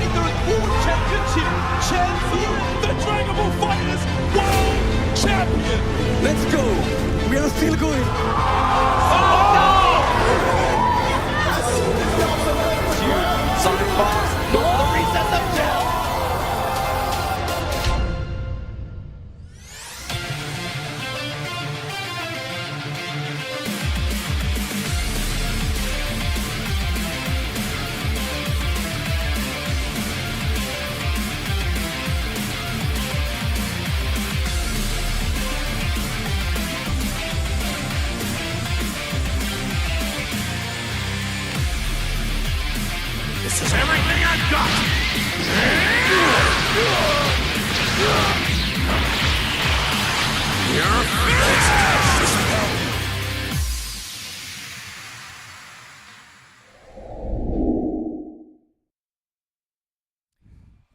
Fighters World Championship champion, the Dragon Ball Fighters World Champion. Let's go. We are still going. Sonic Fox, the reset them down. This is everything I've got! You're finished!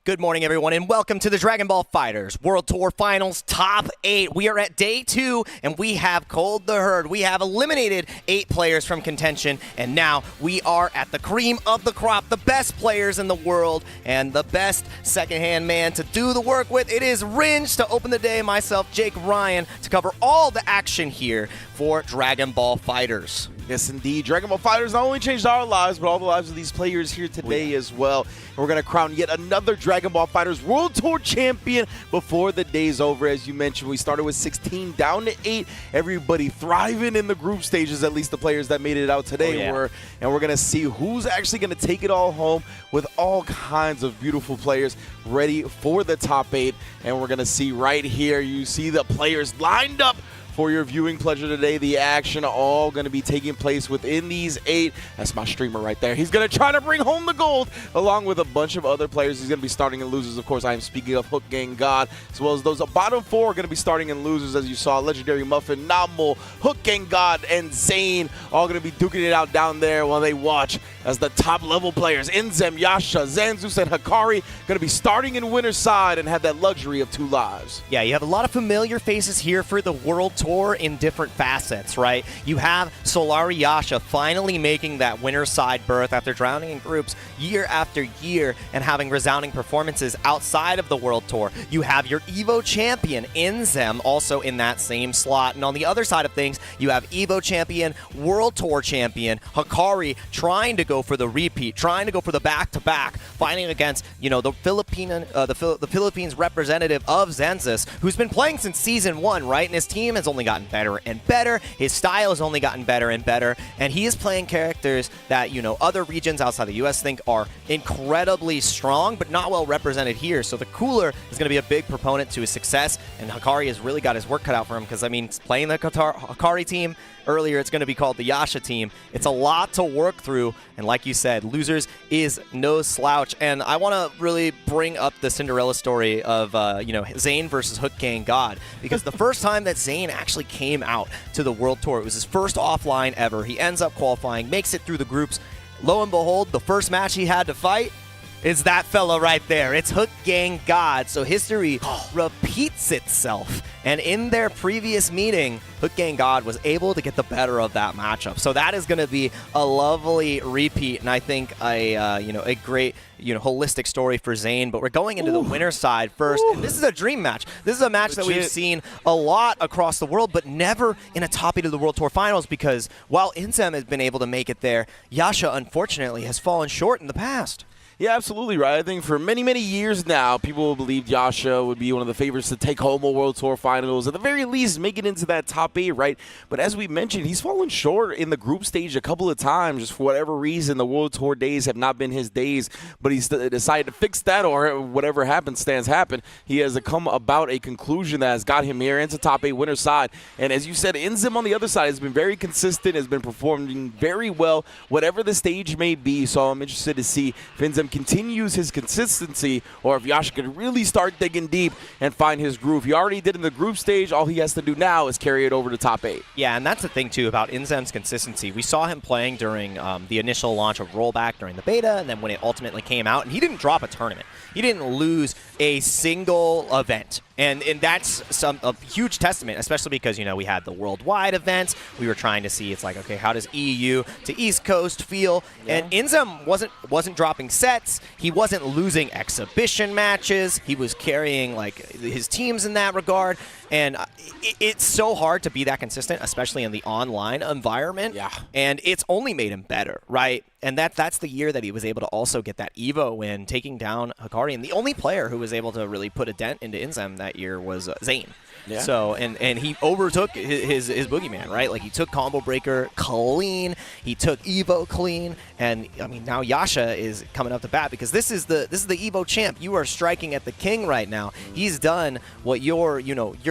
Good morning, everyone, and welcome to the Dragon Ball FighterZ World Tour Finals Top 8. We are at Day 2, and we have culled the herd. We have eliminated 8 players from contention, and now we are at the cream of the crop, the best players in the world, and the best second-hand man to do the work with. It is Ringe to open the day, myself, Jake Ryan, to cover all the action here for Dragon Ball FighterZ. Yes, indeed. Dragon Ball FighterZ not only changed our lives, but all the lives of these players here today as well. And we're going to crown yet another Dragon Ball FighterZ World Tour Champion before the day's over. As you mentioned, we started with 16 down to 8. Everybody thriving in the group stages, at least the players that made it out today were. And we're going to see who's actually going to take it all home with all kinds of beautiful players ready for the top 8. And we're going to see right here, you see the players lined up for your viewing pleasure today. The action all going to be taking place within these 8. That's my streamer right there. He's going to try to bring home the gold along with a bunch of other players. He's going to be starting in losers. Of course, I am speaking of HookGangGod, as well as those bottom 4 are going to be starting in losers, as you saw. Legendaryymuffin, Namul, HookGangGod, and Zane all going to be duking it out down there while they watch as the top level players, Inzem, Yasha, Xanxus, and Hikari, going to be starting in winner's side and have that luxury of 2 lives. Yeah, you have a lot of familiar faces here for the World Tour in different facets, right? You have Solari Yasha finally making that winner's side berth after drowning in groups year after year and having resounding performances outside of the World Tour. You have your Evo champion, Inzem, also in that same slot. And on the other side of things, you have Evo champion, World Tour champion, Hikari trying to go for the repeat, trying to go for the back-to-back, fighting against, you know, the Philippines representative of Xanxus, who's been playing since Season 1, right? And his team has only gotten better and better. His style has only gotten better and better. And he is playing characters that, you know, other regions outside the U.S. think are incredibly strong, but not well represented here. So the Cooler is going to be a big proponent to his success. And Hikari has really got his work cut out for him because, I mean, playing the Hikari team, earlier it's going to be called the Yasha team. It's a lot to work through, and like you said, losers is no slouch. And I want to really bring up the Cinderella story of you know, Zane versus HookGangGod, because the first time that Zane actually came out to the World Tour, it was his first offline ever. He ends up qualifying, makes it through the groups. Lo and behold, the first match he had to fight is that fella right there. It's HookGangGod. So history repeats itself. And in their previous meeting, HookGangGod was able to get the better of that matchup. So that is going to be a lovely repeat, and I think a you know, a great, you know, holistic story for Zane. But we're going into the winner's side first. And this is a dream match. This is a match that we've seen a lot across the world, but never in a top 8 of the World Tour Finals, because while Inzem has been able to make it there, Yasha unfortunately has fallen short in the past. Yeah, absolutely right. I think for many, many years now, people believed Yasha would be one of the favorites to take home a World Tour Finals, at the very least make it into that top 8, right? But as we mentioned, he's fallen short in the group stage a couple of times. Just for whatever reason, the World Tour days have not been his days, but he's decided to fix that, or whatever happenstance happened. He has come about a conclusion that has got him here into top 8 winner's side. And as you said, Inzem on the other side has been very consistent, has been performing very well, whatever the stage may be. So I'm interested to see if Inzem continues his consistency, or if Yasha can really start digging deep and find his groove. He already did in the group stage. All he has to do now is carry it over to top 8. Yeah, and that's the thing, too, about Inzem's consistency. We saw him playing during the initial launch of Rollback during the beta, and then when it ultimately came out, and he didn't drop a tournament. He didn't lose a single event. And that's a huge testament, especially because, we had the worldwide events. We were trying to see, it's like, okay, how does EU to East Coast feel? Yeah. And Inzem wasn't dropping sets. He wasn't losing exhibition matches. He was carrying, like, his teams in that regard. And it's so hard to be that consistent, especially in the online environment. Yeah. And it's only made him better, right? And that's the year that he was able to also get that Evo win, taking down Hikari. And the only player who was able to really put a dent into Inzem that year was Zane. Yeah. So, and he overtook his boogeyman, right? Like, he took Combo Breaker clean, he took Evo clean, and I mean, now Yasha is coming up to bat because this is the Evo champ. You are striking at the king right now. He's done what your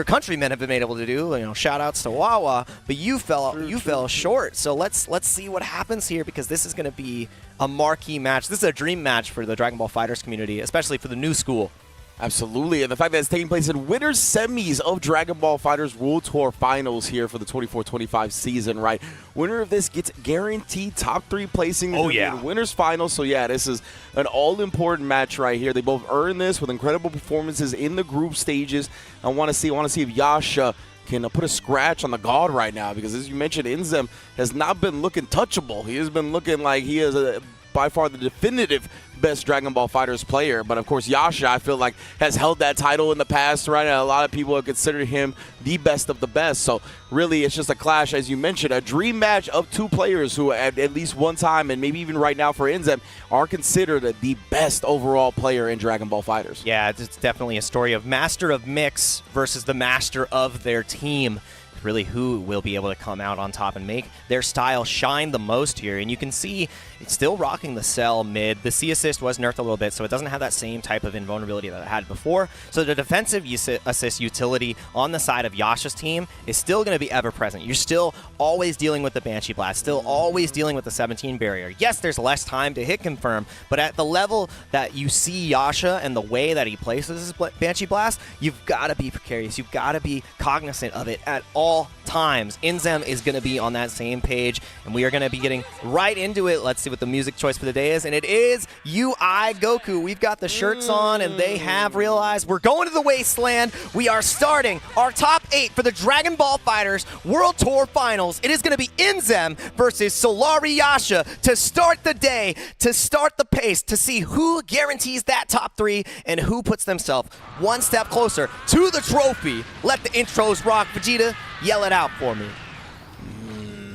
countrymen have been able to do. Shout outs to Wawa, but you fell short. So let's see what happens here, because this is going to be a marquee match. This is a dream match for the Dragon Ball FighterZ community, especially for the new school. Absolutely, and the fact that it's taking place in winners semis of Dragon Ball FighterZ World Tour Finals here for the 24-25 season, right? Winner of this gets guaranteed top 3 placing in the winners finals. So yeah, this is an all-important match right here. They both earned this with incredible performances in the group stages. I want to see if Yasha can put a scratch on the God right now, because as you mentioned, Inzem has not been looking touchable. He has been looking like he is by far the definitive best Dragon Ball FighterZ player. But of course, Yasha, I feel like, has held that title in the past, right? And a lot of people have considered him the best of the best. So really, it's just a clash, as you mentioned, a dream match of 2 players who at least one time, and maybe even right now for Inzem, are considered the best overall player in Dragon Ball FighterZ. Yeah, it's definitely a story of master of mix versus the master of their team. Really, who will be able to come out on top and make their style shine the most here. And you can see it's still rocking the cell mid. The C assist was nerfed a little bit, so it doesn't have that same type of invulnerability that it had before. So the defensive assist utility on the side of Yasha's team is still going to be ever present. You're still always dealing with the Banshee Blast, still always dealing with the 17 barrier. Yes, there's less time to hit confirm, but at the level that you see Yasha and the way that he places his Banshee Blast, you've got to be precarious. You've got to be cognizant of it at all times. Inzem is going to be on that same page, and we are going to be getting right into it. Let's see what the music choice for the day is, and it is UI Goku. We've got the shirts on, and they have realized we're going to the wasteland. We are starting our top 8 for the Dragon Ball FighterZ World Tour Finals. It is going to be Inzem versus Solari Yasha to start the day, to start the pace, to see who guarantees that top 3 and who puts themselves one step closer to the trophy. Let the intros rock. Vegeta, yell it out for me.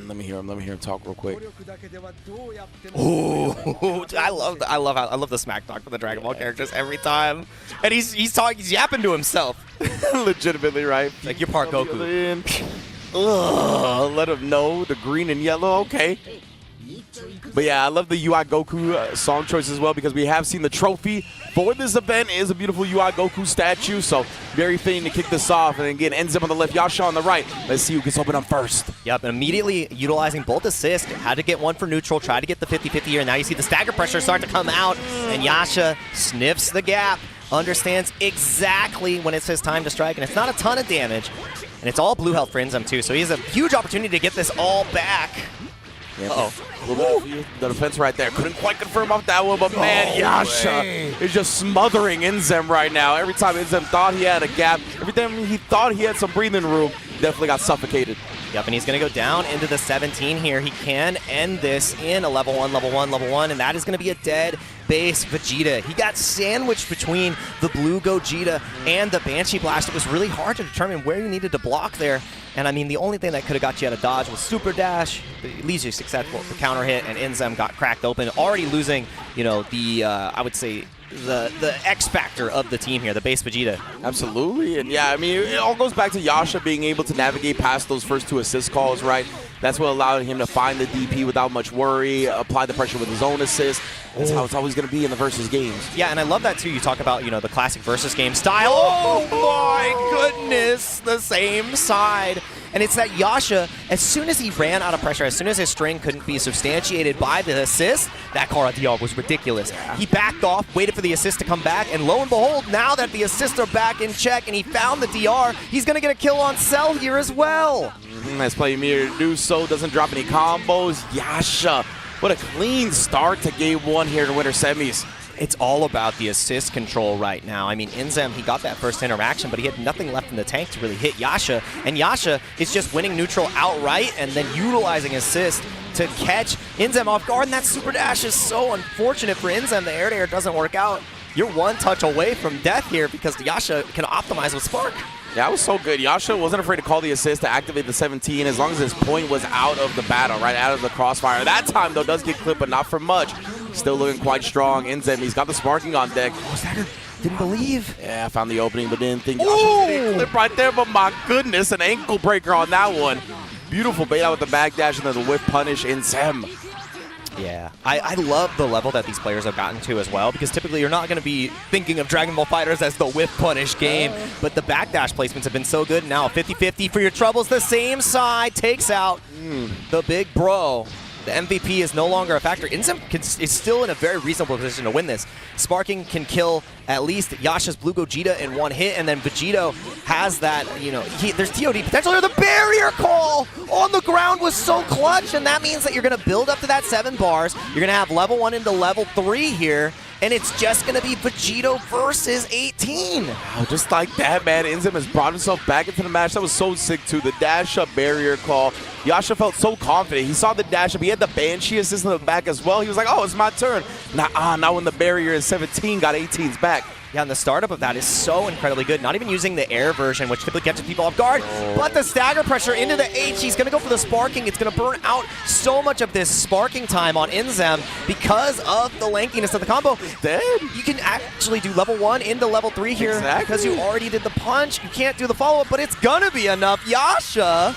Let me hear him talk real quick. Ooh, I love the smack talk for the Dragon Ball characters every time. And he's yapping to himself. Legitimately, right? Like, you're part Goku. Let him know the green and yellow. Okay. But yeah, I love the UI Goku song choice as well, because we have seen the trophy for this event is a beautiful UI Goku statue, so very fitting to kick this off. And again, Inzem on the left, Yasha on the right. Let's see who gets open up first. Yep, and immediately utilizing both assists. Had to get one for neutral, tried to get the 50-50 here, and now you see the stagger pressure start to come out, and Yasha sniffs the gap, understands exactly when it's his time to strike, and it's not a ton of damage, and it's all blue health for Inzem too, so he has a huge opportunity to get this all back. Uh-oh. The defense right there. Couldn't quite confirm off that one, but man, Yasha is just smothering Inzem right now. Every time Inzem thought he had a gap, every time he thought he had some breathing room, definitely got suffocated. Yep, and he's going to go down into the 17 here. He can end this in a level 1, and that is going to be a dead base Vegeta. He got sandwiched between the blue Gogeta and the Banshee Blast. It was really hard to determine where you needed to block there. And I mean, the only thing that could have got you out of dodge was Super Dash. It leaves you successful with the counter hit, and Inzem got cracked open, already losing, the, I would say, the X factor of the team here, the base Vegeta. Absolutely, and yeah, I mean, it all goes back to Yasha being able to navigate past those first 2 assist calls, right? That's what allowed him to find the DP without much worry, apply the pressure with his own assist. That's how it's always going to be in the versus games. Yeah, and I love that too. You talk about, the classic versus game style. Oh my goodness, the same side. And it's that Yasha, as soon as he ran out of pressure, as soon as his string couldn't be substantiated by the assist, that Kara DR was ridiculous. He backed off, waited for the assist to come back, and lo and behold, now that the assists are back in check and he found the DR, he's going to get a kill on Cell here as well. Nice play, Mir to do so. Doesn't drop any combos. Yasha, what a clean start to game 1 here to winter semis. It's all about the assist control right now. I mean, Inzem, he got that first interaction, but he had nothing left in the tank to really hit Yasha. And Yasha is just winning neutral outright and then utilizing assist to catch Inzem off guard. And that super dash is so unfortunate for Inzem. The air-to-air doesn't work out. You're one touch away from death here because Yasha can optimize with Spark. Yeah, that was so good. Yasha wasn't afraid to call the assist to activate the 17 as long as his point was out of the battle, right out of the crossfire. That time, though, does get clipped, but not for much. Still looking quite strong. Inzem, he's got the sparking on deck. Didn't believe. Yeah, I found the opening, but didn't think Yasha was going to clip right there. But my goodness, an ankle breaker on that one. Beautiful bait out with the back dash and then the whip punish. Inzem. Yeah, I love the level that these players have gotten to as well, because typically you're not going to be thinking of Dragon Ball FighterZ as the whip punish game, but the backdash placements have been so good. Now 50-50 for your troubles. The same side takes out the big bro. The MVP is no longer a factor. Inzem is still in a very reasonable position to win this. Sparking can kill at least Yasha's Blue Gogeta in one hit, and then Vegito has that, you know, there's TOD potential here. The barrier call on the ground was so clutch, and that means that you're going to build up to that 7 bars. You're going to have level 1 into level 3 here, and it's just going to be Vegito versus 18. Wow, just like that, man. Inzem has brought himself back into the match. That was so sick, too. The dash-up barrier call. Yasha felt so confident. He saw the dash-up. He had the Banshee assist in the back as well. He was like, oh, it's my turn. Now when the barrier is 17, got 18's back. Yeah, and the startup of that is so incredibly good. Not even using the air version, which typically catches people off guard, but the stagger pressure into the H. He's going to go for the sparking. It's going to burn out so much of this sparking time on Inzem because of the lankiness of the combo. Dead. You can actually do level 1 into level 3 here because you already did the punch. You can't do the follow-up, but it's going to be enough. Yasha,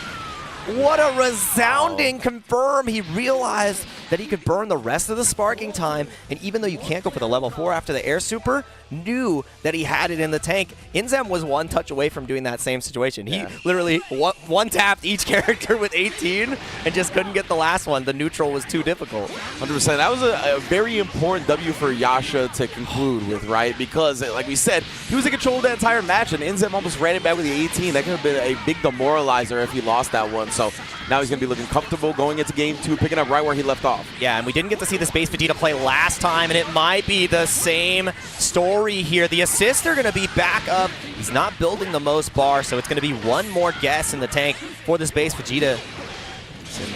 what a resounding confirm. He realized that he could burn the rest of the sparking time, and even though you can't go for the level 4 after the air super, knew that he had it in the tank. Inzem was one touch away from doing that same situation. He literally one-tapped each character with 18 and just couldn't get the last one. The neutral was too difficult. 100%. That was a very important W for Yasha to conclude with, right? Because, like we said, he was in control of the entire match, and Inzem almost ran it back with the 18. That could have been a big demoralizer if he lost that one. So now he's going to be looking comfortable going into game 2, picking up right where he left off. Yeah, and we didn't get to see the Space Vegeta play last time, and it might be the same story here. The assists are going to be back up. He's not building the most bar, so it's going to be one more guess in the tank for the Space Vegeta.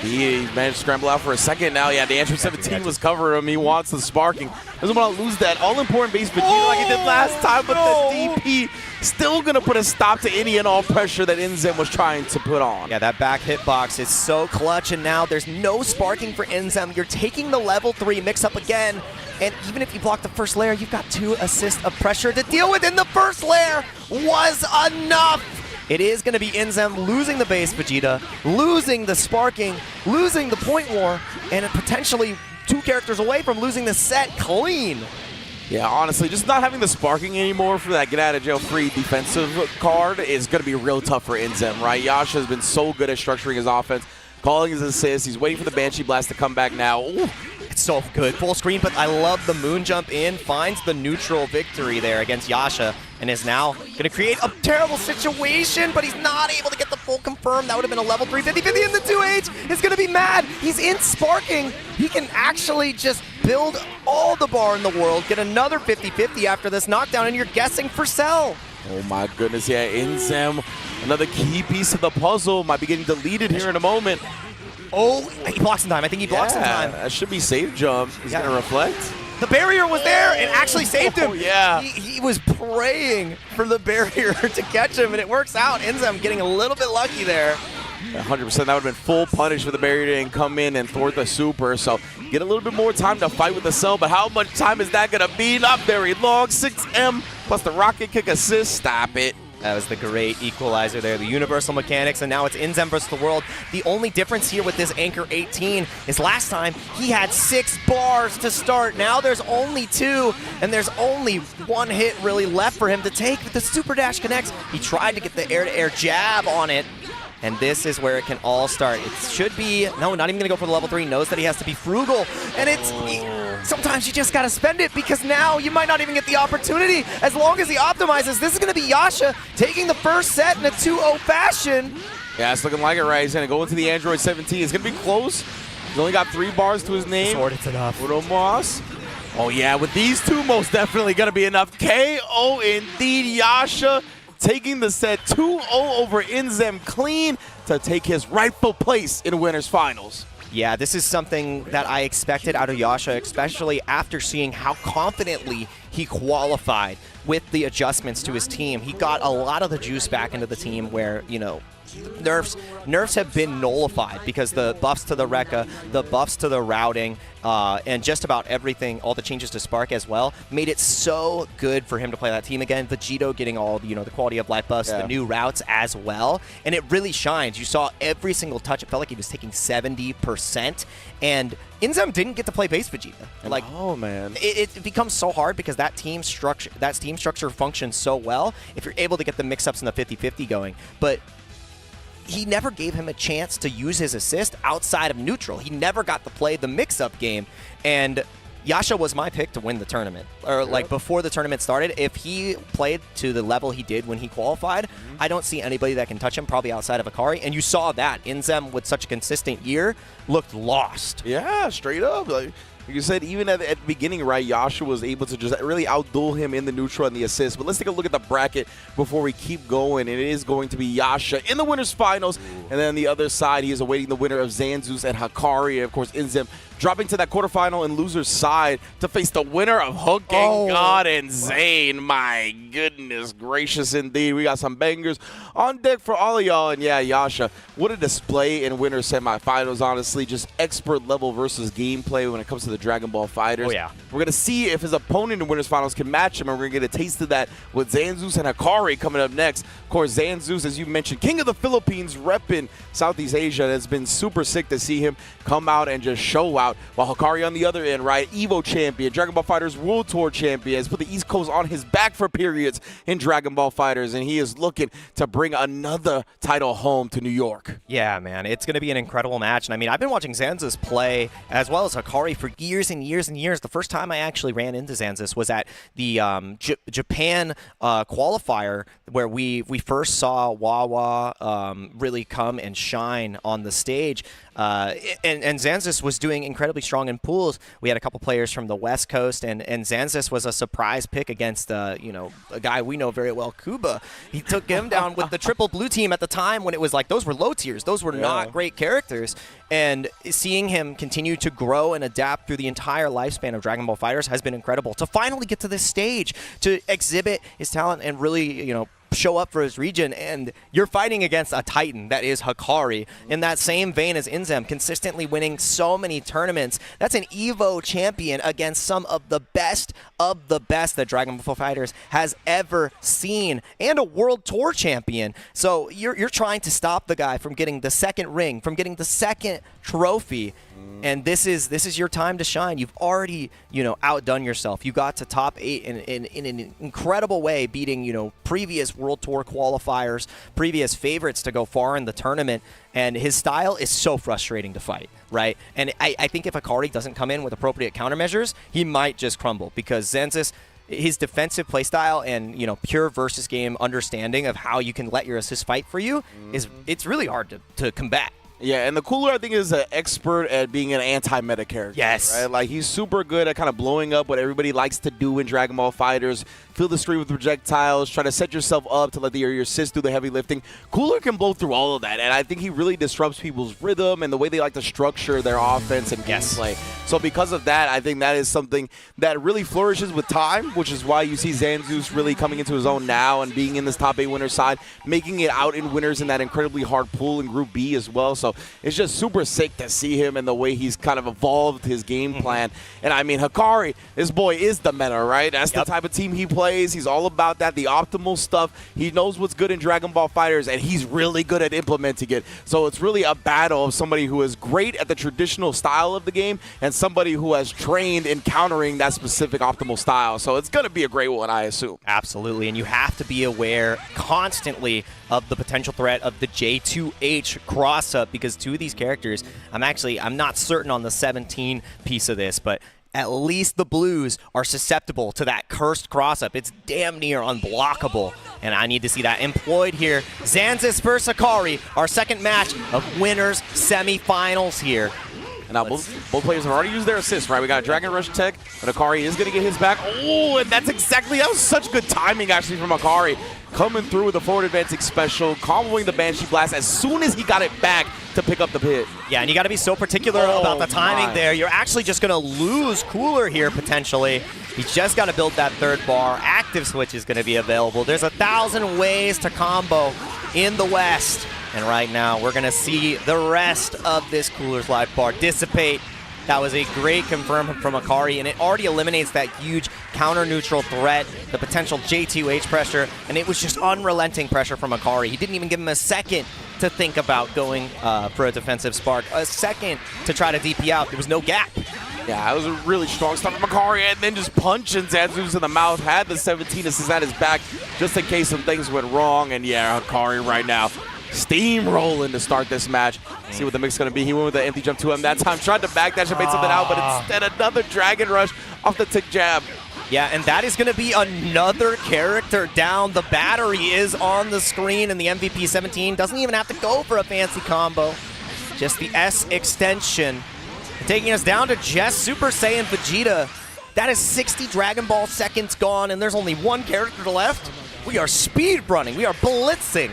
Indeed, he managed to scramble out for a second now. Yeah, the Android 17 was covering him. He wants the sparking. Doesn't want to lose that all-important base Vegeta like he did last time, but the DP still going to put a stop to any and all pressure that Inzem was trying to put on. Yeah, that back hitbox is so clutch, and now there's no sparking for Inzem. You're taking the level 3 mix-up again, and even if you block the first layer, you've got 2 assists of pressure to deal with, and the first layer was enough. It is going to be Inzem losing the base Vegeta, losing the sparking, losing the point war, and potentially 2 characters away from losing the set clean. Yeah, honestly, just not having the sparking anymore for that get-out-of-jail-free defensive card is going to be real tough for Inzem, right? Yasha has been so good at structuring his offense, calling his assists. He's waiting for the Banshee Blast to come back now. Ooh. It's so good. Full screen, but I love the moon jump in. Finds the neutral victory there against Yasha and is now going to create a terrible situation, but he's not able to get the full confirm. That would have been a level 3 50-50, and the 2H is going to be mad. He's in sparking. He can actually just build all the bar in the world, get another 50-50 after this knockdown, and you're guessing for Cell. Oh my goodness, yeah, Inzem, another key piece of the puzzle, might be getting deleted here in a moment. Oh, he blocks in time. I think he blocks in time. That should be safe jump. He's going to reflect. The barrier was there and actually saved him. Yeah. He was praying for the barrier to catch him, and it works out. Inzem getting a little bit lucky there. 100%. That would have been full punish for the barrier to come in and thwart the super. So get a little bit more time to fight with the Cell, but how much time is that going to be? Not very long. 6M plus the rocket kick assist. Stop it. That was the great equalizer there, the universal mechanics, and now it's Inzem versus the world. The only difference here with this Anchor 18 is last time he had 6 bars to start. Now there's only 2, and there's only 1 hit really left for him to take. But the Super Dash connects. He tried to get the air-to-air jab on it, and this is where it can all start. It should be, no, not even going to go for the level 3. Knows that he has to be frugal, and it's... Sometimes you just got to spend it because now you might not even get the opportunity. As long as he optimizes, this is going to be Yasha taking the first set in a 2-0 fashion. Yeah, it's looking like it, right? He's going to go into the Android 17. It's going to be close. He's only got 3 bars to his name. Sword, it's enough. Moss. Oh yeah, with these two, most definitely going to be enough. KO indeed. Yasha taking the set 2-0 over Inzem clean to take his rightful place in winners finals. Yeah, this is something that I expected out of Yasha, especially after seeing how confidently he qualified with the adjustments to his team. He got a lot of the juice back into the team where, you know, nerfs have been nullified because the buffs to the Rekka, the buffs to the routing, and just about everything, all the changes to Spark as well, made it so good for him to play that team again. Vegito getting all, you know, the quality of life buffs, the new routes as well, and it really shines. You saw every single touch. It felt like he was taking 70%, and Inzem didn't get to play base Vegeta. Like, oh man, it becomes so hard because that team structure functions so well if you're able to get the mix-ups and the 50-50 going, but he never gave him a chance to use his assist outside of neutral. He never got to play the mix-up game, and Yasha was my pick to win the tournament. Or like before the tournament started, if he played to the level he did when he qualified, I don't see anybody that can touch him, probably outside of Hikari. And you saw that Inzem, with such a consistent year, looked lost. Yeah, straight up. Like you said, even at the beginning, right, Yasha was able to just really outduel him in the neutral and the assist. But let's take a look at the bracket before we keep going. It is going to be Yasha in the winners finals. And then on the other side, he is awaiting the winner of Xanxus and Hikari. And of course, Inzem dropping to that quarterfinal and loser's side to face the winner of HookGangGod and Zane. My goodness gracious indeed. We got some bangers on deck for all of y'all. And yeah, Yasha, what a display in winner semifinals, honestly. Just expert level versus gameplay when it comes to the Dragon Ball FighterZ. Oh, yeah. We're going to see if his opponent in winners finals can match him, and we're going to get a taste of that with Xanxus and Hikari coming up next. Of course, Xanxus, as you mentioned, king of the Philippines, repping Southeast Asia. And it's been super sick to see him come out and just show out. While Hikari on the other end, right, Evo champion, Dragon Ball FighterZ World Tour champion, has put the East Coast on his back for periods in Dragon Ball FighterZ, and he is looking to bring another title home to New York. Yeah, man, it's going to be an incredible match. And I mean, I've been watching Xanxus play as well as Hikari for years and years and years. The first time I actually ran into Xanxus was at the Japan qualifier, where we first saw Wawa really come and shine on the stage. And Xanxus was doing incredibly strong in pools. We had a couple players from the West Coast, and Xanxus was a surprise pick against, you know, a guy we know very well, Kuba. He took him down with the triple blue team at the time when it was like, those were low tiers. Those were not great characters. And seeing him continue to grow and adapt through the entire lifespan of Dragon Ball FighterZ has been incredible. To finally get to this stage, to exhibit his talent and really, you know, show up for his region, and you're fighting against a titan that is Hikari in that same vein as Inzem, consistently winning so many tournaments. That's an Evo champion against some of the best that Dragon Ball FighterZ has ever seen, and a World Tour champion. So you're trying to stop the guy from getting the second ring, from getting the second trophy. And this is your time to shine. You've already, you know, outdone yourself. You got to top 8 in an incredible way, beating, you know, previous World Tour qualifiers, previous favorites to go far in the tournament. And his style is so frustrating to fight, right? And I think if Hikari doesn't come in with appropriate countermeasures, he might just crumble, because Xanxus, his defensive playstyle and, you know, pure versus game understanding of how you can let your assist fight for you it's really hard to combat. Yeah, and the cooler, I think, is an expert at being an anti-meta character. Yes. Right? Like, he's super good at kind of blowing up what everybody likes to do in Dragon Ball FighterZ. Fill the screen with projectiles, try to set yourself up to let your assist do the heavy lifting. Cooler can blow through all of that, and I think he really disrupts people's rhythm and the way they like to structure their offense and gameplay. So because of that, I think that is something that really flourishes with time, which is why you see Xanxus really coming into his own now and being in this top 8 winner side, making it out in winners in that incredibly hard pool in Group B as well. So it's just super sick to see him and the way he's kind of evolved his game plan. And I mean, Hikari, this boy is the meta, right? That's the type of team he plays. He's all about that, the optimal stuff. He knows what's good in Dragon Ball FighterZ, and he's really good at implementing it. So it's really a battle of somebody who is great at the traditional style of the game and somebody who has trained in countering that specific optimal style. So it's going to be a great one, I assume. Absolutely, and you have to be aware constantly of the potential threat of the J2H cross-up, because two of these characters, I'm not certain on the 17 piece of this, but at least the blues are susceptible to that cursed cross-up. It's damn near unblockable, and I need to see that employed here. Xanxus versus Hikari, our second match of winners semifinals here. And now both players have already used their assists, right? We got a Dragon Rush tech, but Hikari is going to get his back. Oh, and that was such good timing, actually, from Hikari. Coming through with the forward advancing special, comboing the Banshee Blast as soon as he got it back to pick up the pit. Yeah, and you got to be so particular about the timing there. You're actually just going to lose Cooler here, potentially. He's just got to build that third bar. Active switch is going to be available. There's 1,000 ways to combo in the West. And right now, we're going to see the rest of this Cooler's life bar dissipate. That was a great confirm from Hikari, and it already eliminates that huge counter-neutral threat, the potential J2H pressure, and it was just unrelenting pressure from Hikari. He didn't even give him a second to think about going for a defensive spark, a second to try to DP out. There was no gap. Yeah, that was a really strong start from Hikari, and then just punching Xanxus in the mouth, had the 17 assists at his back, just in case some things went wrong, and yeah, Hikari right now steamrolling to start this match. See what the mix is going to be. He went with the empty jump to him that time. Tried to backdash and made something out, but instead another Dragon Rush off the tick jab. Yeah, and that is going to be another character down. The battery is on the screen, and the MVP 17 doesn't even have to go for a fancy combo. Just the S extension. Taking us down to just Super Saiyan Vegeta. That is 60 Dragon Ball seconds gone, and there's only one character left. We are speed running. We are blitzing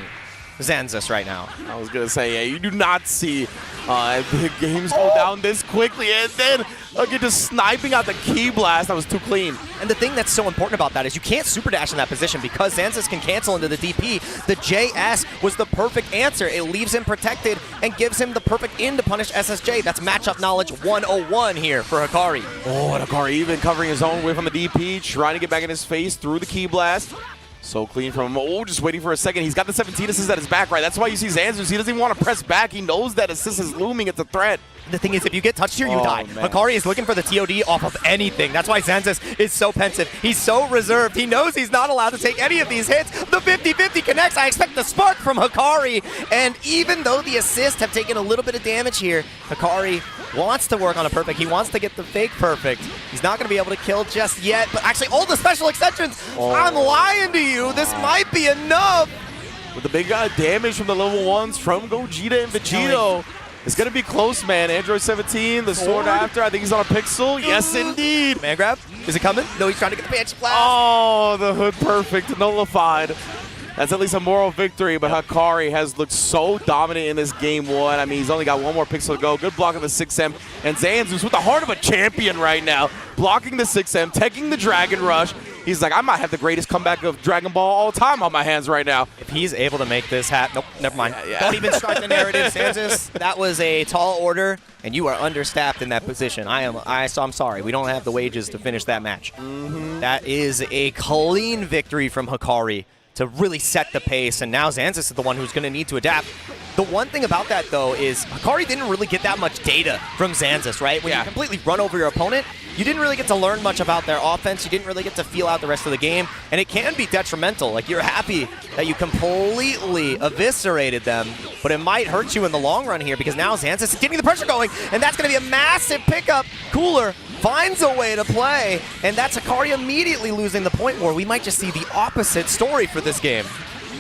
Xanxus right now. I was going to say, yeah, you do not see the games go down this quickly. And then, again, just sniping out the Ki Blast. That was too clean. And the thing that's so important about that is you can't super dash in that position because Xanxus can cancel into the DP. The JS was the perfect answer. It leaves him protected and gives him the perfect in to punish SSJ. That's matchup knowledge 101 here for Hikari. Oh, and Hikari even covering his own whiff on the DP, trying to get back in his face through the Ki Blast. So clean from him. Oh, just waiting for a second. He's got the 17 assists at his back, right? That's why you see Xanxus. He doesn't even want to press back. He knows that assist is looming. It's a threat. The thing is, if you get touched here, you die. Man. Hikari is looking for the TOD off of anything. That's why Xanxus is so pensive. He's so reserved. He knows he's not allowed to take any of these hits. The 50-50 connects. I expect the spark from Hikari. And even though the assists have taken a little bit of damage here, Hikari wants to work on a perfect. He wants to get the fake perfect. He's not going to be able to kill just yet. But actually, all the special extensions, I'm lying to you. This might be enough. With the big damage from the level 1s from Gogeta and Vegito. It's going to be close, man. Android 17, the sword after. I think he's on a pixel. Yes, indeed. Man grab. Is it coming? No, he's trying to get the Banshee Blast. Oh, the hood perfect. Nullified. That's at least a moral victory, but Hikari has looked so dominant in this game 1. I mean, he's only got one more pixel to go. Good block of the 6M. And Xanxus with the heart of a champion right now. Blocking the 6M, taking the Dragon Rush. He's like, I might have the greatest comeback of Dragon Ball all time on my hands right now. If he's able to make this nope, never mind. Don't even start the narrative, Xanxus. That was a tall order, and you are understaffed in that position. So I'm sorry. We don't have the wages to finish that match. That is a clean victory from Hikari to really set the pace, and now Xanxus is the one who's going to need to adapt. The one thing about that, though, is Hikari didn't really get that much data from Xanxus, right? When you completely run over your opponent, you didn't really get to learn much about their offense. You didn't really get to feel out the rest of the game, and it can be detrimental. Like, you're happy that you completely eviscerated them, but it might hurt you in the long run here because now Xanxus is getting the pressure going, and that's going to be a massive pickup. Cooler finds a way to play, and that's Hikari immediately losing the point war. We might just see the opposite story for this game.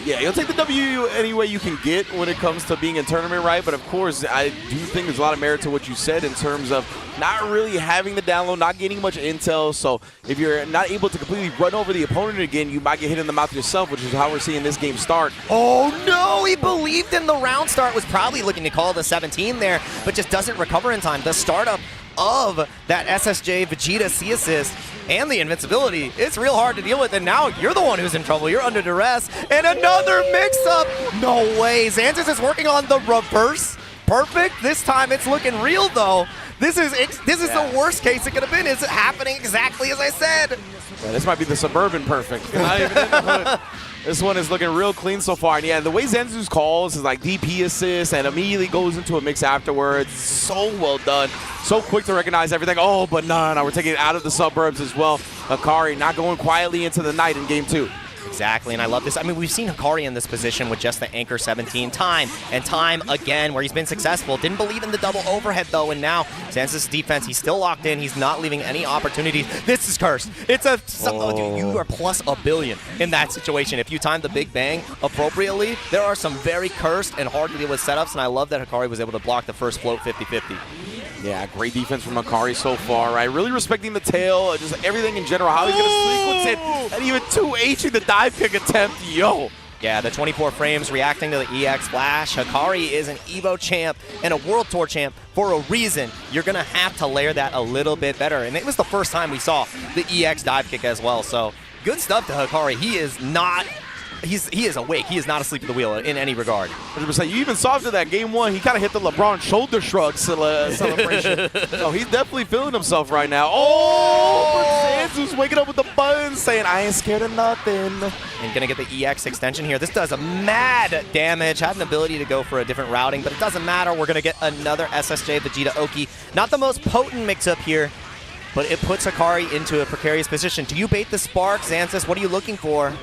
Yeah, you'll take the W any way you can get when it comes to being in tournament, right? But of course, I do think there's a lot of merit to what you said in terms of not really having the download, not getting much intel. So if you're not able to completely run over the opponent again, you might get hit in the mouth yourself, which is how we're seeing this game start. Oh no, he believed in the round start, was probably looking to call the 17 there, but just doesn't recover in time. The startup of that SSJ Vegeta C assist and the invincibility, it's real hard to deal with, and now you're the one who's in trouble. You're under duress, and another mix-up. No way. Xanxus is working on the reverse perfect. This time it's looking real, though. This is the worst case it could have been. It's happening exactly as I said. Yeah, this might be the suburban perfect. Not even in the hood. This one is looking real clean so far. And yeah, the way Xanxus calls is like DP assist and immediately goes into a mix afterwards. So well done. So quick to recognize everything. Oh, but no, we're taking it out of the suburbs as well. Hikari not going quietly into the night in game 2. Exactly, and I love this. I mean, we've seen Hikari in this position with just the Anchor 17 time and time again where he's been successful. Didn't believe in the double overhead, though, and now Xanxus' defense, he's still locked in. He's not leaving any opportunities. This is cursed. It's a... Dude, you are plus $1 billion in that situation. If you time the Big Bang appropriately, there are some very cursed and hard to deal with setups, and I love that Hikari was able to block the first float 50-50. Yeah, great defense from Hikari so far, right? Really respecting the tail, just everything in general, how he's going to sequence it, and even 2H the dive kick attempt. Yo. Yeah, the 24 frames reacting to the EX flash. Hikari is an EVO champ and a World Tour champ for a reason. You're going to have to layer that a little bit better. And it was the first time we saw the EX dive kick as well. So good stuff to Hikari. He is not... He is awake. He is not asleep at the wheel in any regard. 100%. You even saw after that game one, he kind of hit the LeBron shoulder shrug celebration. So he's definitely feeling himself right now. Oh, but Xanxus waking up with the button saying, I ain't scared of nothing. And gonna get the EX extension here. This does a mad damage. Had an ability to go for a different routing, but it doesn't matter. We're gonna get another SSJ Vegeta Oki. Not the most potent mix-up here, but it puts Hikari into a precarious position. Do you bait the spark, Xanxus? What are you looking for?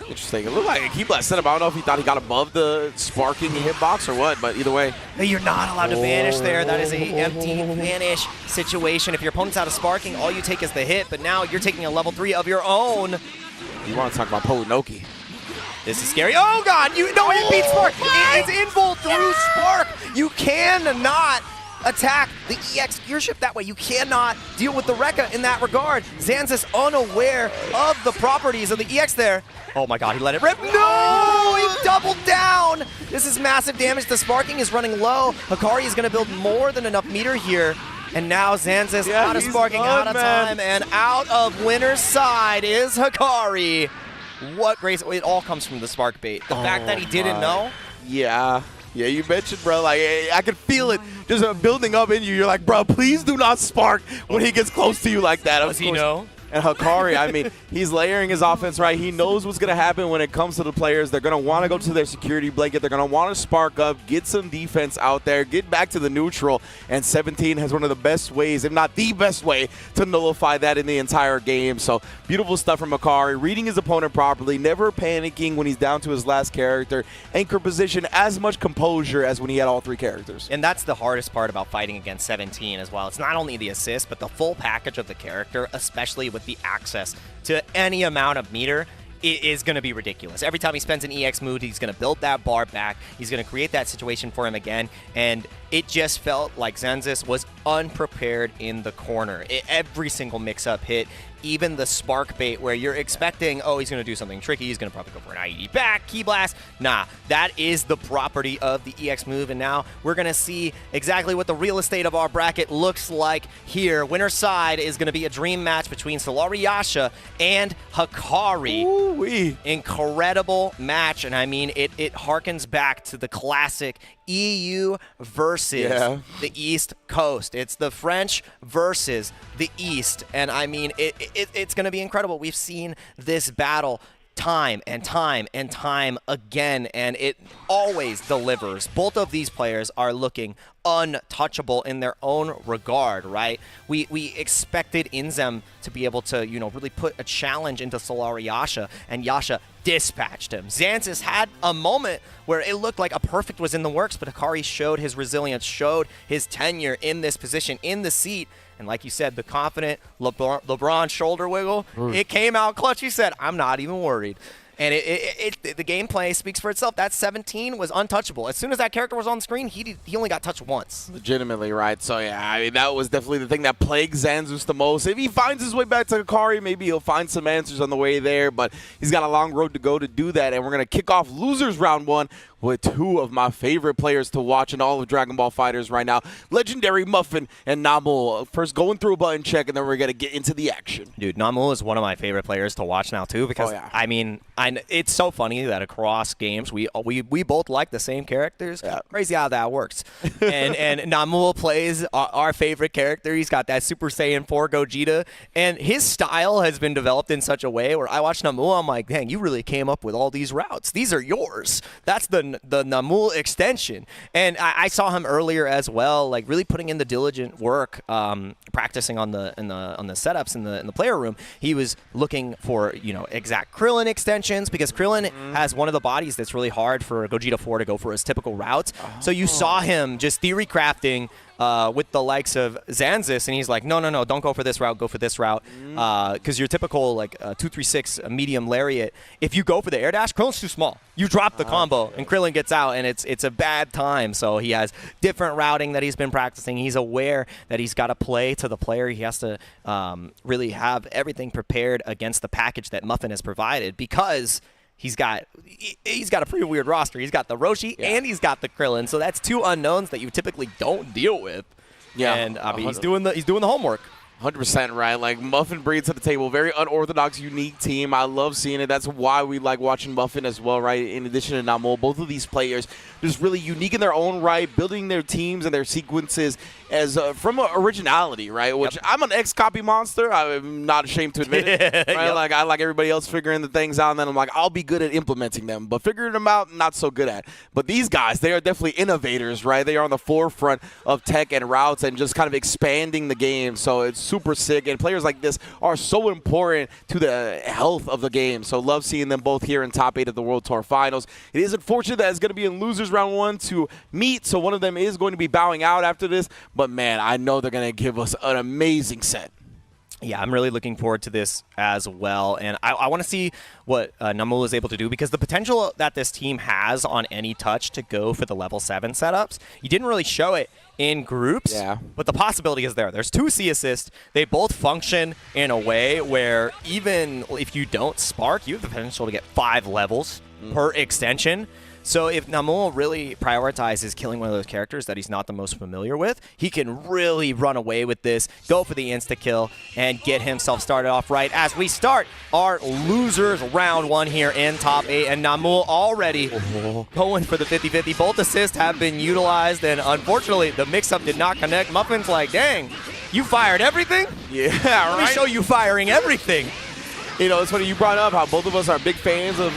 Interesting. It looked like a key blast set up. I don't know if he thought he got above the sparking hitbox or what, but either way. You're not allowed to vanish there. That is a empty vanish situation. If your opponent's out of sparking, all you take is the hit, but now you're taking a level 3 of your own. You want to talk about Polinoki. This is scary. Oh, God. It beats Spark. It's invul through Spark. You cannot attack the EX gear shift that way. You cannot deal with the Rekka in that regard. Xanxus unaware of the properties of the EX there. Oh my God, he let it rip. No! He doubled down! This is massive damage. The sparking is running low. Hikari is going to build more than enough meter here. And now Xanxus out of sparking, out of time, and out of winner's side is Hikari. What grace. It all comes from the spark bait. The fact that he didn't know. Yeah. Yeah, you mentioned, bro, like, I could feel it just building up in you. You're like, bro, please do not spark when he gets close to you like that. Does he know? And Hikari, I mean, he's layering his offense right. He knows what's going to happen when it comes to the players. They're going to want to go to their security blanket. They're going to want to spark up, get some defense out there, get back to the neutral. And 17 has one of the best ways, if not the best way, to nullify that in the entire game. So beautiful stuff from Hikari, reading his opponent properly, never panicking when he's down to his last character, anchor position, as much composure as when he had all 3 characters. And that's the hardest part about fighting against 17 as well. It's not only the assist, but the full package of the character, especially with the access to any amount of meter. It is going to be ridiculous. Every time he spends an EX mood, he's going to build that bar back. He's going to create that situation for him again. And it just felt like Xanxus was unprepared in the corner. Every single mix-up hit, even the spark bait where you're expecting, oh, he's going to do something tricky. He's going to probably go for an IED back, key blast. Nah, that is the property of the EX move. And now we're going to see exactly what the real estate of our bracket looks like here. Winner's side is going to be a dream match between Solari Yasha and Hikari. Ooh-wee. Incredible match. And I mean, it harkens back to the classic EU versus the East Coast. It's the French versus the East. And I mean, it's going to be incredible. We've seen this battle time and time and time again, and it always delivers. Both of these players are looking untouchable in their own regard, right? We expected Inzem to be able to, really put a challenge into Solari Yasha, and Yasha dispatched him. Xanxus had a moment where it looked like a perfect was in the works, but Hikari showed his resilience, showed his tenure in this position, in the seat. And like you said, the confident LeBron shoulder wiggle, it came out clutch. He said, I'm not even worried. And the gameplay speaks for itself. That 17 was untouchable. As soon as that character was on the screen, he only got touched once. Legitimately, right? So, yeah, I mean, that was definitely the thing that plagued Xanxus the most. If he finds his way back to Hikari, maybe he'll find some answers on the way there. But he's got a long road to go to do that. And we're going to kick off Losers Round 1 with 2 of my favorite players to watch in all of Dragon Ball FighterZ right now, Legendaryymuffin and Namul. First, going through a button check, and then we're going to get into the action. Dude, Namul is one of my favorite players to watch now, too, because, I mean, it's so funny that across games, we both like the same characters. Yeah. Crazy how that works. and Namul plays our favorite character. He's got that Super Saiyan 4 Gogeta, and his style has been developed in such a way where I watch Namul, I'm like, dang, you really came up with all these routes. These are yours. That's the Namul extension. And I saw him earlier as well, like really putting in the diligent work, practicing on the setups in the player room. He was looking for exact Krillin extensions, because Krillin has one of the bodies that's really hard for Gogeta 4 to go for his typical routes. So you saw him just theory crafting with the likes of Xanxus, and he's like, no, don't go for this route, go for this route. Because your typical like 236 medium lariat, if you go for the air dash, Krillin's too small. You drop the combo, and Krillin gets out, and it's a bad time. So he has different routing that he's been practicing. He's aware that he's got to play to the player. He has to really have everything prepared against the package that Muffin has provided, because he's got a pretty weird roster. He's got the Roshi and he's got the Krillin. So that's two unknowns that you typically don't deal with. Yeah, and I mean, he's doing the homework. 100% right. Like, Muffin brings to the table very unorthodox, unique team. I love seeing it. That's why we like watching Muffin as well, right? In addition to Namul, both of these players just really unique in their own right, building their teams and their sequences as from originality, right? Which I'm an ex-copy monster. I'm not ashamed to admit it. Right? Like, I like everybody else figuring the things out, and then I'm like, I'll be good at implementing them, but figuring them out, not so good at. But these guys, they are definitely innovators, right? They are on the forefront of tech and routes and just kind of expanding the game. So it's super sick, and players like this are so important to the health of the game. So love seeing them both here in top 8 of the World Tour Finals. It is unfortunate that it's going to be in losers round 1 to meet, so one of them is going to be bowing out after this. But man, I know they're going to give us an amazing set. Yeah, I'm really looking forward to this as well, and I want to see what Namul is able to do, because the potential that this team has on any touch to go for the level 7 setups, you didn't really show it in groups, but the possibility is there. There's 2 C assists. They both function in a way where even if you don't spark, you have the potential to get 5 levels per extension. So if Namul really prioritizes killing one of those characters that he's not the most familiar with, he can really run away with this, go for the insta-kill, and get himself started off right as we start our losers round 1 here in top 8. And Namul already going for the 50-50. Both assists have been utilized, and unfortunately, the mix-up did not connect. Muffin's like, dang, you fired everything? Yeah, Let me show you firing everything. You know, it's funny you brought up how both of us are big fans of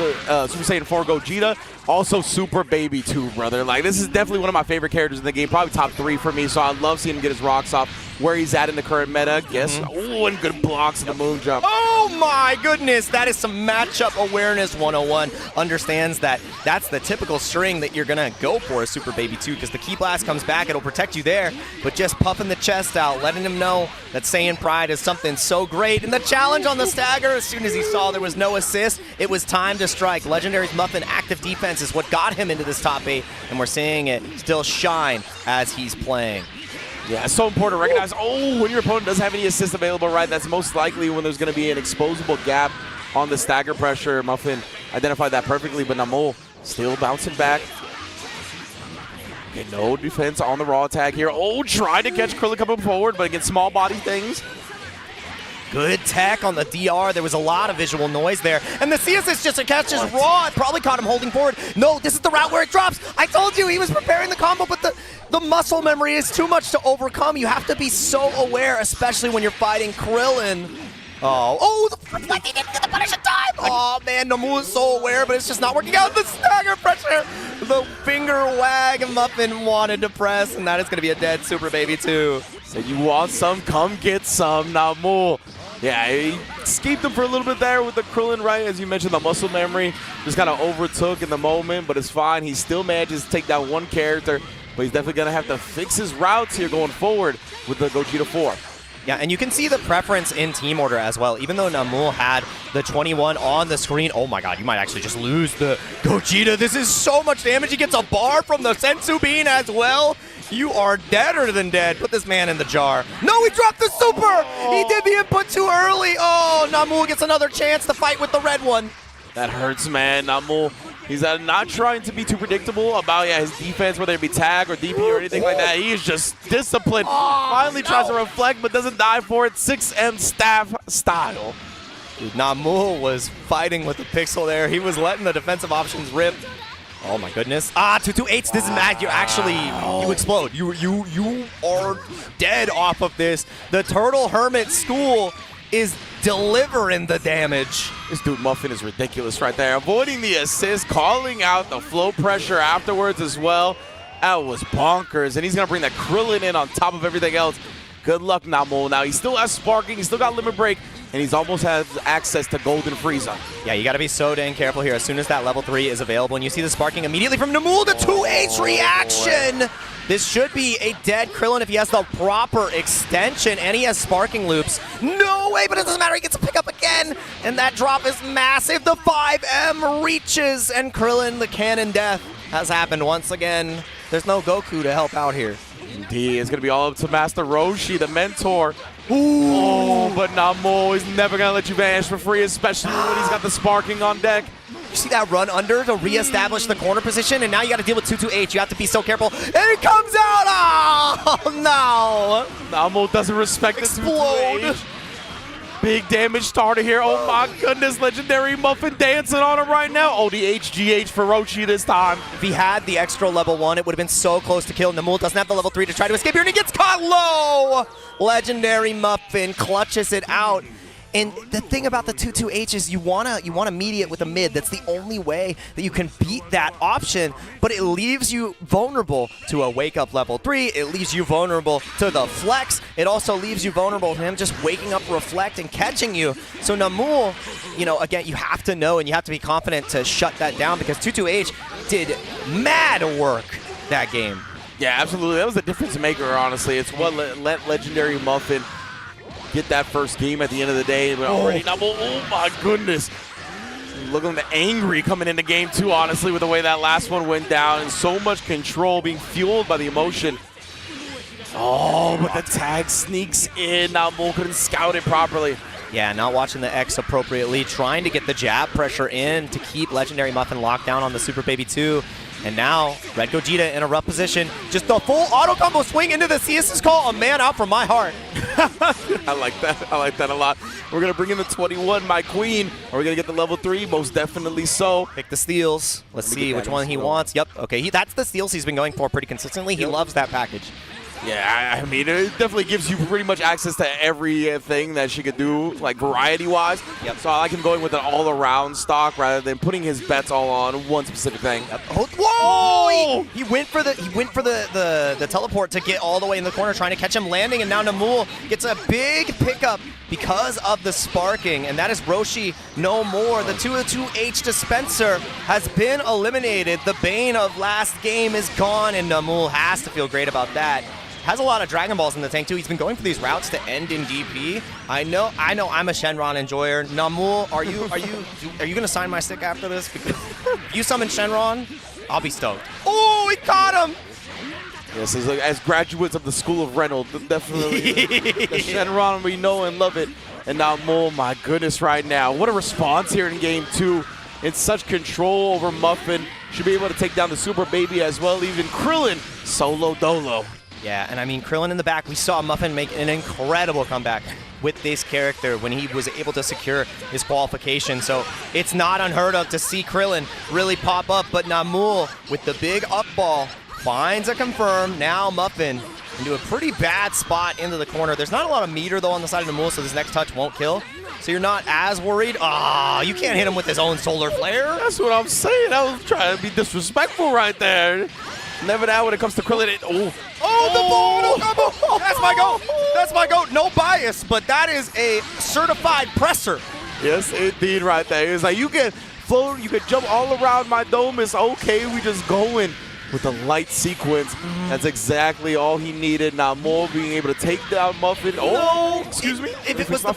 Super Saiyan 4 Gogeta. Also Super Baby 2, brother. Like, this is definitely one of my favorite characters in the game. Probably top 3 for me, so I love seeing him get his rocks off where he's at in the current meta. Guess, and good blocks in the moon jump. Oh my goodness, that is some matchup awareness 101. Understands that that's the typical string that you're gonna go for a Super Baby 2, because the Ki Blast comes back, it'll protect you there, but just puffing the chest out, letting him know that Saiyan Pride is something so great. And the challenge on the stagger, as soon as he saw there was no assist, it was time to strike. Legendaryymuffin active defense is what got him into this top 8, and we're seeing it still shine as he's playing. Yeah, it's so important to recognize, when your opponent doesn't have any assist available, right? That's most likely when there's going to be an exposable gap on the stagger pressure. Muffin identified that perfectly, but Namul still bouncing back. Okay, no defense on the raw attack here. Trying to catch Krillin coming forward, but against small body things. Good tech on the DR. There was a lot of visual noise there. And the CSS just catches raw. It probably caught him holding forward. No, this is the route where it drops. I told you he was preparing the combo, but the muscle memory is too much to overcome. You have to be so aware, especially when you're fighting Krillin. He didn't get the punish in time. Oh, man, Namul is so aware, but it's just not working out. The stagger pressure. The finger wag Muffin wanted to press, and that is going to be a dead Super Baby 2. Said, you want some? Come get some, Namul. Yeah, he escaped him for a little bit there with the Krillin, right? As you mentioned, the muscle memory just kind of overtook in the moment, but it's fine. He still manages to take down one character, but he's definitely going to have to fix his routes here going forward with the Gogeta 4. Yeah, and you can see the preference in team order as well. Even though Namul had the 21 on the screen, oh my god, you might actually just lose the Gogeta. This is so much damage. He gets a bar from the Sensu Bean as well. You are deader than dead. Put this man in the jar. No, he dropped the super! He did the input too early. Oh, Namul gets another chance to fight with the red one. That hurts, man. Namul, he's not trying to be too predictable about his defense, whether it be tag or DP or anything like that. He is just disciplined. Finally tries to reflect, but doesn't die for it. 6M staff style. Dude, Namul was fighting with the pixel there. He was letting the defensive options rip. Oh my goodness. 228s. This is mad. You actually, you explode. You are dead off of this. The Turtle Hermit School is delivering the damage. This dude Muffin is ridiculous right there. Avoiding the assist, calling out the flow pressure afterwards as well. That was bonkers. And he's going to bring that Krillin in on top of everything else. Good luck, Namul. Now, he still has Sparking. He still got Limit Break. And he's almost has access to Golden Frieza. Yeah, you got to be so dang careful here. As soon as that level 3 is available, and you see the Sparking immediately from Namul, the 2H reaction. This should be a dead Krillin if he has the proper extension, and he has sparking loops. No way, but it doesn't matter. He gets a pick up again, and that drop is massive. The 5M reaches, and Krillin, the cannon death, has happened once again. There's no Goku to help out here. Indeed, it's going to be all up to Master Roshi, the mentor. Ooh, but Namul is never going to let you vanish for free, especially when he's got the sparking on deck. You see that run under to reestablish the corner position, and now you got to deal with 228. You have to be so careful. And it comes out! Oh, no! Namul doesn't respect Explode. the 228. Big damage started here. Oh my goodness, Legendaryymuffin dancing on him right now. Oh, the HGH for Roshi this time. If he had the extra level 1, it would have been so close to kill. Namul doesn't have the level 3 to try to escape here, and he gets caught low! Legendaryymuffin clutches it out. And the thing about the 2-2H is you wanna mediate with a mid. That's the only way that you can beat that option, but it leaves you vulnerable to a wake up level 3. It leaves you vulnerable to the flex. It also leaves you vulnerable to him just waking up, reflect, and catching you. So Namul, you know, again, you have to know and you have to be confident to shut that down, because 2-2H did mad work that game. Yeah, absolutely. That was a difference maker, honestly. It's what let Legendaryymuffin get that first game at the end of the day. But already Namul, oh my goodness. Looking angry coming into game 2, honestly, with the way that last one went down, and so much control being fueled by the emotion. Oh, but the tag sneaks in. Namul couldn't scout it properly. Yeah, not watching the X appropriately, trying to get the jab pressure in to keep Legendaryymuffin locked down on the Super Baby 2. And now, Red Gogeta in a rough position. Just the full auto combo swing into the CS is called a man out from my heart. I like that. I like that a lot. We're going to bring in the 21, my queen. Are we going to get the level 3? Most definitely so. Pick the steals. Let's see which one he wants. Yep, okay, that's the steals he's been going for pretty consistently. He loves that package. Yeah, I mean, it definitely gives you pretty much access to everything that she could do, like variety-wise. Yep. So I like him going with an all-around stock rather than putting his bets all on one specific thing. Yep. Whoa! He went for the teleport to get all the way in the corner, trying to catch him landing, and now Namul gets a big pickup because of the sparking, and that is Roshi no more. The 2-2H dispenser has been eliminated. The bane of last game is gone, and Namul has to feel great about that. Has a lot of Dragon Balls in the tank too. He's been going for these routes to end in DP. I know I'm a Shenron enjoyer. Namul, are you gonna sign my stick after this? Because if you summon Shenron, I'll be stoked. Oh, he caught him! Yes, as graduates of the School of Reynolds, definitely the Shenron we know and love it. And Namul, my goodness, right now. What a response here in game 2. In such control over Muffin. Should be able to take down the Super Baby as well. Even Krillin, solo dolo. Yeah, and I mean, Krillin in the back, we saw Muffin make an incredible comeback with this character when he was able to secure his qualification. So it's not unheard of to see Krillin really pop up, but Namul with the big up ball finds a confirm. Now Muffin into a pretty bad spot into the corner. There's not a lot of meter though on the side of Namul, so this next touch won't kill. So you're not as worried. Ah, you can't hit him with his own solar flare. That's what I'm saying. I was trying to be disrespectful right there. Never that when it comes to Krillin. The ball! That's my goat. That's my goat. No bias, but that is a certified presser. Yes, indeed, right there. It's like you can float, you can jump all around my dome. It's okay. We just going with the light sequence. That's exactly all he needed. Now more being able to take down Muffin. Oh, excuse me. If it was the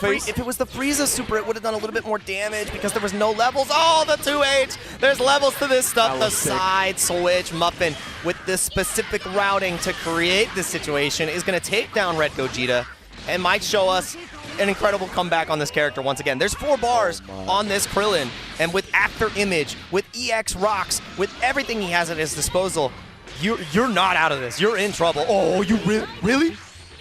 Frieza super, it would have done a little bit more damage because there was no levels. Oh, the 2H. There's levels to this stuff. The side switch. Muffin with this specific routing to create this situation is going to take down Red Gogeta and might show us an incredible comeback on this character once again. There's 4 bars on this Krillin, and with After Image, with EX Rocks, with everything he has at his disposal, you're not out of this. You're in trouble. Oh, you really?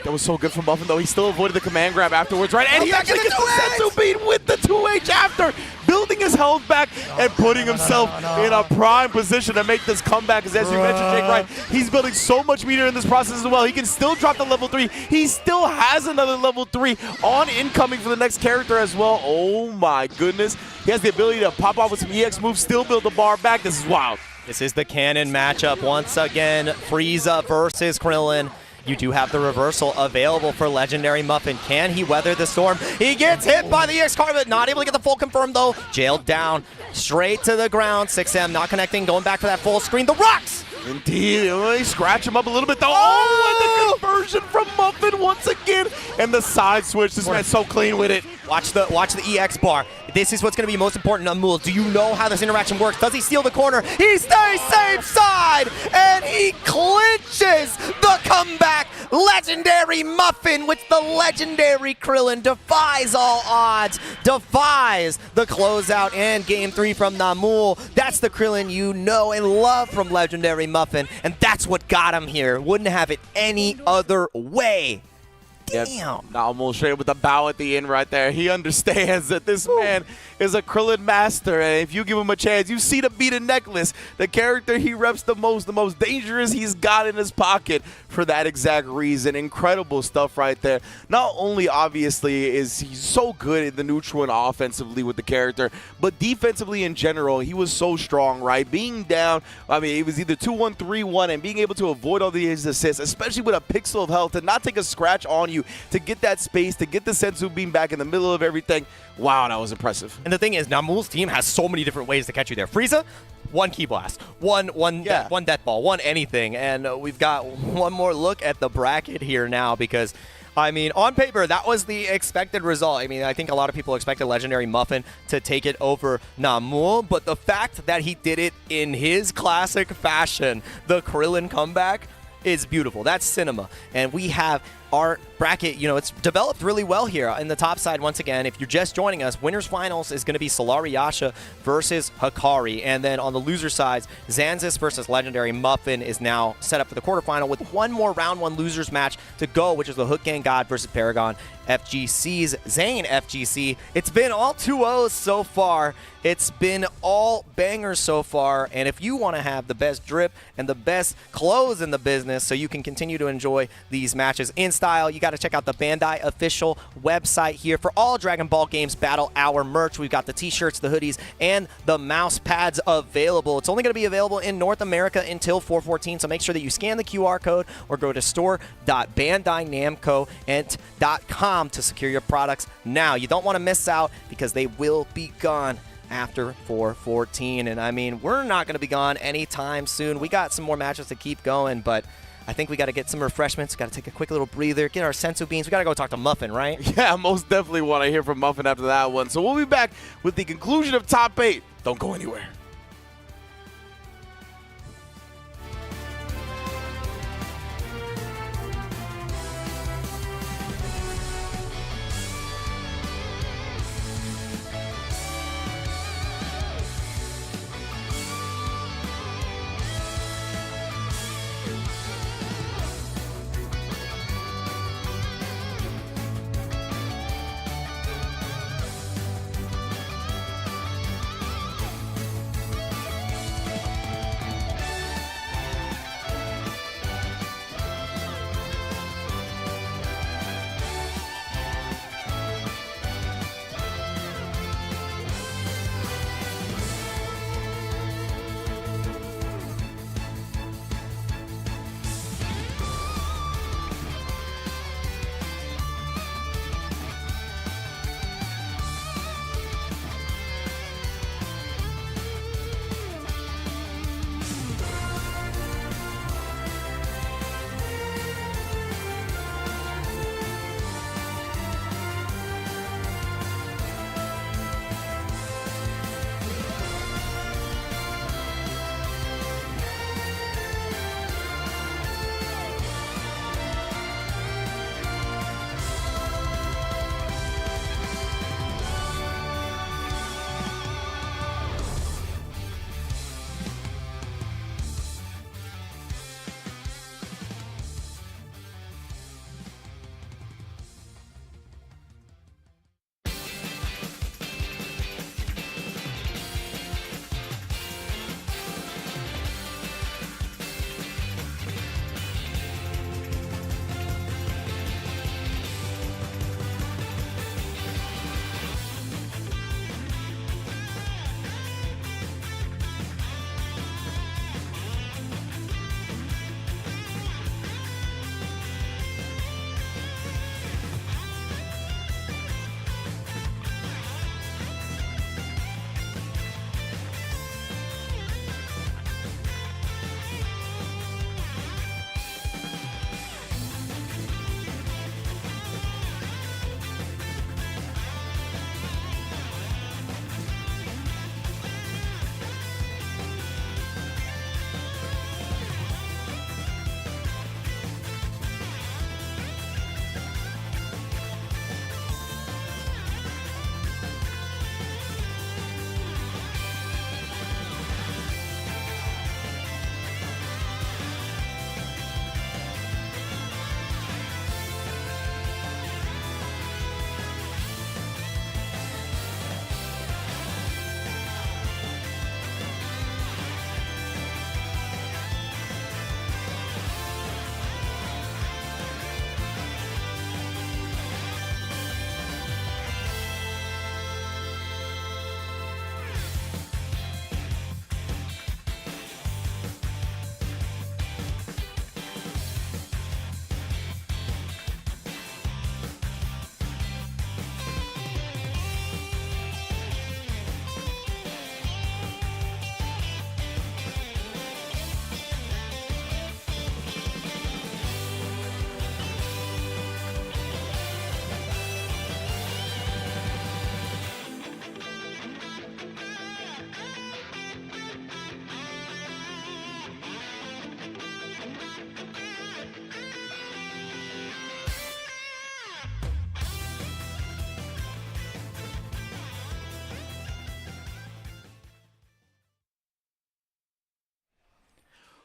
That was so good from Muffin, though. He still avoided the command grab afterwards, right? And he actually gets the Senzu beat with the 2H after, building his health back and putting himself in a prime position to make this comeback. Because as you mentioned, Jake, right, he's building so much meter in this process as well. He can still drop the level 3. He still has another level 3 on incoming for the next character as well. Oh my goodness. He has the ability to pop off with some EX moves, still build the bar back. This is wild. This is the canon matchup once again. Frieza versus Krillin. You do have the reversal available for Legendaryymuffin. Can he weather the storm? He gets hit by the EX card, but not able to get the full confirm though. Jailed down, straight to the ground. 6M not connecting, going back for that full screen. The rocks Indeed. Let me scratch him up a little bit, though. Oh, and the conversion from Muffin once again. And the side switch. This man's so clean with it. Watch the EX bar. This is what's going to be most important on Namul. Do you know how this interaction works? Does he steal the corner? He stays safe side, and he clinches the comeback. Legendaryymuffin with the legendary Krillin defies all odds, defies the closeout and game 3 from Namul. That's the Krillin you know and love from Legendaryymuffin, and that's what got him here. Wouldn't have it any other way. Damn. Namul straight with the bow at the end right there. He understands that this man is a Krillin master, and if you give him a chance, you see the beaded necklace, the character he reps the most dangerous he's got in his pocket for that exact reason. Incredible stuff right there. Not only, obviously, is he so good in the neutral and offensively with the character, but defensively in general, he was so strong, right? Being down, I mean, it was either 2-1, 3-1, and being able to avoid all these assists, especially with a pixel of health, to not take a scratch on you, to get that space, to get the sensu beam back in the middle of everything. Wow, that was impressive. And the thing is, Namul's team has so many different ways to catch you there. Frieza, one Ki Blast, one Death Ball, one anything. And we've got one more look at the bracket here now because, I mean, on paper, that was the expected result. I mean, I think a lot of people expected Legendaryymuffin to take it over Namul, but the fact that he did it in his classic fashion, the Krillin comeback, is beautiful. That's cinema. And we have our bracket, you know, it's developed really well here. In the top side, once again, if you're just joining us, winners finals is going to be Yasha versus Hikari. And then on the loser sides, Xanxus versus Legendaryymuffin is now set up for the quarterfinal with one more round 1 losers match to go, which is the HookGangGod versus Paragon FGC's ZaneFGC. It's been all 2-0s so far. It's been all bangers so far. And if you want to have the best drip and the best clothes in the business so you can continue to enjoy these matches in style, you got to check out the Bandai official website here for all Dragon Ball Games Battle Hour merch. We've got the t-shirts, the hoodies, and the mouse pads available. It's only going to be available in North America until 4/14, so make sure that you scan the QR code or go to store.bandainamco.com to secure your products now. You don't want to miss out because they will be gone after 4/14. And I mean, we're not going to be gone anytime soon. We got some more matches to keep going, but I think we got to get some refreshments. Got to take a quick little breather, get our sensu beans. We got to go talk to Muffin, right? Yeah, most definitely want to hear from Muffin after that one. So we'll be back with the conclusion of Top 8. Don't go anywhere.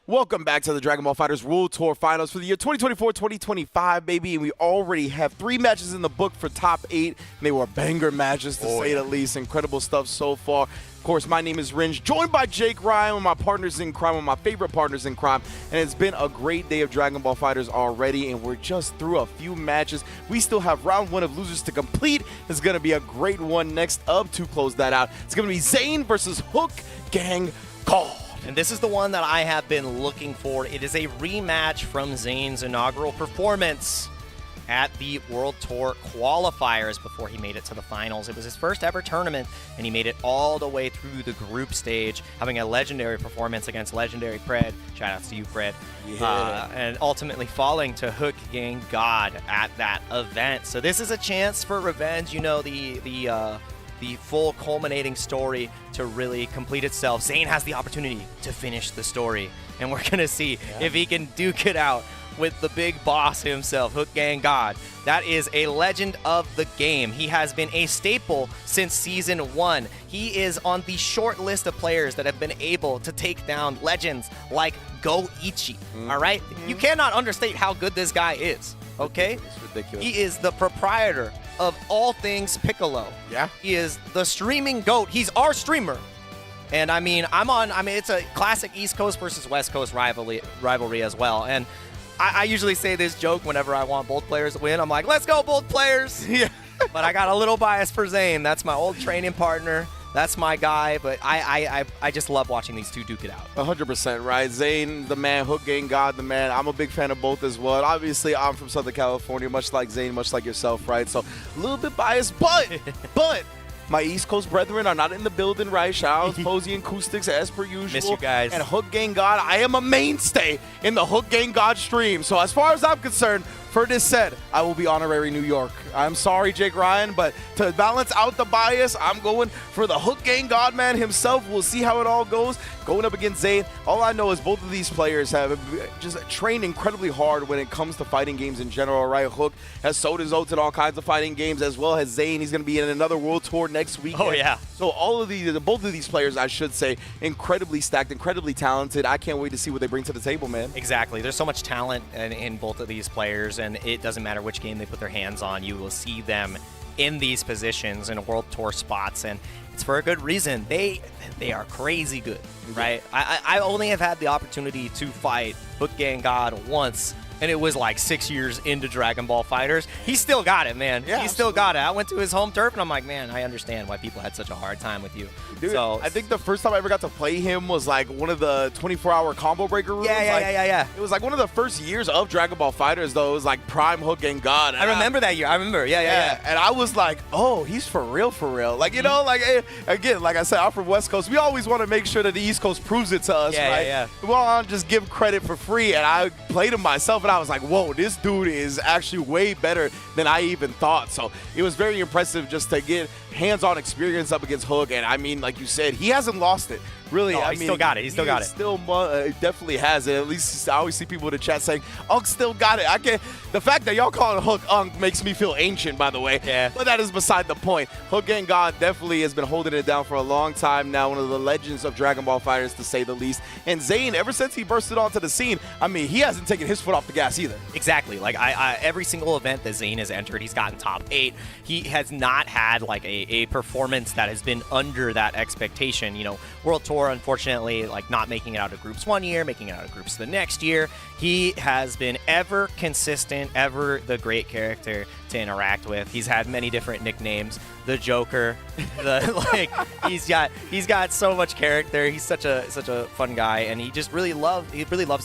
Welcome back to the Dragon Ball FighterZ World Tour Finals for the year 2024-2025, baby. And we already have 3 matches in the book for top 8. And they were banger matches, to say the least. Incredible stuff so far. Of course, my name is Ringe, joined by Jake Ryan, one of my partners in crime, one of my favorite partners in crime. And it's been a great day of Dragon Ball FighterZ already, and we're just through a few matches. We still have round 1 of losers to complete. It's going to be a great one next up to close that out. It's going to be Zane versus HookGangGod. And this is the one that I have been looking for. It is a rematch from Zane's inaugural performance at the World Tour qualifiers before he made it to the finals. It was his first ever tournament, and he made it all the way through the group stage, having a legendary performance against legendary Pred. Shoutouts to you, Pred. Yeah. And ultimately falling to HookGangGod at that event. So this is a chance for revenge. You know, the full culminating story to really complete itself. Zane has the opportunity to finish the story, and we're going to see if he can duke it out with the big boss himself, HookGangGod. That is a legend of the game. He has been a staple since Season 1. He is on the short list of players that have been able to take down legends like Goichi, all right? You cannot understate how good this guy is, okay? It's ridiculous. He is the proprietor of all things Piccolo. Yeah. He is the streaming GOAT. He's our streamer. And I mean, it's a classic East Coast versus West Coast rivalry as well. And I usually say this joke whenever I want both players to win. I'm like, let's go, both players. Yeah. But I got a little bias for Zane. That's my old training partner. That's my guy, but I just love watching these two duke it out. 100%, right? Zane, the man, HookGangGod, the man. I'm a big fan of both as well. And obviously, I'm from Southern California, much like Zane, much like yourself, right? So a little bit biased, but my East Coast brethren are not in the building, right? Shout out Posey and Acoustics as per usual. Miss you guys. And HookGangGod, I am a mainstay in the HookGangGod stream. So as far as I'm concerned, for this set, I will be honorary New York. I'm sorry, Jake Ryan, but to balance out the bias, I'm going for the HookGangGod man himself. We'll see how it all goes. Going up against Zane, all I know is both of these players have just trained incredibly hard when it comes to fighting games in general, right? Hook has sold his oats in all kinds of fighting games, as well as Zane. He's going to be in another World Tour next week. Oh, yeah. So both of these players, I should say, incredibly stacked, incredibly talented. I can't wait to see what they bring to the table, man. Exactly. There's so much talent in both of these players, and it doesn't matter which game they put their hands on. You will see them in these positions in World Tour spots, and it's for a good reason. They are crazy good, right? I only have had the opportunity to fight HookGangGod once, and it was like 6 years into Dragon Ball FighterZ. He still got it, man. Yeah, he still got it. I went to his home turf, and I'm like, man, I understand why people had such a hard time with you. Dude, so I think the first time I ever got to play him was like one of the 24-hour combo breaker rooms. Yeah. It was like one of the first years of Dragon Ball FighterZ, though. It was like prime HookGangGod. I remember that year. I remember. Yeah. And I was like, oh, he's for real. Like, you know, like, again, like I said, I'm from West Coast. We always want to make sure that the East Coast proves it to us, right? Yeah. We want to just give credit for free. And I played him myself, and I was like, whoa, this dude is actually way better than I even thought. So it was very impressive just to get hands-on experience up against Hook. And I mean, like you said, he hasn't lost it. Really, No, I he mean, still got it. He still got it. Still, definitely has it. At least I always see people in the chat saying, "Unk still got it." I can't. The fact that y'all calling Hook Unk makes me feel ancient, by the way. Yeah. But that is beside the point. HookGangGod definitely has been holding it down for a long time now. One of the legends of Dragon Ball FighterZ, to say the least. And Zane, ever since he bursted onto the scene, I mean, he hasn't taken his foot off the gas either. Exactly. Like every single event that Zane has entered, he's gotten top 8. He has not had like a performance that has been under that expectation. You know, World Tour, unfortunately, like not making it out of groups one year, making it out of groups the next year. He has been ever consistent, ever the great character to interact with. He's had many different nicknames. The Joker, he's got so much character. He's such a fun guy, and he really loves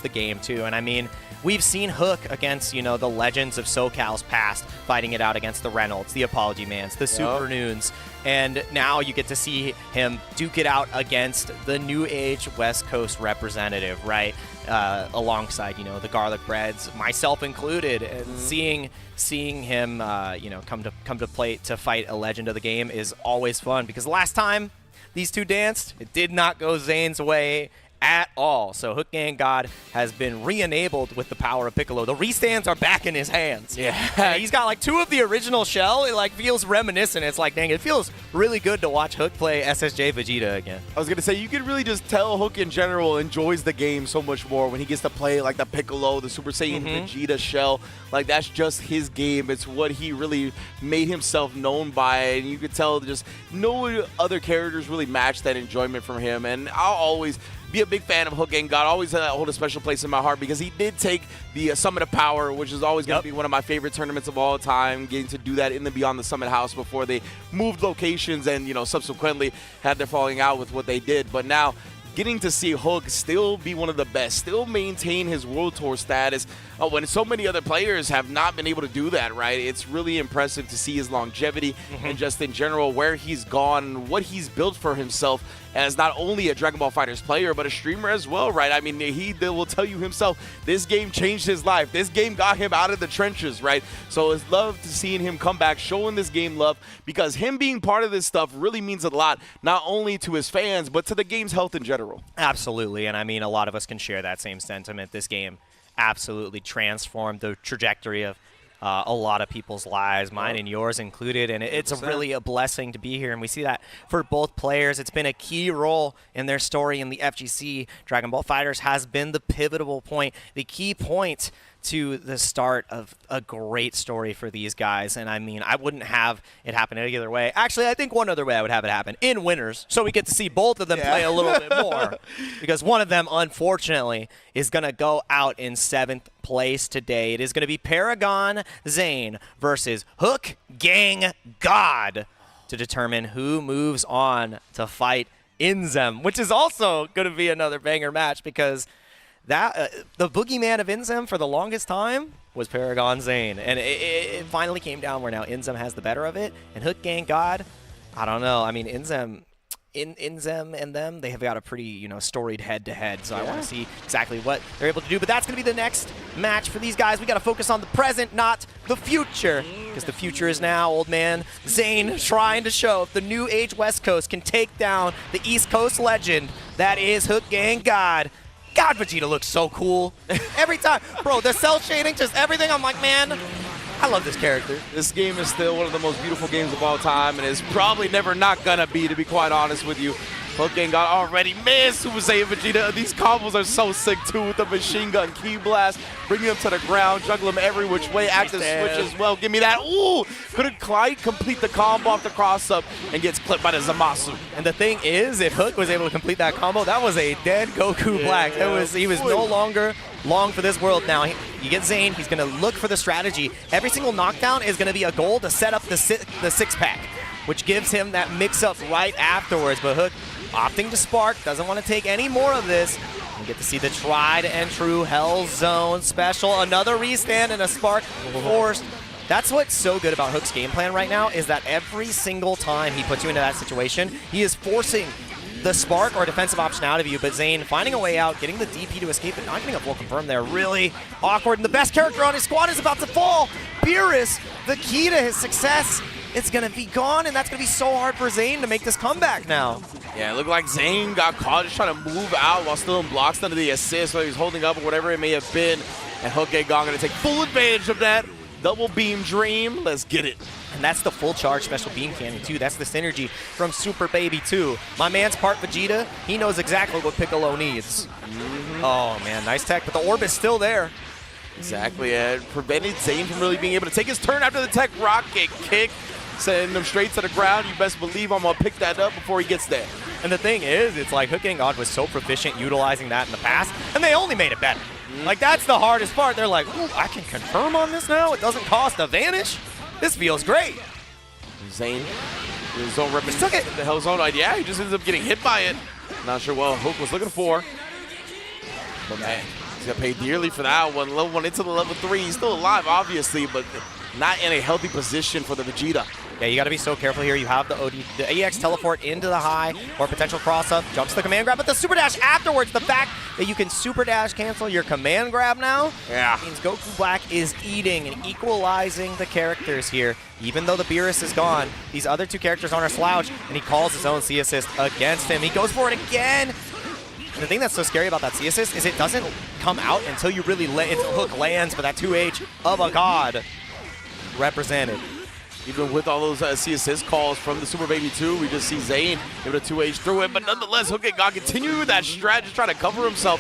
the game too. And I mean, we've seen Hook against, you know, the legends of SoCal's past, fighting it out against the Reynolds, the Apology Mans, the Super Noons, and now you get to see him duke it out against the New Age West Coast representative, right? Alongside, you know, the Garlic Breads, myself included, and seeing him, you know, come to play to fight a legend of the game is always fun, because last time these two danced, it did not go Zane's way at all. So HookGangGod has been re-enabled with the power of Piccolo. The restands are back in his hands. Yeah. He's got like 2 of the original shell. It like feels reminiscent. It's like, dang, it feels really good to watch Hook play SSJ Vegeta again. I was going to say, you can really just tell Hook in general enjoys the game so much more when he gets to play like the Piccolo, the Super Saiyan Vegeta shell. Like, that's just his game. It's what he really made himself known by. And you could tell just no other characters really match that enjoyment from him. And I'll always be a big fan of HookGangGod. Always hold a special place in my heart because he did take the Summit of Power, which is always going to be one of my favorite tournaments of all time, getting to do that in the Beyond the Summit house before they moved locations and, you know, subsequently had their falling out with what they did. But now getting to see Hook still be one of the best, still maintain his World Tour status when so many other players have not been able to do that, right? It's really impressive to see his longevity and just in general where he's gone, what he's built for himself as not only a Dragon Ball FighterZ player, but a streamer as well, right? I mean, he will tell you himself, this game changed his life. This game got him out of the trenches, right? So it's love to seeing him come back, showing this game love, because him being part of this stuff really means a lot, not only to his fans, but to the game's health in general. Absolutely, and I mean, a lot of us can share that same sentiment. This game absolutely transformed the trajectory of a lot of people's lives, mine and yours included, and it's really a blessing to be here, and we see that for both players. It's been a key role in their story in the FGC. Dragon Ball FighterZ has been the pivotal point, the key point to the start of a great story for these guys. And I mean, I wouldn't have it happen any other way. Actually, I think one other way I would have it happen, in winners, so we get to see both of them play a little bit more. Because one of them, unfortunately, is going to go out in 7th place today. It is going to be Paragon Zane versus HookGangGod to determine who moves on to fight Inzem, which is also going to be another banger match because that the boogeyman of Inzem for the longest time was Paragon Zane, and it finally came down where now Inzem has the better of it, and HookGangGod, I don't know. I mean, Inzem and them, they have got a pretty, you know, storied head-to-head, so I want to see exactly what they're able to do. But that's going to be the next match for these guys. We got to focus on the present, not the future, because the future is now old man Zane trying to show if the new age West Coast can take down the East Coast legend that is HookGangGod. God, Vegeta looks so cool. Every time. Bro, the cell shading, just everything. I'm like, man, I love this character. This game is still one of the most beautiful games of all time, and is probably never not gonna be, to be quite honest with you. HookGangGod already, man, Super Saiyan Vegeta. These combos are so sick, too, with the machine gun key blast. Bringing him to the ground, juggle him every which way, active switch as well. Give me that. Ooh! Couldn't quite complete the combo off the cross-up and gets clipped by the Zamasu. And the thing is, if Hook was able to complete that combo, that was a dead Goku Black. He was no longer long for this world now. You get Zane, he's going to look for the strategy. Every single knockdown is going to be a goal to set up the six-pack, which gives him that mix-up right afterwards. But Hook opting to spark, doesn't want to take any more of this. We get to see the tried and true Hell Zone special. Another restand and a spark forced. That's what's so good about Hook's game plan right now, is that every single time he puts you into that situation, he is forcing the spark or defensive optionality of you, but Zane finding a way out, getting the DP to escape, but not getting a full confirm there. Really awkward, and the best character on his squad is about to fall. Beerus, the key to his success, it's going to be gone, and that's going to be so hard for Zane to make this comeback now. Yeah, it looked like Zane got caught just trying to move out while still in blocks under the assist, whether he's holding up or whatever it may have been. And HookGangGod going to take full advantage of that. Double beam dream. Let's get it. And that's the full charge special beam cannon, too. That's the synergy from Super Baby 2. My man's part Vegeta. He knows exactly what Piccolo needs. Oh, man, nice tech, but the orb is still there. Exactly. It prevented Zane from really being able to take his turn after the tech rocket kick. Sending him straight to the ground. You best believe I'm going to pick that up before he gets there. And the thing is, it's like HookGangGod was so proficient utilizing that in the past, and they only made it better. Like, that's the hardest part. They're like, ooh, I can confirm on this now? It doesn't cost a vanish? This feels great. Zane, his own took it. The Hell Zone idea. Yeah, he just ends up getting hit by it. Not sure what Hook was looking for. But man, he's going to pay dearly for that one. Level 1 into the level 3. He's still alive, obviously, but not in a healthy position for the Vegeta. Yeah, you got to be so careful here. You have the EX teleport into the high or potential cross-up, jumps the command grab, but the super dash afterwards, the fact that you can super dash cancel your command grab now, means Goku Black is eating and equalizing the characters here. Even though the Beerus is gone, these other two characters aren't a slouch, and he calls his own C assist against him. He goes for it again. the thing that's so scary about that C assist is it doesn't come out until you really Hook lands, but that 2H of a god represented. Even with all those C assist calls from the Super Baby 2, we just see Zane able to 2H through it, but nonetheless, HookGangGod continue with that strat, just trying to cover himself.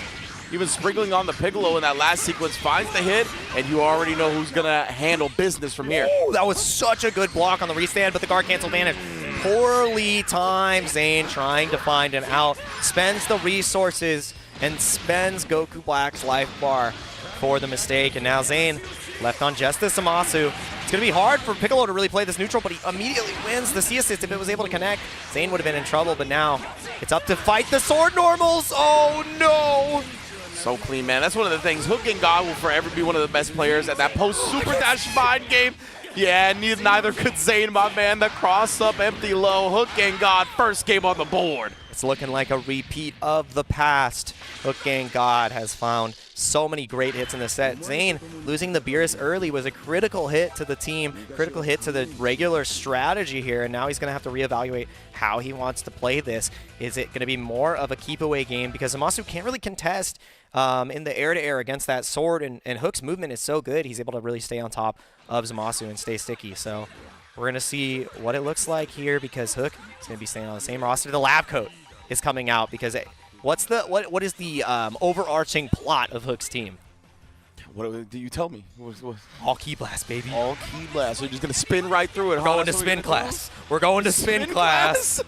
Even sprinkling on the Piccolo in that last sequence, finds the hit, and you already know who's gonna handle business from here. Ooh, that was such a good block on the restand, but the guard cancel advantage. Poorly timed. Zane trying to find an out, spends the resources and spends Goku Black's life bar for the mistake, and now Zane left on just the Zamasu. It's gonna be hard for Piccolo to really play this neutral, but he immediately wins the C assist. If it was able to connect, Zane would have been in trouble, but now it's up to fight the sword normals. Oh no! So clean, man. That's one of the things. HookGangGod will forever be one of the best players at that post-Super Dash Mind game. Yeah, neither could Zane, my man. The cross-up, empty low. HookGangGod, first game on the board. It's looking like a repeat of the past. HookGangGod has found so many great hits in the set. Zane losing the Beerus early was a critical hit to the team, critical hit to the regular strategy here, and now he's going to have to reevaluate how he wants to play this. Is it going to be more of a keep-away game? Because Zamasu can't really contest in the air-to-air against that sword, and Hook's movement is so good, he's able to really stay on top of Zamasu and stay sticky. So we're going to see what it looks like here, because Hook is going to be staying on the same roster. The lab coat is coming out, because what is the overarching plot of Hook's team? What do you tell me? All key blast, baby. All key blast. So you're just going to spin right through it. We're going to spin class. We're going to spin class.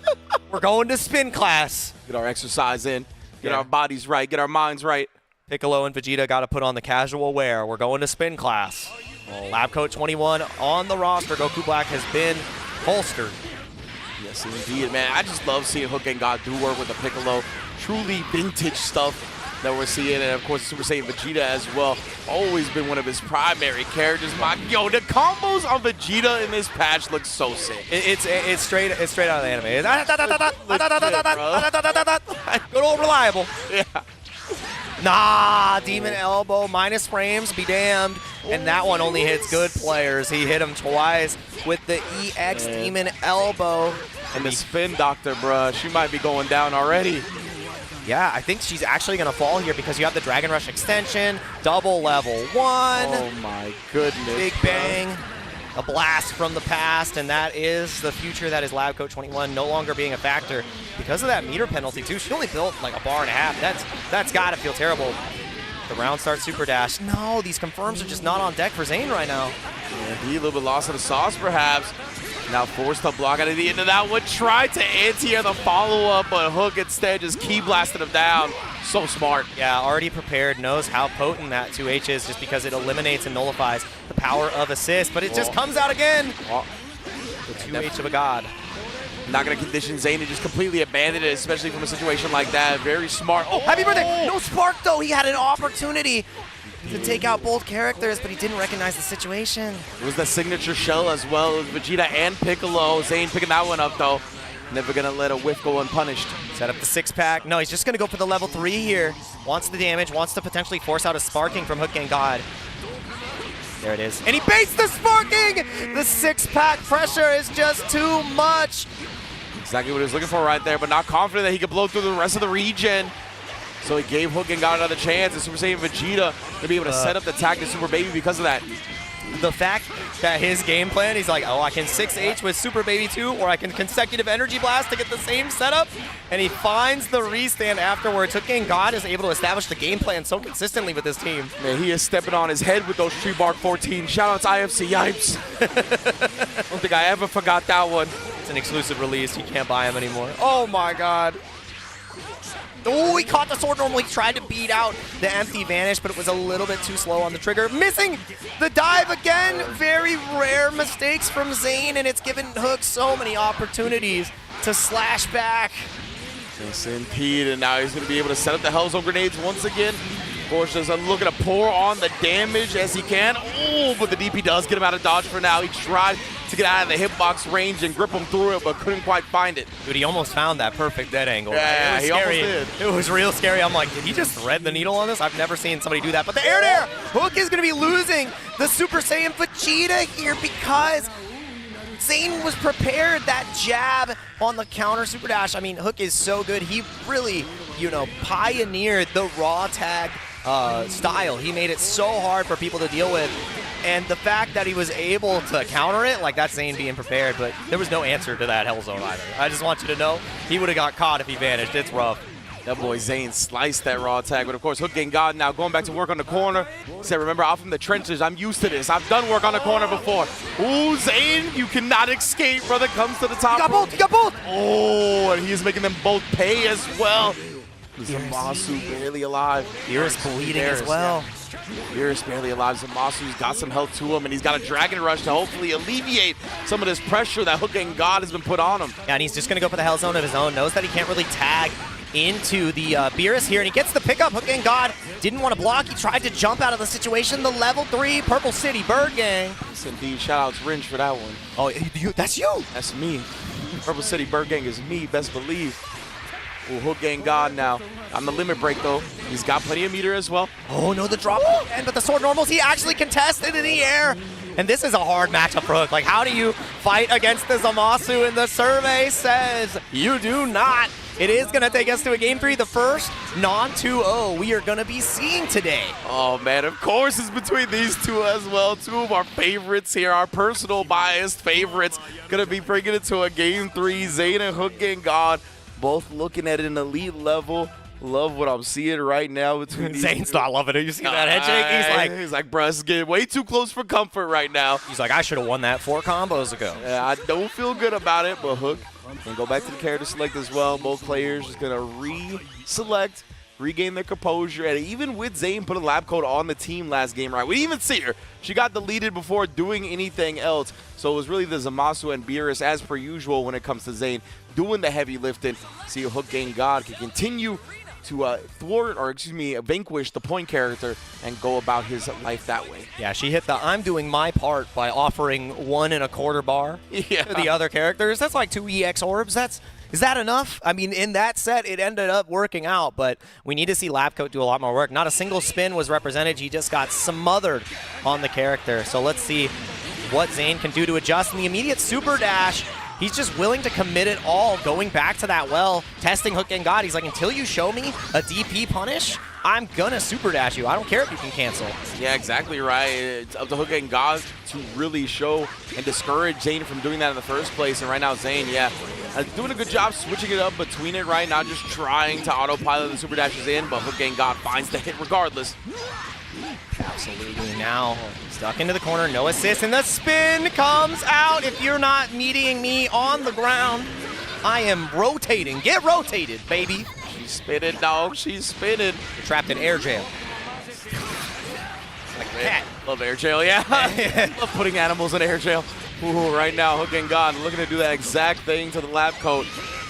We're going to spin class. Get our exercise in. Get our bodies right. Get our minds right. Piccolo and Vegeta got to put on the casual wear. We're going to spin class. Lab Coat 21 on the roster. Goku Black has been holstered. Yes, indeed, man. I just love seeing HookGangGod do work with the Piccolo. Truly vintage stuff that we're seeing, and of course Super Saiyan Vegeta as well. Always been one of his primary characters. Yo, the combos on Vegeta in this patch look so sick. It's straight out of the anime. Good old reliable. Yeah. Nah, Demon Elbow, minus frames, be damned. And that one only hits good players. He hit him twice with the EX Demon Elbow. And the Spin Doctor, bruh, she might be going down already. Yeah, I think she's actually going to fall here, because you have the Dragon Rush extension, double level 1. Oh my goodness. Big bang. A blast from the past, and that is the future. That is Lab Coat 21 no longer being a factor because of that meter penalty too. She only built like a bar and a half. That's gotta feel terrible. The round starts super dash. No, these confirms are just not on deck for Zane right now. Yeah, he a little bit lost in the sauce perhaps. Now forced to block out of the end of that one. Tried to anti-air the follow-up, but Hook instead just key blasted him down. So smart. Yeah, already prepared, knows how potent that 2H is, just because it eliminates and nullifies the power of assist, but it just comes out again. The 2H of a god. Not going to condition Zane to just completely abandon it, especially from a situation like that. Very smart. Oh, happy birthday! No spark though, he had an opportunity to take out both characters, but he didn't recognize the situation. It was the signature shell as well as Vegeta and Piccolo. Zane picking that one up though. Never gonna let a whiff go unpunished. Set up the 6-pack. No, he's just gonna go for the level 3 here. Wants the damage, wants to potentially force out a sparking from HookGangGod. There it is. And he baits the sparking! The 6-pack pressure is just too much. Exactly what he was looking for right there, but not confident that he could blow through the rest of the regen. So he gave HookGangGod another chance, and Super Saiyan Vegeta to be able to set up the attack to Super Baby because of that. The fact that his game plan, he's like, oh, I can 6H with Super Baby 2, or I can consecutive energy blast to get the same setup, and he finds the restand afterwards. HookGangGod is able to establish the game plan so consistently with this team. Man, he is stepping on his head with those Tree Bark 14. Shout out to IFC Yipes. I don't think I ever forgot that one. It's an exclusive release. You can't buy them anymore. Oh my god. Oh, he caught the sword normal. He tried to beat out the empty vanish, but it was a little bit too slow on the trigger. Missing the dive again. Very rare mistakes from Zane, and it's given Hook so many opportunities to slash back. Yes, indeed, and now he's going to be able to set up the Hellzone grenades once again. Of course, just looking to pour on the damage as he can. Oh, but the DP does get him out of dodge for now. He tried to get out of the hitbox range and grip him through it, but couldn't quite find it. Dude, he almost found that perfect dead angle. Yeah, he almost did. It was real scary. I'm like, did he just thread the needle on this? I've never seen somebody do that. But the air-to-air, Hook is going to be losing the Super Saiyan Vegeta here because Zane was prepared. That jab on the counter super dash. I mean, Hook is so good. He really you know, pioneered the raw tag style. He made it so hard for people to deal with. And the fact that he was able to counter it, like that's Zane being prepared, but there was no answer to that Hell Zone either. I just want you to know, he would have got caught if he vanished. It's rough. That boy Zane sliced that raw tag, but of course HookGangGod now going back to work on the corner. Said, remember, out from the trenches, I'm used to this. I've done work on the corner before. Ooh, Zane, you cannot escape, brother. Comes to the top. You got both, you got both. Oh, and he's making them both pay as well. Zamasu barely alive. Beerus bleeding as well. Beerus barely alive. Zamasu's got some health to him, and he's got a Dragon Rush to hopefully alleviate some of this pressure that HookGangGod has been put on him. Yeah, and he's just going to go for the Hell Zone of his own. Knows that he can't really tag into the Beerus here, and he gets the pickup. HookGangGod didn't want to block. He tried to jump out of the situation. The level 3 Purple City Bird Gang. Yes, indeed. Shout out to Ringe for that one. Oh, that's you. That's me. Purple City Bird Gang is me, best believe. Ooh, HookGangGod now. On the limit break, though. He's got plenty of meter as well. Oh, no, the drop again, but the sword normals, he actually contested in the air. And this is a hard matchup for Hook. Like, how do you fight against the Zamasu? And the survey says you do not. It is going to take us to a Game 3, the first non-2-0 we are going to be seeing today. Oh, man, of course it's between these two as well. Two of our favorites here, our personal biased favorites. Going to be bringing it to a Game 3. Zane and HookGangGod both looking at an elite level. Love what I'm seeing right now between these Zane's two. not loving it. You see that head shake? He's like, bruh, it's getting way too close for comfort right now. He's like, I should have won that 4 combos ago. Yeah, I don't feel good about it, but Hook can go back to the character select as well. Both players just gonna re-select, regain their composure, and even with Zane put a lab coat on the team last game, right? We didn't even see her. She got deleted before doing anything else. So it was really the Zamasu and Beerus, as per usual when it comes to Zane, doing the heavy lifting. See if HookGangGod can continue to vanquish the point character and go about his life that way. Yeah, she hit the I'm doing my part by offering 1 1/4 bar to the other characters. That's like 2 EX orbs. Is that enough? I mean, in that set, it ended up working out, but we need to see Labcoat do a lot more work. Not a single spin was represented. He just got smothered on the character. So let's see what Zane can do to adjust. In the immediate super dash, he's just willing to commit it all, going back to that well, testing HookGangGod. He's like, until you show me a DP punish, I'm gonna super dash you. I don't care if you can cancel. Yeah, exactly right. It's up to HookGangGod to really show and discourage Zane from doing that in the first place. And right now, Zane, doing a good job switching it up between it, right? Not just trying to autopilot the super dashes in, but HookGangGod finds the hit regardless. Absolutely. Now stuck into the corner, no assist, and the spin comes out. If you're not meeting me on the ground, I am rotating. Get rotated, baby. She's spinning, dog. She's spinning. You're trapped in air jail. Like a cat. Love air jail, yeah. Love putting animals in air jail. Ooh, right now, HookGangGod looking to do that exact thing to the lab coat.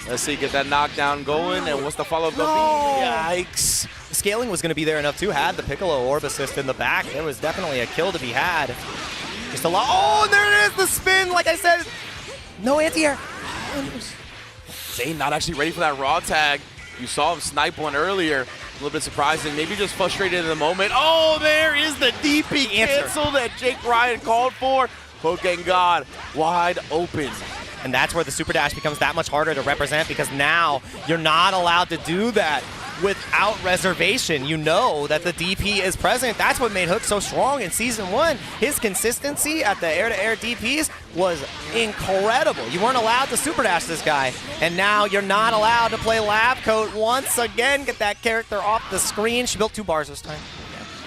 Let's see, get that knockdown going, and what's the follow-up gonna be? Yikes. The scaling was going to be there enough too. Had the Piccolo orb assist in the back, there was definitely a kill to be had. Just a lot. Oh, and there it is, the spin. Like I said, no anti-air. Zane not actually ready for that raw tag. You saw him snipe one earlier. A little bit surprising. Maybe just frustrated in the moment. Oh, there is the DP cancel that Jake Ryan called for. HookGangGod wide open. And that's where the super dash becomes that much harder to represent, because now you're not allowed to do that without reservation. You know that the DP is present. That's what made Hook so strong in Season 1. His consistency at the air-to-air DPs was incredible. You weren't allowed to super dash this guy, and now you're not allowed to play lab coat once again. Get that character off the screen. She built 2 bars this time.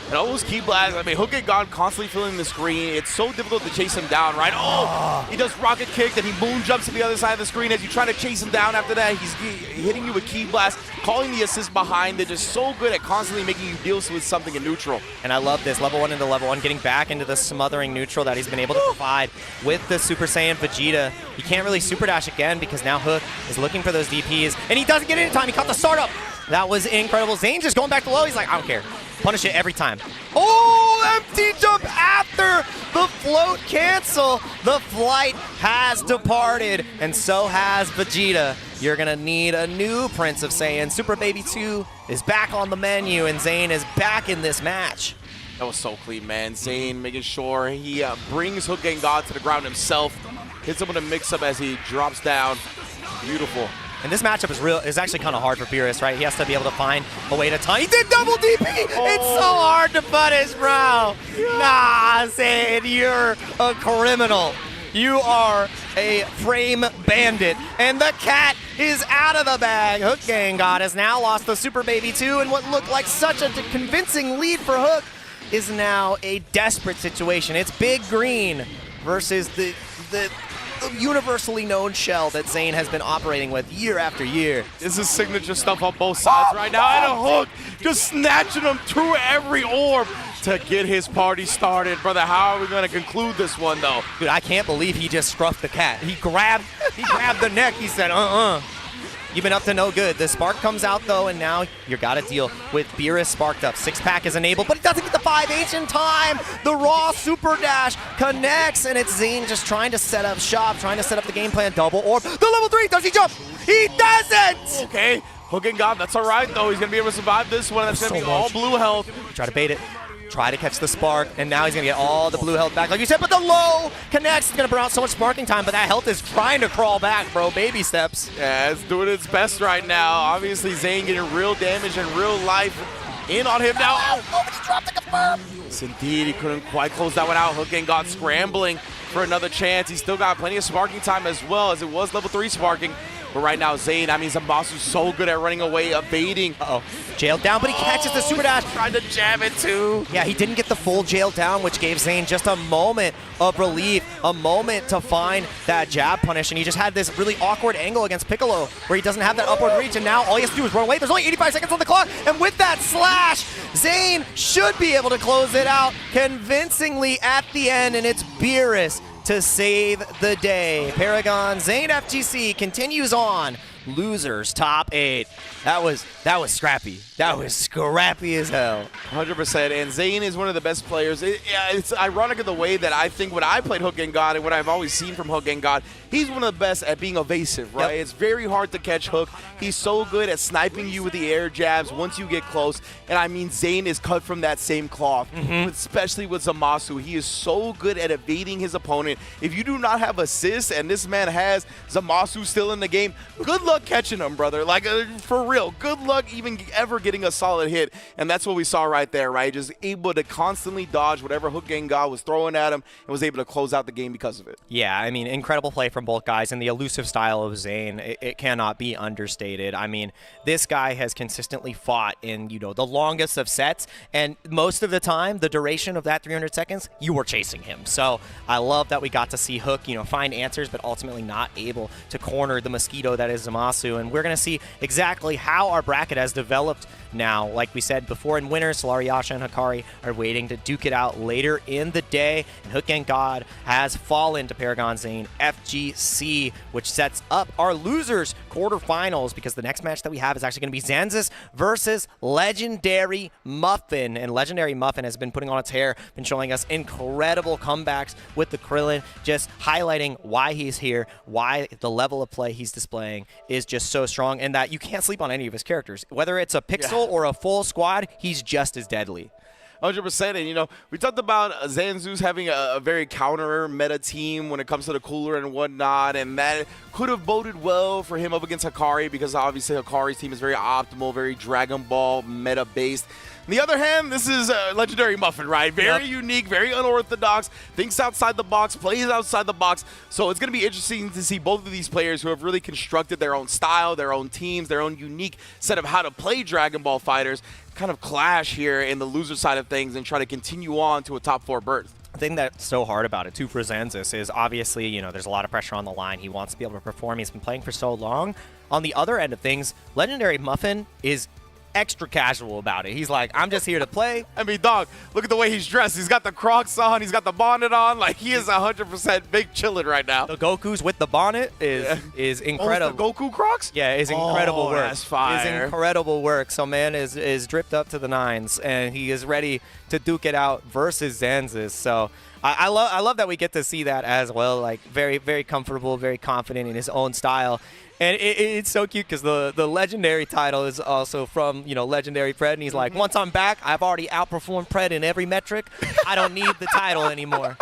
And all those key blasts, I mean, HookGangGod constantly filling the screen. It's so difficult to chase him down, right? Oh, he does rocket kick, then he moon jumps to the other side of the screen. As you try to chase him down after that, he's hitting you with key blast, calling the assist behind. They're just so good at constantly making you deal with something in neutral. And I love this, level 1 into level 1, getting back into the smothering neutral that he's been able to provide with the Super Saiyan Vegeta. He can't really super dash again because now Hook is looking for those DPs, and he doesn't get it in time. He caught the startup. That was incredible. Zane just going back to low. He's like, I don't care. Punish it every time. Oh, empty jump after the float cancel. The flight has departed, and so has Vegeta. You're going to need a new Prince of Saiyan. Super Baby 2 is back on the menu, and Zane is back in this match. That was so clean, man. Zane making sure he brings HookGangGod to the ground himself. Hits him with a mix-up as he drops down. Beautiful. And this matchup is actually kind of hard for Beerus, right? He has to be able to find a way to time. He did double DP! It's so hard to punish, bro! Nah, Zane, you're a criminal. You are a frame bandit. And the cat is out of the bag. HookGangGod has now lost the Super Baby 2, and what looked like such a convincing lead for Hook is now a desperate situation. It's Big Green versus the universally known shell that Zane has been operating with year after year. This is signature stuff on both sides right now. And a Hook just snatching him through every orb to get his party started. Brother, how are we going to conclude this one, though? Dude, I can't believe he just scruffed the cat. He grabbed the neck. He said, You've been up to no good. The spark comes out, though, and now you got to deal with Beerus sparked up. 6-pack is enabled, but he doesn't get the 5H in time. The raw super dash connects, and it's Zane just trying to set up shop, trying to set up the game plan. Double orb. The level 3, does he jump? He doesn't! Okay, HookGangGod, that's all right, though. He's going to be able to survive this one. That's going to be all blue health. Try to bait it. Try to catch the spark, and now he's going to get all the blue health back, like you said, but the low connects. It's going to burn out so much sparking time, but that health is trying to crawl back, bro. Baby steps. Yeah, it's doing its best right now. Obviously, Zane getting real damage and real life in on him now. Oh, but he dropped the confirm. Yes, indeed. He couldn't quite close that one out. HookGangGod scrambling for another chance. He's still got plenty of sparking time as well, as it was level 3 sparking. But right now, Zane, I mean, Xanxus so good at running away, evading. Uh-oh. Jailed down, but he catches the super dash. Tried to jab it, too. Yeah, he didn't get the full jail down, which gave Zane just a moment of relief, a moment to find that jab punish, and he just had this really awkward angle against Piccolo where he doesn't have that upward reach, and now all he has to do is run away. There's only 85 seconds on the clock, and with that slash, Zane should be able to close it out convincingly at the end, and it's Beerus to save the day. Paragon ZaneFGC continues on. Losers top 8. That was scrappy. That was scrappy as hell. 100%. And Zane is one of the best players. It's ironic in the way that I think when I played HookGangGod and what I've always seen from HookGangGod, he's one of the best at being evasive, right? Yep. It's very hard to catch Hook. He's so good at sniping you with the air jabs once you get close. And I mean, Zane is cut from that same cloth, especially with Xanxus. He is so good at evading his opponent. If you do not have assists and this man has Xanxus still in the game, good luck catching him, brother. Like, for real, good luck even ever getting a solid hit. And that's what we saw right there, right? Just able to constantly dodge whatever HookGangGod was throwing at him and was able to close out the game because of it. Yeah, I mean, incredible play from both guys, and the elusive style of Zane, it cannot be understated. I mean, this guy has consistently fought in, you know, the longest of sets, and most of the time, the duration of that 300 seconds, you were chasing him. So I love that we got to see Hook, you know, find answers, but ultimately not able to corner the mosquito that is Xanxus, and we're going to see exactly how our bracket has developed now. Like we said before, in winners, Yasha and Hikari are waiting to duke it out later in the day, and HookGangGod has fallen to Paragon ZaneFGC, which sets up our losers quarterfinals, because the next match that we have is actually going to be Xanxus versus Legendaryymuffin, and Legendaryymuffin has been putting on its hair, been showing us incredible comebacks with the Krillin, just highlighting why he's here, why the level of play he's displaying is just so strong, and that you can't sleep on any of his characters. Whether it's a pixel or a full squad, he's just as deadly. 100%. And, you know, we talked about Xanxus having a very counter meta team when it comes to the cooler and whatnot, and that could have boded well for him up against Hikari, because obviously Hikari's team is very optimal, very Dragon Ball meta based. On the other hand, this is Legendaryymuffin, right? Very unique, very unorthodox, thinks outside the box, plays outside the box. So it's going to be interesting to see both of these players who have really constructed their own style, their own teams, their own unique set of how to play Dragon Ball fighters, kind of clash here in the loser side of things and try to continue on to a top 4 berth. The thing that's so hard about it, too, for Xanxus is obviously, you know, there's a lot of pressure on the line. He wants to be able to perform. He's been playing for so long. On the other end of things, Legendaryymuffin is extra casual about it. He's like, I'm just here to play. I mean, dog, look at the way he's dressed. He's got the Crocs on. He's got the bonnet on. Like, he is 100% big chillin' right now. The Goku's with the bonnet is incredible. Oh, the Goku Crocs? Yeah, is incredible work. That's fire. Is incredible work. So man is dripped up to the nines, and he is ready to duke it out versus Xanxus. So I love that we get to see that as well. Like, very, very comfortable, very confident in his own style. And it's so cute because the legendary title is also from, you know, Legendary Pred, and he's like, once I'm back, I've already outperformed Pred in every metric. I don't need the title anymore.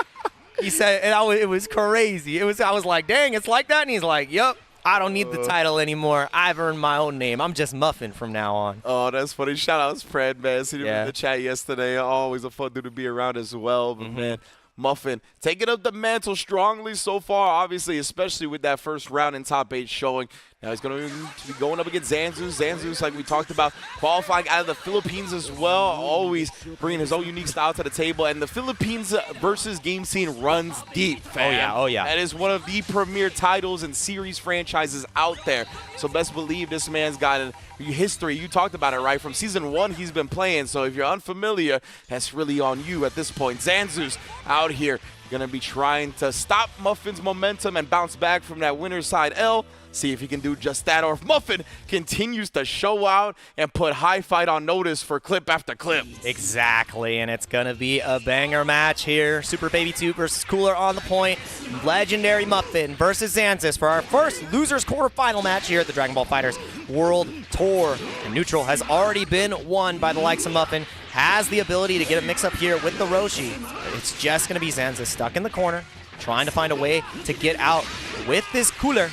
He said, and it was crazy. I was like, dang, it's like that? And he's like, yup, I don't need the title anymore. I've earned my own name. I'm just Muffin from now on. Oh, that's funny. Shout out to Fred, man. See him in the chat yesterday. Always a fun dude to be around as well. But, man, Muffin taking up the mantle strongly so far, obviously, especially with that first round in top 8 showing. Now he's going to be going up against Xanxus. Xanxus, like we talked about, qualifying out of the Philippines as well, always bringing his own unique style to the table. And the Philippines versus game scene runs deep, fam. Oh, yeah. That is one of the premier titles and series franchises out there. So best believe this man's got a history. You talked about it, right? From Season 1, he's been playing. So if you're unfamiliar, that's really on you at this point. Xanxus out here going to be trying to stop Muffin's momentum and bounce back from that winner's side L. See if he can do just that, or if Muffin continues to show out and put High Fight on notice for clip after clip. Exactly, and it's going to be a banger match here. Super Baby 2 versus Cooler on the point. Legendary Muffin versus Xanxus for our first losers quarterfinal match here at the Dragon Ball FighterZ World Tour. And neutral has already been won by the likes of Muffin. Has the ability to get a mix-up here with the Roshi. It's just going to be Xanxus stuck in the corner, trying to find a way to get out with this Cooler.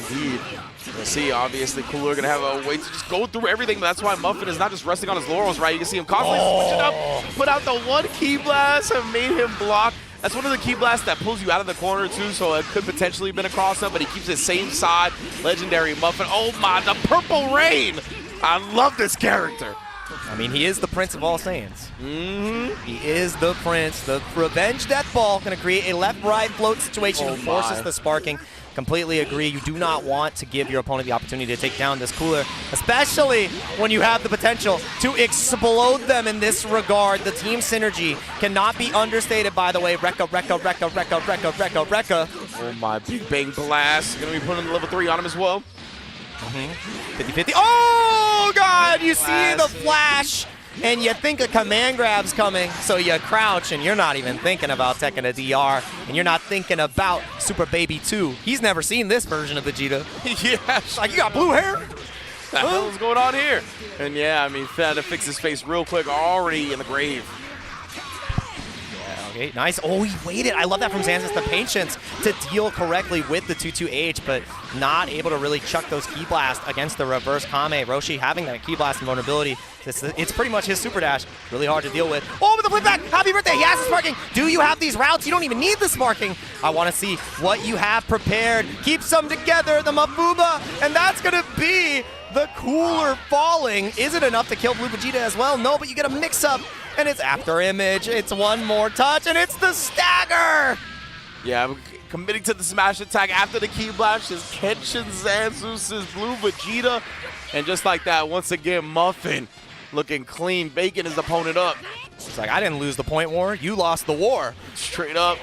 Indeed. We'll see, obviously, Cooler going to have a way to just go through everything, but that's why Muffin is not just resting on his laurels, right? You can see him constantly switching up, put out the one key blast and made him block. That's one of the key blasts that pulls you out of the corner, too, so it could potentially have been a cross-up, but he keeps his same side. Legendary Muffin. Oh, my, the Purple Rain. I love this character. I mean, he is the Prince of all Saiyans. He is the Prince. The Revenge Death Ball going to create a left-right float situation. Forces the sparking. Completely agree. You do not want to give your opponent the opportunity to take down this Cooler, especially when you have the potential to explode them in this regard. The team synergy cannot be understated, by the way. Rekka. Oh, my big bang blast. Going to be putting level 3 on him as well. 50-50. Oh, God! You see the flash, and you think a command grab's coming, so you crouch, and you're not even thinking about taking a DR, and you're not thinking about Super Baby 2. He's never seen this version of Vegeta. Yeah. Like, you got blue hair? What the hell is going on here? And yeah, I mean, had to fix his face real quick, already in the grave. Okay, nice. Oh, he waited. I love that from Xanxus. The patience to deal correctly with the 2-2H, but not able to really chuck those Ki Blast against the reverse Kame. Roshi having that Ki Blast and vulnerability. It's pretty much his super dash. Really hard to deal with. Oh, with the flip back. Happy birthday. He has the sparking. Do you have these routes? You don't even need the sparking. I want to see what you have prepared. Keeps them together. The Mafuba. And that's going to be the Cooler falling. Is it enough to kill Blue Vegeta as well? No, but you get a mix-up. And it's after image. It's one more touch, and it's the stagger. Yeah, I'm committing to the smash attack after the Ki Blast. Just catching Xanxus' Blue Vegeta. And just like that, once again, Muffin looking clean, baking his opponent up. It's like, I didn't lose the point war. You lost the war. Straight up.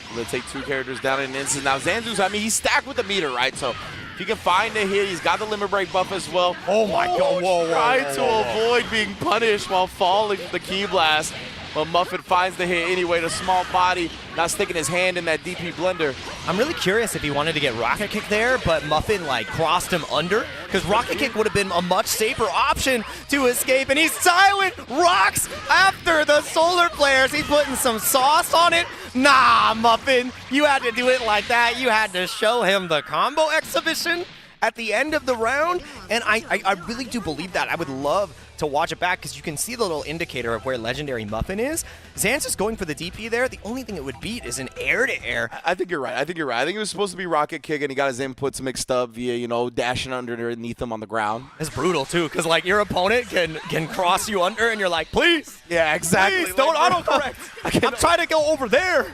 Gonna take 2 characters down in an instant. Now, Xanxus, I mean, he's stacked with the meter, right? So if he can find a hit, he's got the limit break buff as well. Oh my God, whoa. Trying to avoid being punished while falling with the Ki Blast. But Muffin finds the hit anyway, the small body, not sticking his hand in that DP blender. I'm really curious if he wanted to get Rocket Kick there, but Muffin like crossed him under, because Rocket Kick would have been a much safer option to escape, and he's silent rocks after the solar flares. He's putting some sauce on it. Nah, Muffin, you had to do it like that. You had to show him the combo exhibition at the end of the round, and I really do believe that. I would love to watch it back, because you can see the little indicator of where Legendary Muffin is. Xanxus going for the DP there. The only thing it would beat is an air-to-air. I think you're right. I think it was supposed to be Rocket Kick, and he got his inputs mixed up via, you know, dashing underneath him on the ground. It's brutal, too, because, like, your opponent can cross you under, and you're like, please. Yeah, exactly. Please, don't autocorrect. I'm trying to go over there.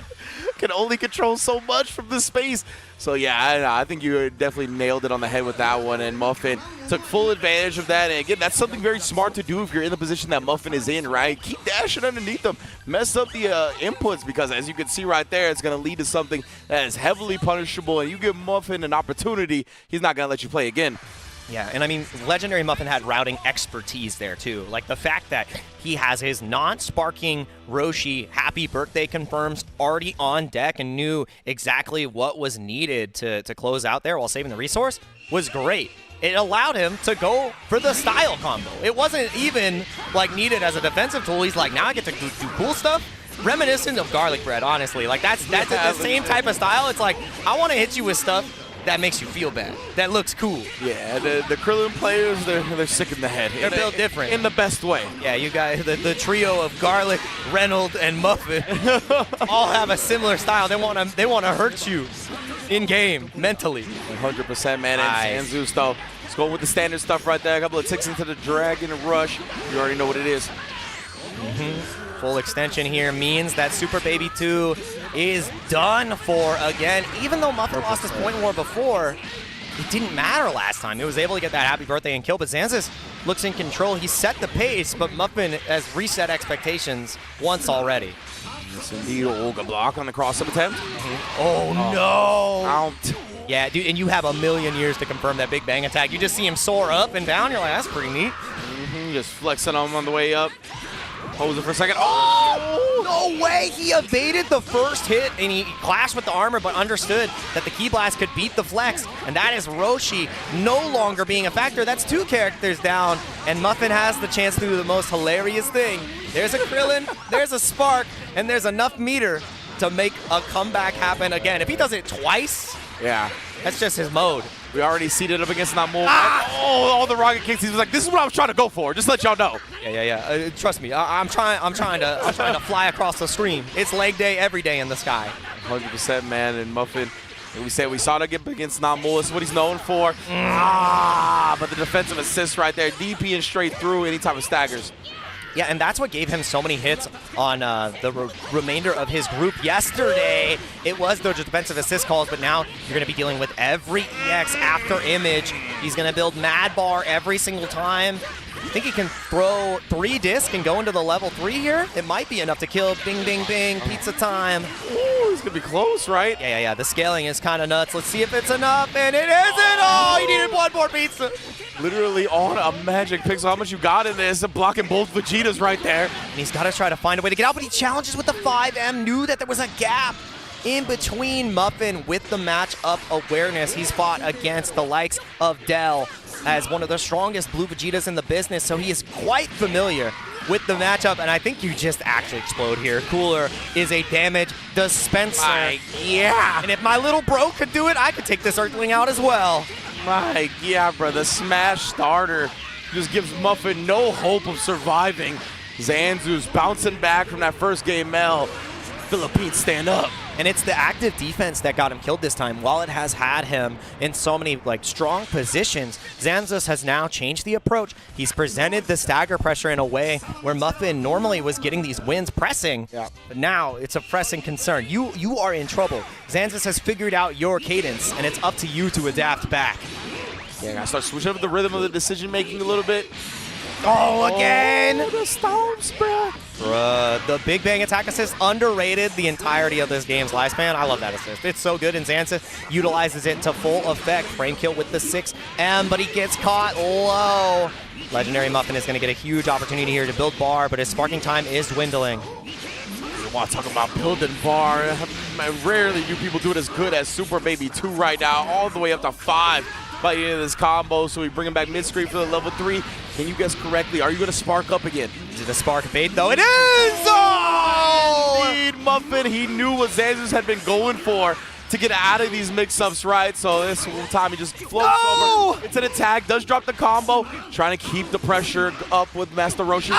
Can only control so much from this space. So yeah, I think you definitely nailed it on the head with that one, and Muffin took full advantage of that. And again, that's something very smart to do if you're in the position that Muffin is in, right? Keep dashing underneath them, mess up the inputs, because as you can see right there, it's going to lead to something that is heavily punishable, and you give Muffin an opportunity, he's not going to let you play again. Yeah, and I mean, Legendary Muffin had routing expertise there, too. Like, the fact that he has his non-sparking Roshi Happy Birthday confirms already on deck and knew exactly what was needed to close out there while saving the resource was great. It allowed him to go for the style combo. It wasn't even, like, needed as a defensive tool. He's like, now I get to do cool stuff. Reminiscent of garlic bread, honestly. Like, that's the same type of style. It's like, I want to hit you with stuff that makes you feel bad. That looks cool. Yeah, the Krillin players, they're sick in the head. They're built different. In the best way. Yeah, you guys, the trio of Garlic, Reynolds, and Muffin all have a similar style. They want to hurt you in game mentally. 100%, man. Nice. And Xanxus, though, let's go with the standard stuff right there. A couple of ticks into the Dragon Rush. You already know what it is. Full extension here means that Super Baby 2 is done for again. Even though Muffin lost his point war before, it didn't matter last time. He was able to get that happy birthday and kill, but Xanxus looks in control. He set the pace, but Muffin has reset expectations once already. Yes, indeed. Olga block on the cross-up attempt. Oh, no! Out. Yeah, dude, and you have a million years to confirm that Big Bang attack. You just see him soar up and down. You're like, that's pretty neat. Just flexing on him on the way up. Hold it for a second. Oh! No way! He evaded the first hit, and he clashed with the armor, but understood that the Ki Blast could beat the flex, and that is Roshi no longer being a factor. That's 2 characters down, and Muffin has the chance to do the most hilarious thing. There's a Krillin, there's a Spark, and there's enough meter to make a comeback happen again. If he does it twice, yeah, that's just his mode. We already seeded up against Namul. Oh, all the rocket kicks. He was like, "This is what I was trying to go for." Just to let y'all know. Yeah. Trust me, I'm trying to fly across the stream. It's leg day every day in the sky. 100%, man. And Muffin, we saw it against Namul. This is what he's known for. But the defensive assist right there, DP and straight through anytime it staggers. Yeah, and that's what gave him so many hits on the remainder of his group yesterday. It was those defensive assist calls, but now you're going to be dealing with every EX after image. He's going to build Mad Bar every single time. I think he can throw 3 discs and go into the level 3 here. It might be enough to kill. Bing, bing, bing. Pizza time. Ooh, he's going to be close, right? Yeah. The scaling is kind of nuts. Let's see if it's enough, and it isn't. Oh, he needed 1 more pizza. Literally on a magic pixel. How much you got in this? Blocking both Vegetas right there. And he's got to try to find a way to get out, but he challenges with the 5M. Knew that there was a gap in between Muffin with the matchup awareness. He's fought against the likes of Dell as one of the strongest blue Vegetas in the business, so he is quite familiar with the matchup, and I think you just actually explode here. Cooler is a damage dispenser. Yeah. And if my little bro could do it, I could take this Earthling out as well. Yeah, bro, the smash starter just gives Muffin no hope of surviving. Xanxus bouncing back from that first game L. Philippines stand up. And it's the active defense that got him killed this time. While it has had him in so many strong positions, Xanxus has now changed the approach. He's presented the stagger pressure in a way where Muffin normally was getting these wins pressing, but now it's a pressing concern. You are in trouble. Xanxus has figured out your cadence, and it's up to you to adapt back. Yeah, gotta start switching up the rhythm of the decision making a little bit. Oh, again! Oh, the stomps, bro. Bruh, the Big Bang attack assist underrated the entirety of this game's lifespan. I love that assist. It's so good, and Xanxus utilizes it to full effect. Frame kill with the 6M, but he gets caught low. Legendaryymuffin is going to get a huge opportunity here to build bar, but his sparking time is dwindling. You want to talk about building bar? Rarely do people do it as good as Super Baby 2 right now, all the way up to 5 by the end of this combo. So we bring him back mid-screen for the level 3. Can you guess correctly? Are you going to spark up again? Is it a spark bait, though? It is! Oh! Indeed, Muffin. He knew what Xanxus had been going for to get out of these mix-ups, right? So this time he just floats over. It's an attack. Does drop the combo. Trying to keep the pressure up with Master Roshi.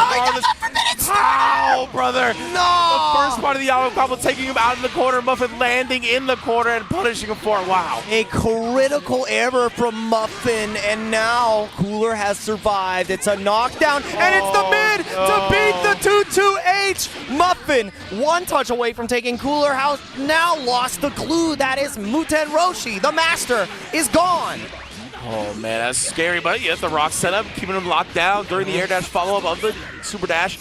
How, brother? No! The first part of the auto combo taking him out in the corner. Muffin landing in the corner and punishing him for it. Wow. A critical error from Muffin, and now Cooler has survived. It's a knockdown, and it's the mid to beat the 2-2H. Muffin, 1 touch away from taking Cooler House, now lost the clue. That is Muten Roshi. The master is gone. Oh, man, that's scary, but yeah, the rock setup, keeping him locked down during the air dash follow-up of the super dash.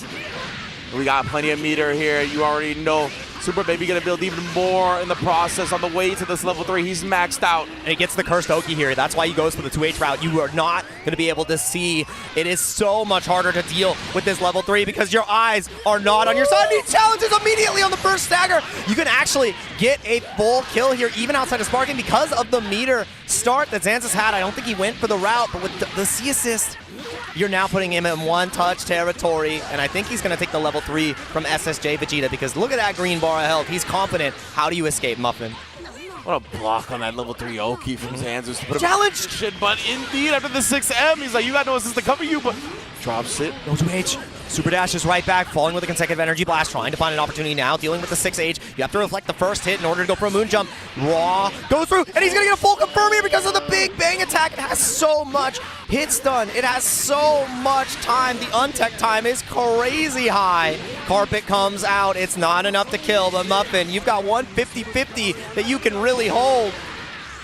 We got plenty of meter here. You already know Super Baby gonna build even more in the process on the way to this level 3. He's maxed out. And he gets the cursed Oki here. That's why he goes for the 2H route. You are not gonna be able to see. It is so much harder to deal with this level 3 because your eyes are not on your side. And he challenges immediately on the first stagger. You can actually get a full kill here, even outside of sparking, because of the meter start that Xanxus had. I don't think he went for the route, but with the C assist, you're now putting him in 1-touch territory, and I think he's going to take the level 3 from SSJ Vegeta because look at that green bar of health. He's confident. How do you escape, Muffin? What a block on that level 3 Oki from Xanxus to put him Challenge! in shit, but indeed, after the 6M, he's like, you got no assist to cover you, but drops it. No 2H. Super Dash is right back, falling with a consecutive energy blast, trying to find an opportunity now, dealing with the 6H. You have to reflect the first hit in order to go for a moon jump. Raw goes through, and he's gonna get a full confirm here because of the big bang attack. It has so much hit stun. It has so much time. The untech time is crazy high. Carpet comes out. It's not enough to kill, but Muffin, you've got 150-50 that you can really hold.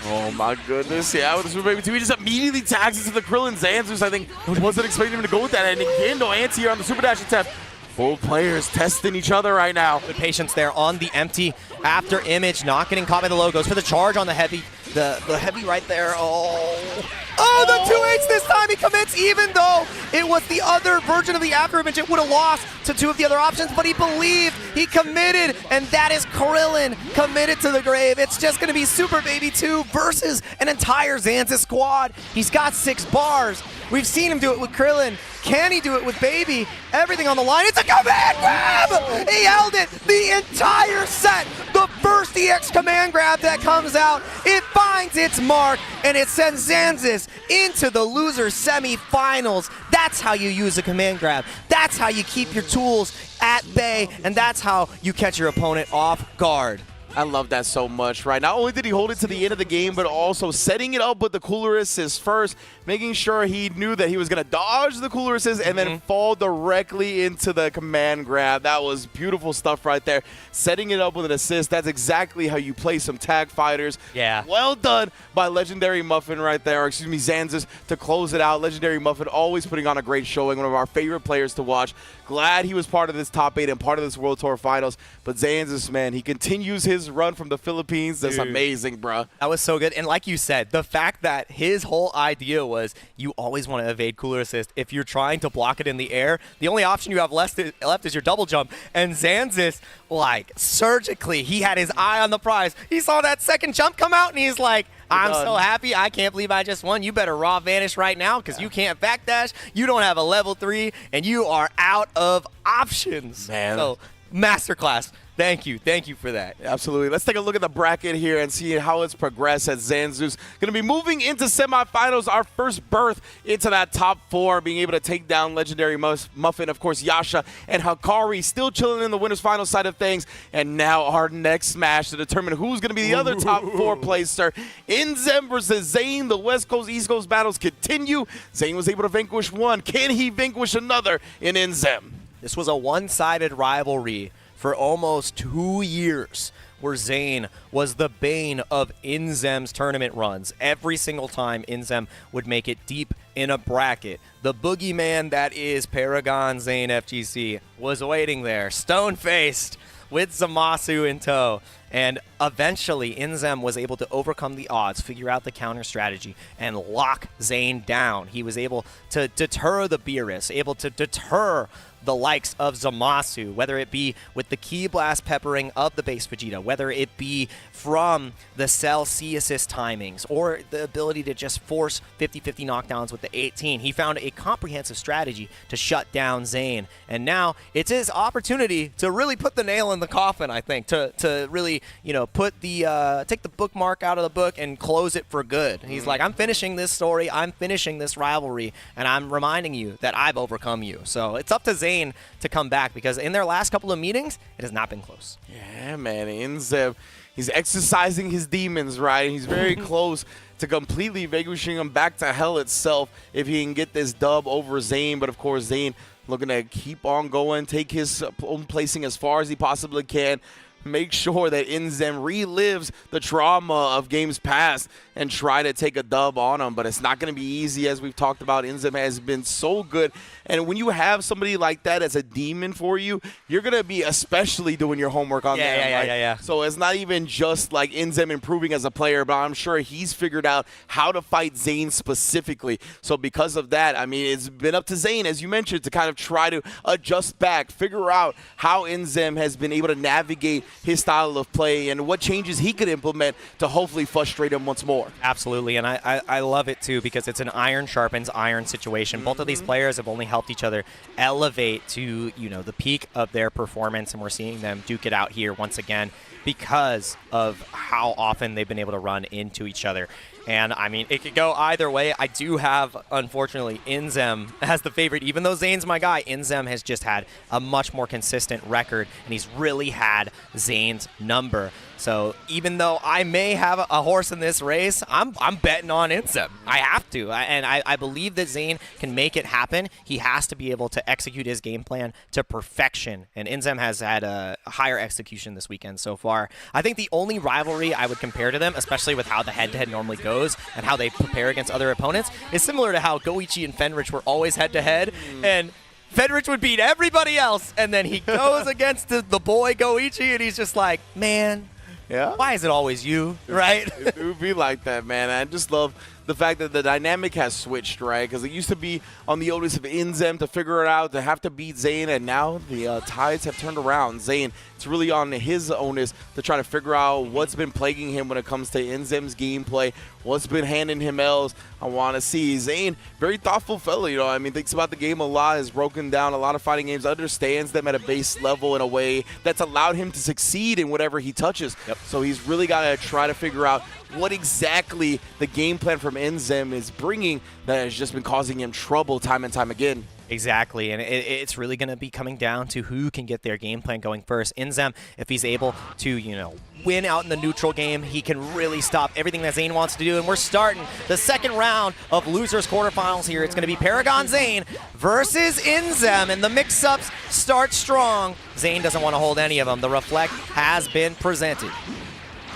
Oh my goodness, yeah, with the Super Baby 2, he just immediately tags into the Krillin. Xanxus, I think, wasn't expecting him to go with that, and again, no anti here on the Super Dash attempt. Both players testing each other right now. Good patience there on the empty after image, not getting caught by the low. Goes for the charge on the heavy. The heavy right there. Oh, the 2H this time he commits, even though it was the other version of the after image. It would have lost to two of the other options, but he believed, he committed, and that is Krillin committed to the grave. It's just going to be Super Baby 2 versus an entire Xanxus squad. He's got 6 bars. We've seen him do it with Krillin. Can he do it with Baby? Everything on the line. It's a command grab! He held it the entire set. The first EX command grab that comes out, it finds its mark, and it sends Xanxus into the loser semifinals. That's how you use a command grab. That's how you keep your tools at bay, and that's how you catch your opponent off guard. I love that so much, right? Not only did he hold it to the end of the game, but also setting it up with the cooler assist first, making sure he knew that he was going to dodge the cooler assist and then fall directly into the command grab. That was beautiful stuff right there. Setting it up with an assist, that's exactly how you play some tag fighters. Yeah. Well done by Legendaryymuffin right there, or excuse me, Xanxus, to close it out. Legendaryymuffin always putting on a great showing, one of our favorite players to watch. Glad he was part of this top 8 and part of this World Tour Finals. But Xanxus, man, he continues his run from the Philippines. That's amazing, bro. That was so good. And like you said, the fact that his whole idea was you always want to evade cooler assist. If you're trying to block it in the air, the only option you have left is your double jump. And Xanxus, like, surgically, he had his eye on the prize. He saw that second jump come out, and he's like, I'm so happy. I can't believe I just won. You better raw vanish right now because you can't backdash. You don't have a level 3, and you are out of options. Man. So, masterclass. Thank you. Thank you for that. Absolutely. Let's take a look at the bracket here and see how it's progressed as Xanxus going to be moving into semifinals, our first berth into that top 4, being able to take down Legendaryymuffin, of course, Yasha and Hikari still chilling in the winners final side of things. And now our next smash to determine who's going to be the other top 4 placer. Inzem versus Zane. The West Coast, East Coast battles continue. Zane was able to vanquish one. Can he vanquish another in Inzem? This was a one-sided rivalry for almost 2 years, where Zane was the bane of Inzem's tournament runs. Every single time Inzem would make it deep in a bracket, the boogeyman that is Paragon ZaneFGC was waiting there, stone-faced, with Zamasu in tow. And eventually, Inzem was able to overcome the odds, figure out the counter strategy, and lock Zane down. He was able to deter the Beerus, able to deter the likes of Zamasu, whether it be with the Ki Blast peppering of the base Vegeta, whether it be from the Cell C assist timings, or the ability to just force 50-50 knockdowns with the 18. He found a comprehensive strategy to shut down Zane, and now it's his opportunity to really put the nail in the coffin, I think, to really, you know, put the take the bookmark out of the book and close it for good. He's like, I'm finishing this story, I'm finishing this rivalry, and I'm reminding you that I've overcome you. So it's up to Zane to come back, because in their last couple of meetings, it has not been close. Yeah, man. Inzem, he's exercising his demons, right? He's very close to completely vanquishing him back to hell itself if he can get this dub over Zane. But, of course, Zane looking to keep on going, take his own placing as far as he possibly can, make sure that Inzem relives the trauma of games past and try to take a dub on him. But it's not going to be easy, as we've talked about. Inzem has been so good. And when you have somebody like that as a demon for you, you're going to be especially doing your homework on them. Yeah. So it's not even just like Inzem improving as a player, but I'm sure he's figured out how to fight Zane specifically. So because of that, I mean, it's been up to Zane, as you mentioned, to kind of try to adjust back, figure out how Inzem has been able to navigate his style of play and what changes he could implement to hopefully frustrate him once more. Absolutely, and I love it too, because it's an iron sharpens iron situation. Both of these players have only helped each other elevate to, you know, the peak of their performance, and we're seeing them duke it out here once again because of how often they've been able to run into each other. And, I mean, it could go either way. I do have, unfortunately, Inzem as the favorite. Even though Zane's my guy, Inzem has just had a much more consistent record, and he's really had Zane's number. So even though I may have a horse in this race, I'm betting on Inzem. I have to. I believe that Zane can make it happen. He has to be able to execute his game plan to perfection. And Inzem has had a higher execution this weekend so far. I think the only rivalry I would compare to them, especially with how the head-to-head normally goes and how they prepare against other opponents, is similar to how Goichi and Fenrich were always head-to-head. And Fenrich would beat everybody else, and then he goes against the boy Goichi, and he's just like, man, yeah, why is it always you, right? It would be like that, man. I just love the fact that the dynamic has switched, right? Because it used to be on the onus of Inzem to figure it out, to have to beat Zane, and now the tides have turned around. Zane, it's really on his onus to try to figure out what's been plaguing him when it comes to Inzem's gameplay, what's been handing him L's. I want to see Zane, very thoughtful fellow, you know, I mean, thinks about the game a lot, has broken down a lot of fighting games, understands them at a base level in a way that's allowed him to succeed in whatever he touches. Yep. So he's really got to try to figure out what exactly the game plan from Inzem is bringing that has just been causing him trouble time and time again. Exactly, and it's really going to be coming down to who can get their game plan going first. Inzem, if he's able to, you know, win out in the neutral game, he can really stop everything that Zane wants to do. And we're starting the second round of losers quarterfinals here. It's going to be Paragon Zane versus Inzem, and the mix-ups start strong. Zane doesn't want to hold any of them. The Reflect has been presented.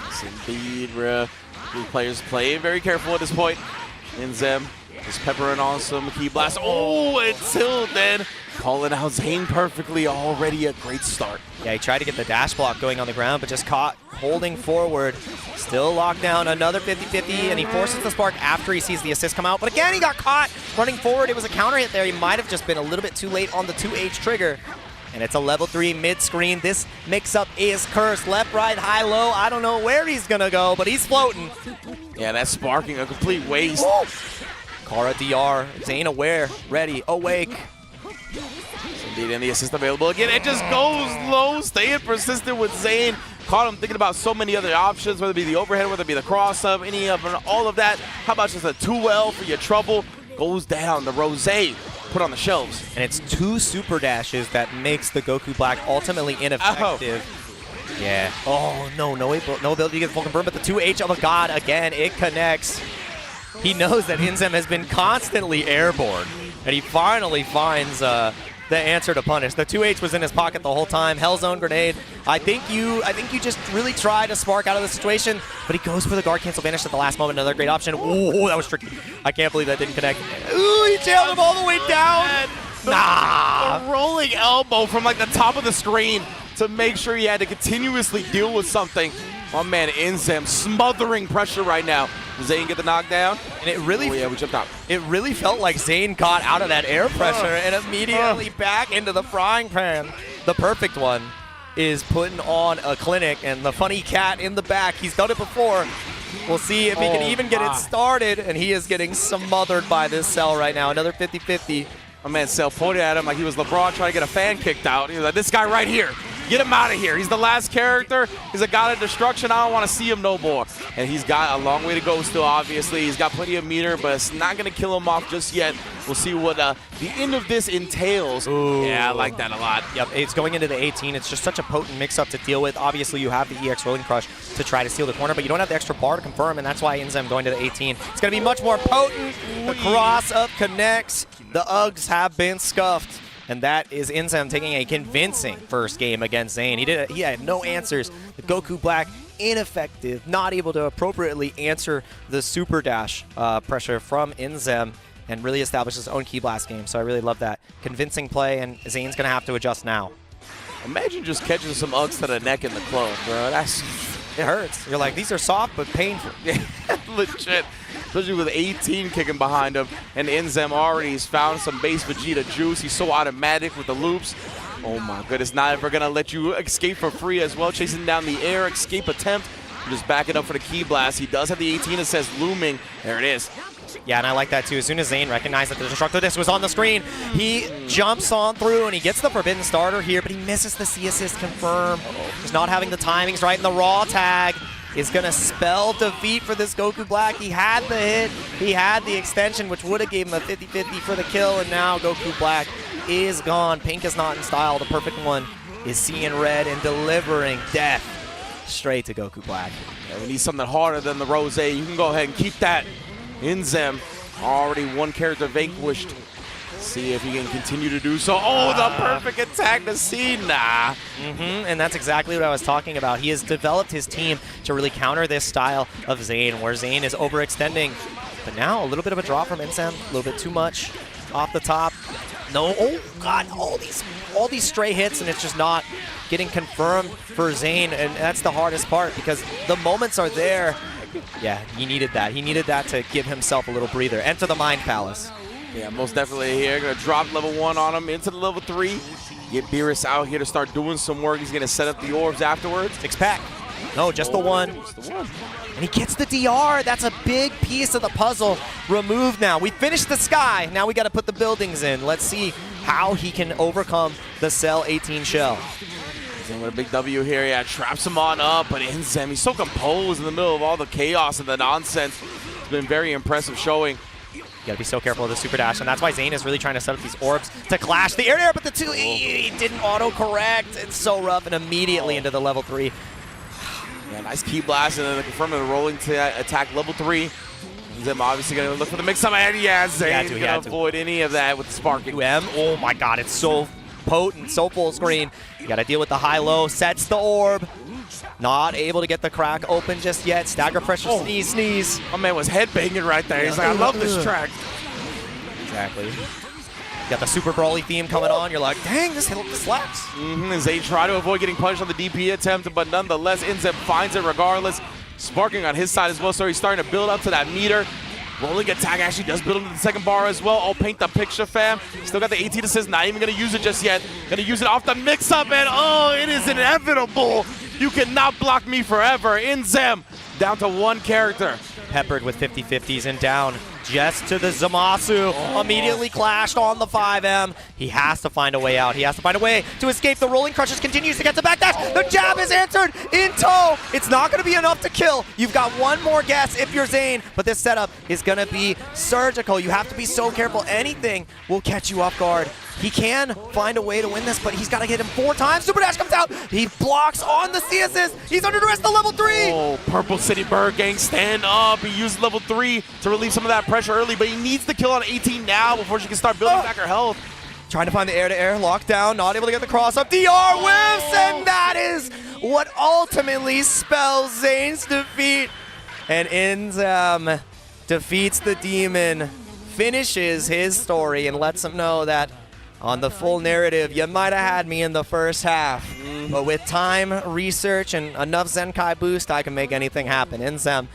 Yes, indeed. The players play very careful at this point. Inzem just peppering on some key blast. Oh, until then, calling out Zane perfectly. Already a great start. Yeah, he tried to get the dash block going on the ground, but just caught holding forward. Still locked down, another 50-50, and he forces the spark after he sees the assist come out. But again, he got caught running forward. It was a counter hit there. He might have just been a little bit too late on the 2H trigger. And it's a level 3 mid-screen. This mix-up is cursed. Left, right, high, low. I don't know where he's going to go, but he's floating. Yeah, that's sparking a complete waste. Woo! Kara DR, Zane aware, ready, awake. Indeed, and the assist available again. It just goes low, staying persistent with Zane. Caught him thinking about so many other options, whether it be the overhead, whether it be the cross-up, any of all of that. How about just a 2L for your trouble? Goes down, the Rose put on the shelves. And it's 2 super dashes that makes the Goku Black ultimately ineffective. Oh. Yeah. Oh, no ability to get full confirm, but the 2H of a god again, it connects. He knows that Inzem has been constantly airborne, and he finally finds the answer to punish. The 2H was in his pocket the whole time. Hellzone grenade. I think you just really try to spark out of the situation, but he goes for the guard cancel vanish at the last moment. Another great option. Ooh, that was tricky. I can't believe that didn't connect. Ooh, he jailed him all the way down. The rolling elbow from like the top of the screen to make sure he had to continuously deal with something. My man Inzem smothering pressure right now. Does Zane get the knockdown? And it really, we jumped out. It really felt like Zane got out of that air pressure and immediately back into the frying pan. The perfect one is putting on a clinic, and the funny cat in the back, he's done it before. We'll see if he can even get it started, and he is getting smothered by this cell right now. Another 50-50. My man Cell pointed at him like he was LeBron trying to get a fan kicked out. He was like, this guy right here. Get him out of here. He's the last character. He's a god of destruction. I don't want to see him no more. And he's got a long way to go still, obviously. He's got plenty of meter, but it's not going to kill him off just yet. We'll see what the end of this entails. Ooh. Yeah, I like that a lot. Yep, it's going into the 18. It's just such a potent mix-up to deal with. Obviously, you have the EX Rolling Crush to try to steal the corner, but you don't have the extra bar to confirm, and that's why Inzem going to the 18. It's going to be much more potent. The cross-up connects. The Uggs have been scuffed. And that is Inzem taking a convincing first game against Zane. He had no answers. The Goku Black, ineffective, not able to appropriately answer the super dash pressure from Inzem, and really establish his own Key Blast game. So I really love that. Convincing play, and Zane's going to have to adjust now. Imagine just catching some Uggs to the neck in the club, bro. It hurts. You're like, these are soft but painful. Legit. Especially with 18 kicking behind him. And Inzem already has found some base Vegeta juice. He's so automatic with the loops. Oh my goodness, not ever going to let you escape for free as well. Chasing down the air, escape attempt. Just backing up for the Key Blast. He does have the 18 that says looming. There it is. Yeah, and I like that too. As soon as Zane recognized that the Destructo Disc was on the screen, he jumps on through and he gets the Forbidden Starter here, but he misses the C assist confirm. Just not having the timings right, and the raw tag is going to spell defeat for this Goku Black. He had the hit, he had the extension, which would have gave him a 50-50 for the kill, and now Goku Black is gone. Pink is not in style. The perfect one is seeing red and delivering death straight to Goku Black. Yeah, we need something harder than the Rose. You can go ahead and keep that. Inzem, already one character vanquished. See if he can continue to do so. Oh, the perfect attack to Cena. And that's exactly what I was talking about. He has developed his team to really counter this style of Zane, where Zane is overextending. But now a little bit of a drop from Inzem, a little bit too much off the top. No, oh God, all these stray hits, and it's just not getting confirmed for Zane, and that's the hardest part because the moments are there. Yeah, he needed that. He needed that to give himself a little breather. Enter the Mind Palace. Yeah, most definitely here. Gonna drop level 1 on him into the level 3. Get Beerus out here to start doing some work. He's gonna set up the orbs afterwards. 6-pack. No, just the one. Just the one. And he gets the DR. That's a big piece of the puzzle removed now. We finished the sky. Now we got to put the buildings in. Let's see how he can overcome the Cell 18 shell. Inzem with a big W here. Yeah, traps him on up, but Inzem, he's so composed in the middle of all the chaos and the nonsense. It's been very impressive showing. You gotta be so careful with the super dash, and that's why Zane is really trying to set up these orbs to clash the air, but the two, he didn't auto-correct. It's so rough, and immediately into the level 3. Yeah, nice key blast, and then confirming the rolling attack level 3. Inzem obviously gonna look for the mix-up, and yeah, Zane's gonna avoid any of that with the sparking. Oh my God, it's so potent, so full screen. You gotta deal with the high-low, sets the orb. Not able to get the crack open just yet. Stagger pressure, sneeze, sneeze. My man was headbanging right there. He's like, I love this track. Exactly. You got the Super Brawly theme coming on. You're like, dang, this hit slaps. And Zane tried to avoid getting punished on the DP attempt, but nonetheless, Inzem finds it regardless. Sparking on his side as well, so he's starting to build up to that meter. Rolling attack actually does build into the second bar as well. Oh, paint the picture, fam. Still got the 18 assist, not even going to use it just yet. Going to use it off the mix-up, and oh, it is inevitable. You cannot block me forever. Inzem down to one character. Peppered with 50-50s and down just to the Zamasu. Immediately clashed on the 5M. He has to find a way out. He has to find a way to escape. The Rolling Crushes continues to get the backdash. The jab is answered in tow. It's not going to be enough to kill. You've got one more guess if you're Zane, but this setup is going to be surgical. You have to be so careful. Anything will catch you off guard. He can find a way to win this, but he's got to hit him 4 times. Super Dash comes out. He blocks on the C assist. He's under duress to level 3. Oh, Purple City Bird Gang, stand up. He used level 3 to relieve some of that pressure early, but he needs to kill on 18 now before she can start building back her health. Trying to find the air-to-air, lockdown, not able to get the cross-up. DR whiffs, and that is what ultimately spells Zane's defeat. And Inzem defeats the demon, finishes his story, and lets him know that on the full narrative, you might have had me in the first half, but with time, research, and enough Zenkai boost, I can make anything happen. Inzem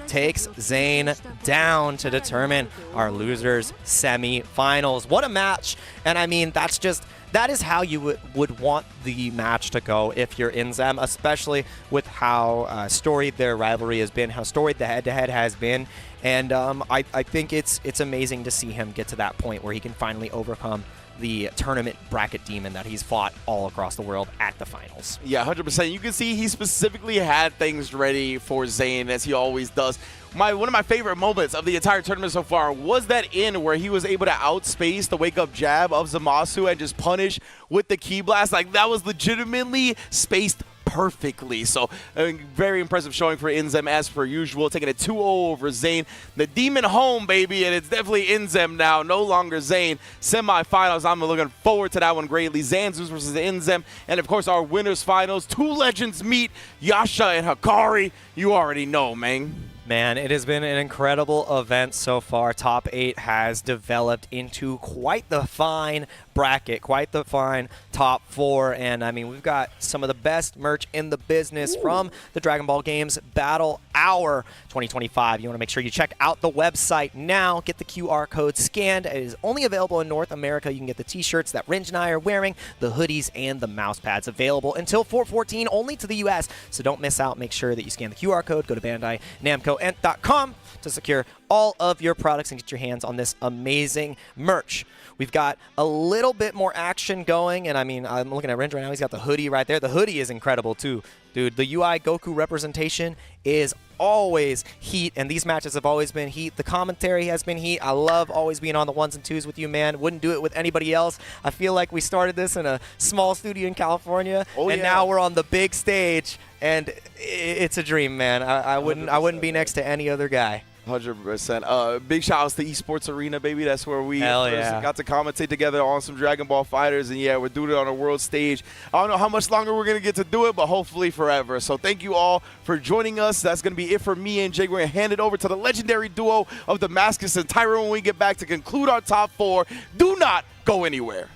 takes Zane down to determine our losers semi-finals. What a match! And I mean, that is how you would want the match to go if you're Inzem, especially with how storied their rivalry has been, how storied the head-to-head has been. And I think it's amazing to see him get to that point where he can finally overcome the tournament bracket demon that he's fought all across the world at the finals. Yeah, 100%. You can see he specifically had things ready for Zane, as he always does. One of my favorite moments of the entire tournament so far was that end where he was able to outspace the wake-up jab of Zamasu and just punish with the Ki Blast. Like, that was legitimately spaced perfectly. So very impressive showing for Inzem as per usual, taking a 2-0 over Zane. The demon home, baby, and it's definitely Inzem now, no longer Zane. Semi-finals, I'm looking forward to that one greatly. Xanxus versus Inzem, and of course our winners finals. 2 legends meet, Yasha and Hikari. You already know, man. Man, it has been an incredible event so far. Top 8 has developed into quite the fine bracket, quite the fine top 4. And I mean, we've got some of the best merch in the business from the Dragon Ball Games Battle Hour 2025. You want to make sure you check out the website now. Get the QR code scanned. It is only available in North America. You can get the t-shirts that Rinj and I are wearing, the hoodies, and the mouse pads available until 4/14, only to the US. So don't miss out. Make sure that you scan the QR code. Go to Bandai, Namco, and .com to secure all of your products and get your hands on this amazing merch. We've got a little bit more action going, and I mean, I'm looking at Renz right now. He's got the hoodie right there. The hoodie is incredible too, dude. The UI Goku representation is always heat, and these matches have always been heat. The commentary has been heat. I love always being on the 1s and 2s with you, man. Wouldn't do it with anybody else. I feel like we started this in a small studio in California, and now we're on the big stage, and it's a dream, man. I wouldn't be next to any other guy. 100%. Big shout outs to Esports Arena, baby. That's where we got to commentate together on some Dragon Ball FighterZ. And yeah, we're doing it on a world stage. I don't know how much longer we're going to get to do it, but hopefully forever. So thank you all for joining us. That's going to be it for me and Jake. We're going to hand it over to the legendary duo of Damascus and Tyrone when we get back to conclude our top 4. Do not go anywhere.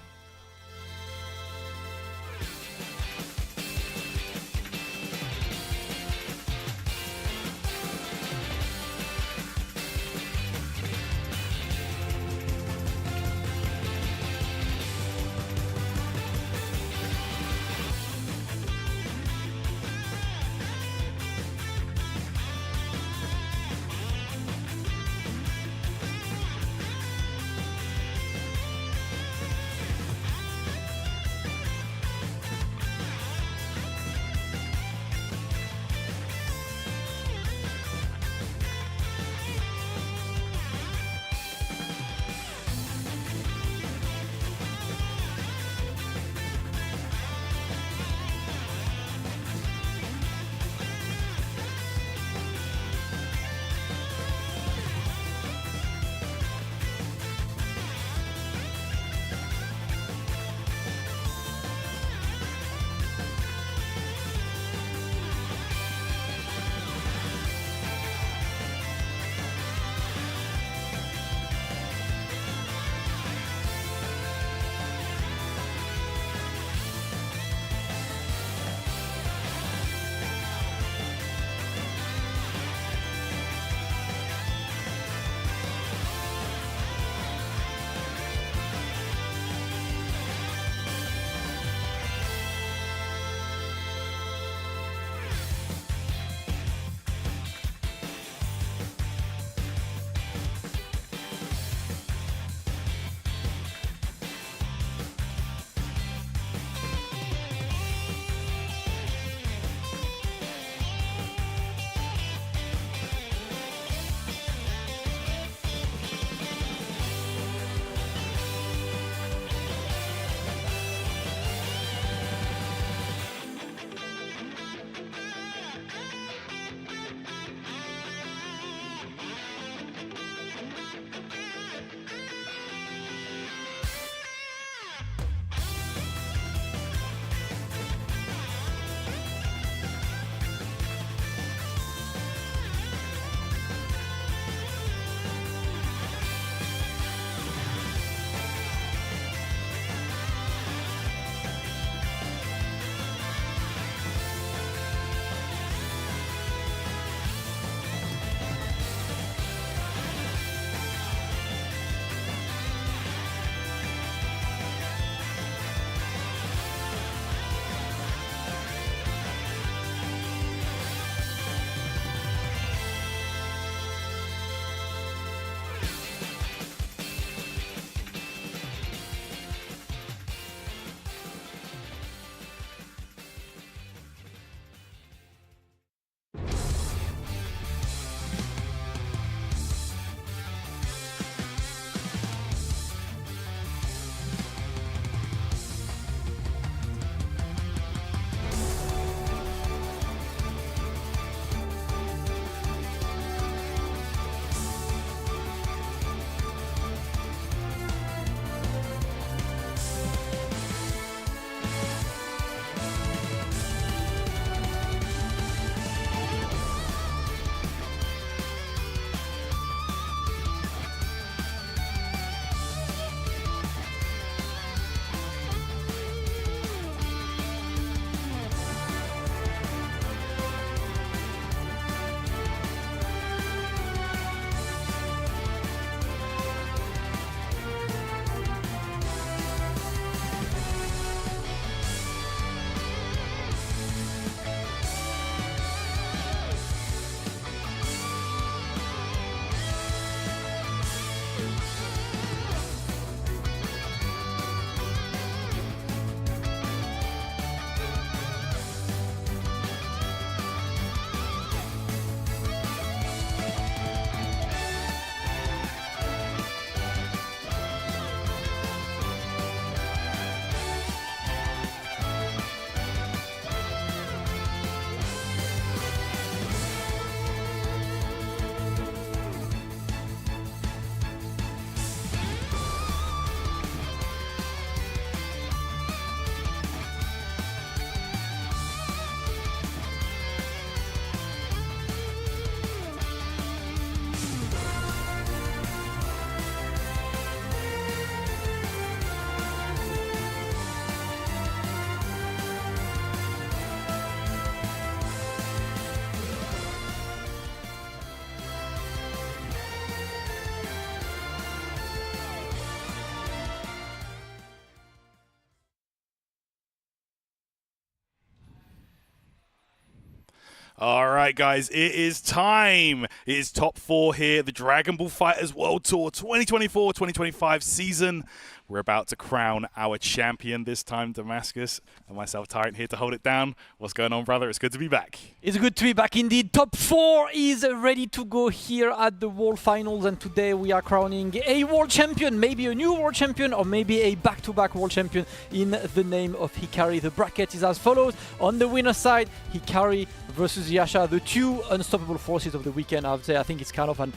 All right, guys, it is time. It is top 4 here, the Dragon Ball FighterZ World Tour 2024-2025 season. We're about to crown our champion this time, Damascus, and myself, Tyrant, here to hold it down. What's going on, brother? It's good to be back. It's good to be back indeed. Top 4 is ready to go here at the World Finals, and today we are crowning a World Champion, maybe a new World Champion, or maybe a back-to-back World Champion in the name of Hikari. The bracket is as follows. On the winner's side, Hikari versus Yasha, the two unstoppable forces of the weekend. I would say I think it's kind of an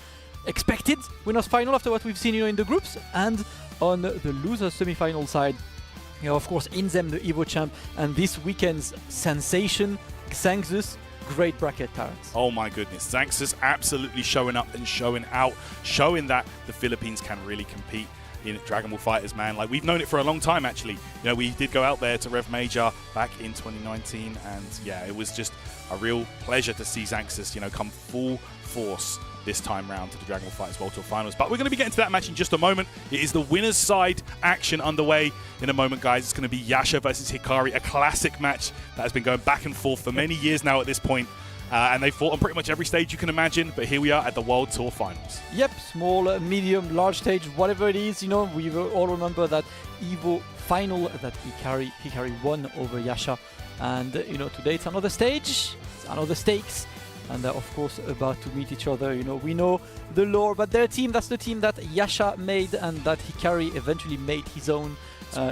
expected winner's final after what we've seen in the groups. And on the loser's semi-final side, of course, Inzem, the Evo champ, and this weekend's sensation, Xanxus. Great bracket, Terrence. Oh my goodness, Xanxus absolutely showing up and showing out, showing that the Philippines can really compete in Dragon Ball FighterZ, man. Like, we've known it for a long time, actually. You know, we did go out there to Rev Major back in 2019, and yeah, it was just a real pleasure to see Xanxus, you know, come full force this time round to the Dragon Ball FighterZ World Tour Finals. But we're going to be getting to that match in just a moment. It is the winner's side action underway in a moment, guys. It's going to be Yasha versus Hikari, a classic match that has been going back and forth for many years now at this point. And they fought on pretty much every stage you can imagine, but here we are at the World Tour Finals. Yep, small, medium, large stage, whatever it is, you know, we all remember that Evo final that Hikari won over Yasha. And, you know, today it's another stage, it's another stakes. And of course, about to meet each other. You know, we know the lore, but their team, that's the team that Yasha made and that Hikari eventually made his own,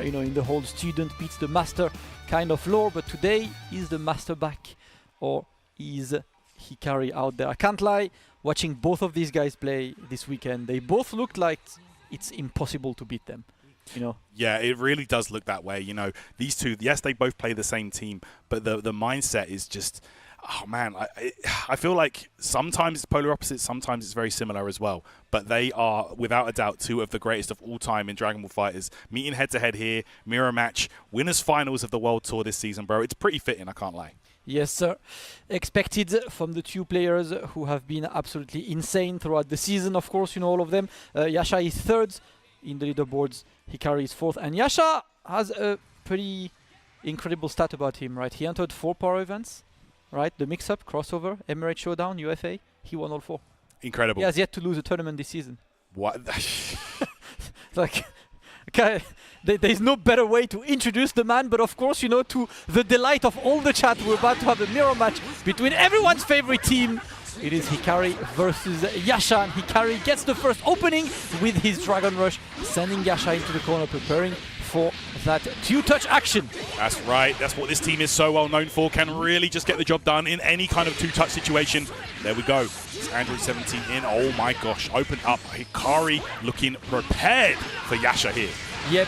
you know, in the whole student beats the master kind of lore. But today, is the master back or is Hikari out there? I can't lie, watching both of these guys play this weekend, they both looked like it's impossible to beat them. You know? Yeah, it really does look that way. You know, these two, yes, they both play the same team, but the mindset is just... Oh man, I feel like sometimes it's polar opposites, sometimes it's very similar as well. But they are, without a doubt, two of the greatest of all time in Dragon Ball FighterZ. Meeting head-to-head here, mirror match, winners finals of the World Tour this season, bro. It's pretty fitting, I can't lie. Yes, sir. Expected from the two players who have been absolutely insane throughout the season, of course, you know, all of them. Yasha is 3rd in the leaderboards, Hikari is 4th. And Yasha has a pretty incredible stat about him, right? He entered 4 power events. Right, the mix-up, crossover, Emirate Showdown, UFA, he won all 4. Incredible. He has yet to lose a tournament this season. What? Like, okay, there's no better way to introduce the man, but of course, you know, to the delight of all the chat, we're about to have a mirror match between everyone's favorite team. It is Hikari versus Yasha, and Hikari gets the first opening with his Dragon Rush, sending Yasha into the corner, preparing for that two-touch action. That's right. That's what this team is so well known for. Can really just get the job done in any kind of two-touch situation. There we go. It's Android 17 in. Oh my gosh. Open up. Hikari looking prepared for Yasha here. Yep.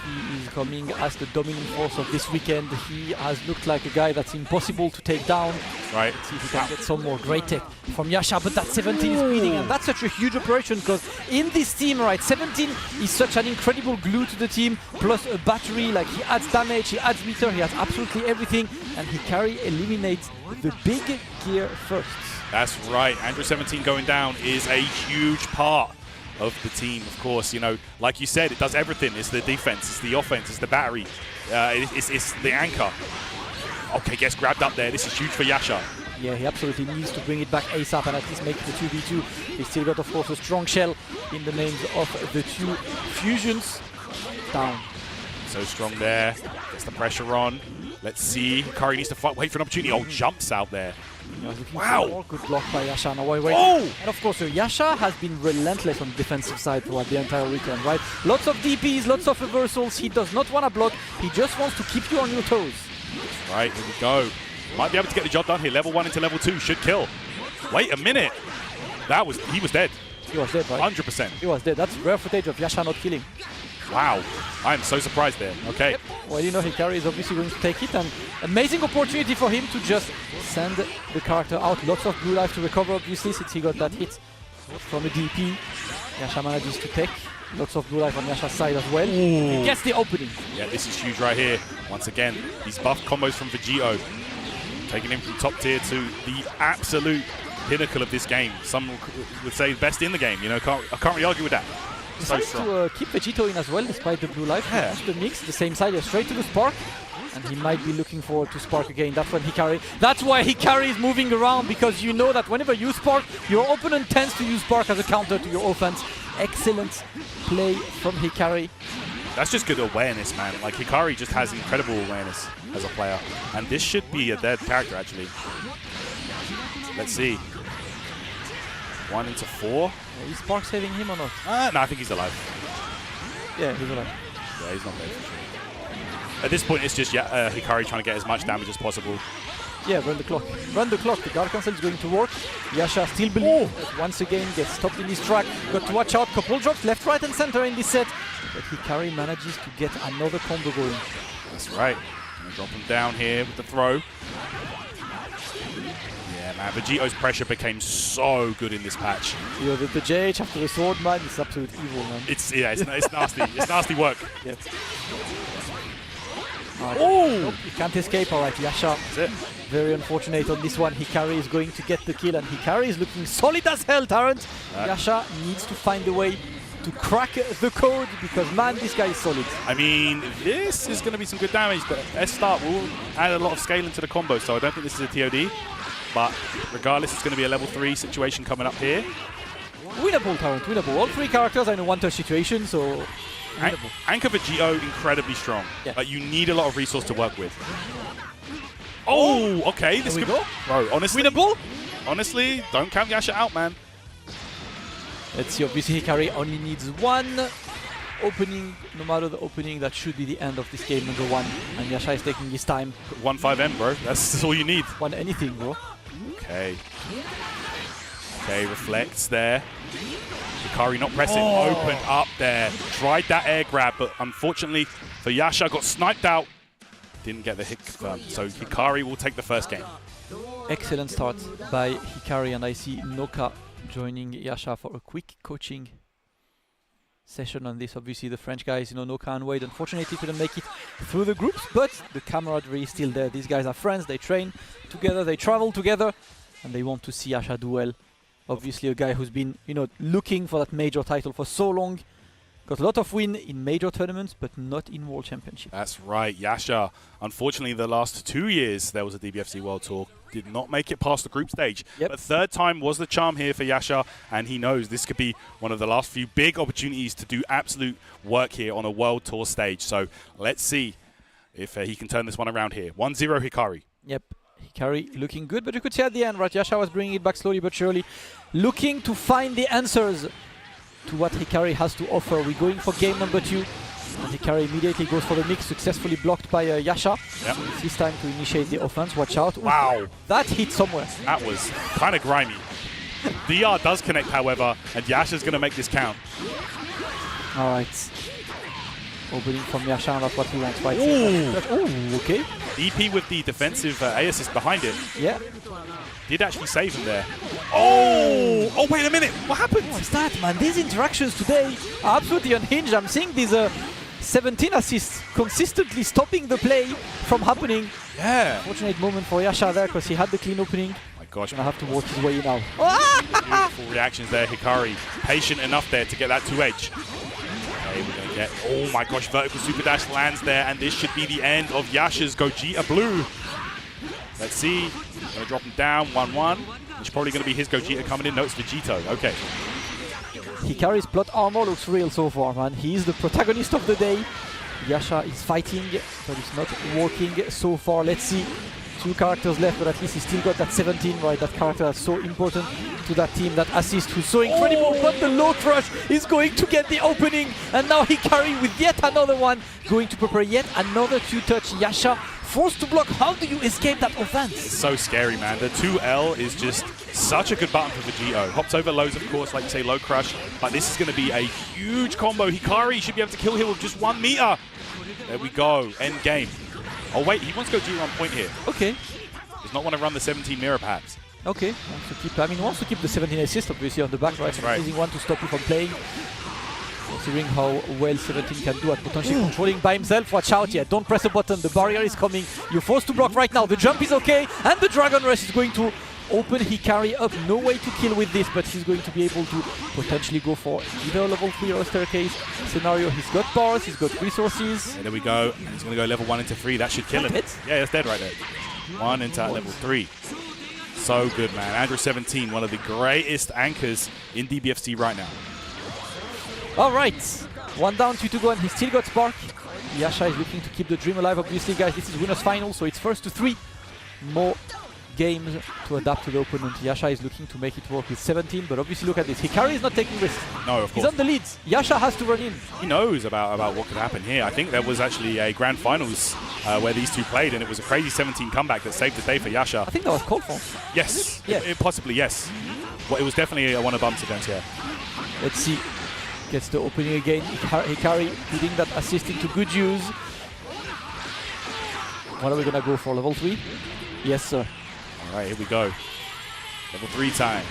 He is coming as the dominant force of this weekend. He has looked like a guy that's impossible to take down. Right. Let's see if he can get some more great tech from Yasha, but that 17 is beating, and that's such a huge operation because in this team, right, 17 is such an incredible glue to the team, plus a battery, like he adds damage, he adds meter, he has absolutely everything, and Hikari eliminates the big gear first. That's right. Android 17 going down is a huge part of the team, of course. You know, like you said, it does everything. It's the defense, it's the offense, it's the battery, it's the anchor. Okay, gets grabbed up there. This is huge for Yasha. Yeah, he absolutely needs to bring it back ASAP and at least make it the 2v2. He's still got, of course, a strong shell in the names of the two fusions. Down. So strong there. Gets the pressure on. Let's see. Hikari needs to fight, wait for an opportunity. Oh, jumps out there. Wow! Good block by Yasha. Now, wait. Oh! And of course, Yasha has been relentless on the defensive side throughout the entire weekend, right? Lots of DPs, lots of reversals. He does not want to block. He just wants to keep you on your toes. Right, here we go. Might be able to get the job done here. Level 1 into level 2 should kill. Wait a minute. He was dead. He was dead, right? 100%. He was dead. That's rare footage of Yasha not killing. Wow. I'm so surprised there. Okay. Yep. Well, you know, Hikari is obviously going to take it, and amazing opportunity for him to just send the character out. Lots of blue life to recover, obviously, since he got that hit from a DP. Yasha manages to take lots of blue life on Yasha's side as well. He gets the opening. Yeah, this is huge right here. Once again, these buff combos from Vegito, taking him from top tier to the absolute pinnacle of this game. Some would say best in the game. You know, I can't really argue with that. So Decides strong. to keep Vegito in as well, despite the blue life. Yeah. The mix, the same side, straight to the spark. and he might be looking forward to spark again. That's when Hikari. That's why Hikari is moving around, because you know that whenever you spark, your opponent tends to use spark as a counter to your offense. Excellent play from Hikari. That's just good awareness, man. Like, Hikari just has incredible awareness as a player. And this should be a dead character, actually. Let's see. 1 into 4. Is spark saving him or not? No, I think he's alive. Yeah, he's alive. Yeah, he's not dead for sure. At this point, it's just Hikari trying to get as much damage as possible. Yeah, run the clock. Run the clock. The guard cancel is going to work. Yasha still believes. Once again gets stopped in his track. Got to watch out. Couple drops left, right, and center in this set. But Hikari manages to get another combo going. That's right. Gonna drop him down here with the throw. Yeah, man. Vegito's pressure became so good in this patch. You know, the JH after the sword, man, it's absolute evil, man. It's nasty. It's nasty work. Yeah. Oh! Nope, you can't escape. All right, Yasha. That's it. Very unfortunate on this one. Hikari is going to get the kill, and Hikari is looking solid as hell, Tarrant. Yasha needs to find a way to crack the code, because, man, this guy is solid. I mean, this is going to be some good damage, but S-Start will add a lot of scale into the combo, so I don't think this is a TOD. But regardless, it's going to be a level 3 situation coming up here. Winnable, Tarrant, winnable. All 3 characters are in a one-touch situation, so winnable. Anchor Vegito, incredibly strong. Yeah. Like, you need a lot of resource to work with. Oh, okay. This could go. Bro, honestly. Winnable? Honestly, don't count Yasha out, man. Let's see, obviously Hikari only needs one opening. No matter the opening, that should be the end of this game, number 1. And Yasha is taking his time. 1-5M, bro. That's all you need. One anything, bro. Okay. Okay, reflects there. Hikari not pressing, opened up there. Tried that air grab, but unfortunately for Yasha, got sniped out. Didn't get the hit confirmed. So Hikari will take the first game. Excellent start by Hikari, and I see Noka joining Yasha for a quick coaching session on this. Obviously the French guys, you know, Noka and Wade, unfortunately couldn't make it through the groups, but the camaraderie is still there. These guys are friends, they train together, they travel together, and they want to see Yasha do well. Obviously a guy who's been, you know, looking for that major title for so long. Got a lot of win in major tournaments, but not in World Championship. That's right, Yasha. Unfortunately, the last 2 years there was a DBFC World Tour. Did not make it past the group stage. Yep. But third time was the charm here for Yasha, and he knows this could be one of the last few big opportunities to do absolute work here on a World Tour stage. So let's see if he can turn this one around here. 1-0 Hikari. Yep. Hikari looking good, but you could see at the end, right, Yasha was bringing it back slowly but surely, looking to find the answers to what Hikari has to offer. We're going for game number 2. And Hikari immediately goes for the mix, successfully blocked by Yasha. Yep. It's his time to initiate the offense. Watch out. Wow. Ooh, that hit somewhere. That was kind of grimy. DR does connect, however, and Yasha's going to make this count. All right. Opening from Yasha, and that's what he wants, right? Ooh. Okay. EP with the defensive A assist behind it. Yeah. Did actually save him there. Oh! Oh, wait a minute. What happened? What's that, man? These interactions today are absolutely unhinged. I'm seeing these 17 assists consistently stopping the play from happening. Yeah. Fortunate moment for Yasha there, because he had the clean opening. Oh my gosh. Gonna have to work his way in now. Beautiful reactions there, Hikari. Patient enough there to get that 2H. Okay, we're going to get... Oh my gosh, vertical super dash lands there, and this should be the end of Yasha's Gogeta Blue. Let's see. Going to drop him down, 1-1. It's probably going to be his Gogeta coming in. No, it's Vegito. Okay. Hikari's plot armor looks real so far, man. He's the protagonist of the day. Yasha is fighting, but it's not working so far. Let's see. 2 characters left, but at least he's still got that 17, right? That character that's so important to that team. That assist who's so incredible, but the low crush is going to get the opening. And now Hikari with yet another one, going to prepare yet another 2-touch. Yasha forced to block. How do you escape that offense? It's so scary, man. The 2L is just such a good button for Vegito. Hops over lows, of course, like you say, low crush. But this is going to be a huge combo. Hikari should be able to kill him with just 1 meter. There we go. End game. Oh, wait. He wants to go G on point here. Okay. Does not want to run the 17 mirror, perhaps. Okay. Wants to keep the 17 assist, obviously, on the back, right? Right. Using one to stop you from playing. Considering how well 17 can do at potentially controlling by himself. Watch out, yeah, don't press a button, the barrier is coming. You're forced to block right now, the jump is okay, and the Dragon Rush is going to open Hikari up. No way to kill with this, but he's going to be able to potentially go for either a level 3 or a staircase scenario. He's got bars, he's got resources. Yeah, there we go. He's going to go level 1 into 3. That should kill him. Yeah, it's dead right there. 1 into level 3. So good, man. Andrew 17, one of the greatest anchors in DBFC right now. All right, 1 down, 2 to go, and he still got Spark. Yasha is looking to keep the dream alive. Obviously, guys, this is winners final, so it's first to 3 more games to adapt to the opponent. Yasha is looking to make it work with 17, but obviously look at this. Hikari is not taking risks. No, of course. He's on the leads. Yasha has to run in. He knows about what could happen here. I think there was actually a grand finals where these two played, and it was a crazy 17 comeback that saved the day for Yasha. I think that was called for. Yes. Yeah. Possibly, yes. Well, it was definitely one of Bump's events, yeah. Let's see. Gets the opening again. Hikari putting that assist into good use. What are we going to go for? Level 3? Yes, sir. All right, here we go. Level 3 time.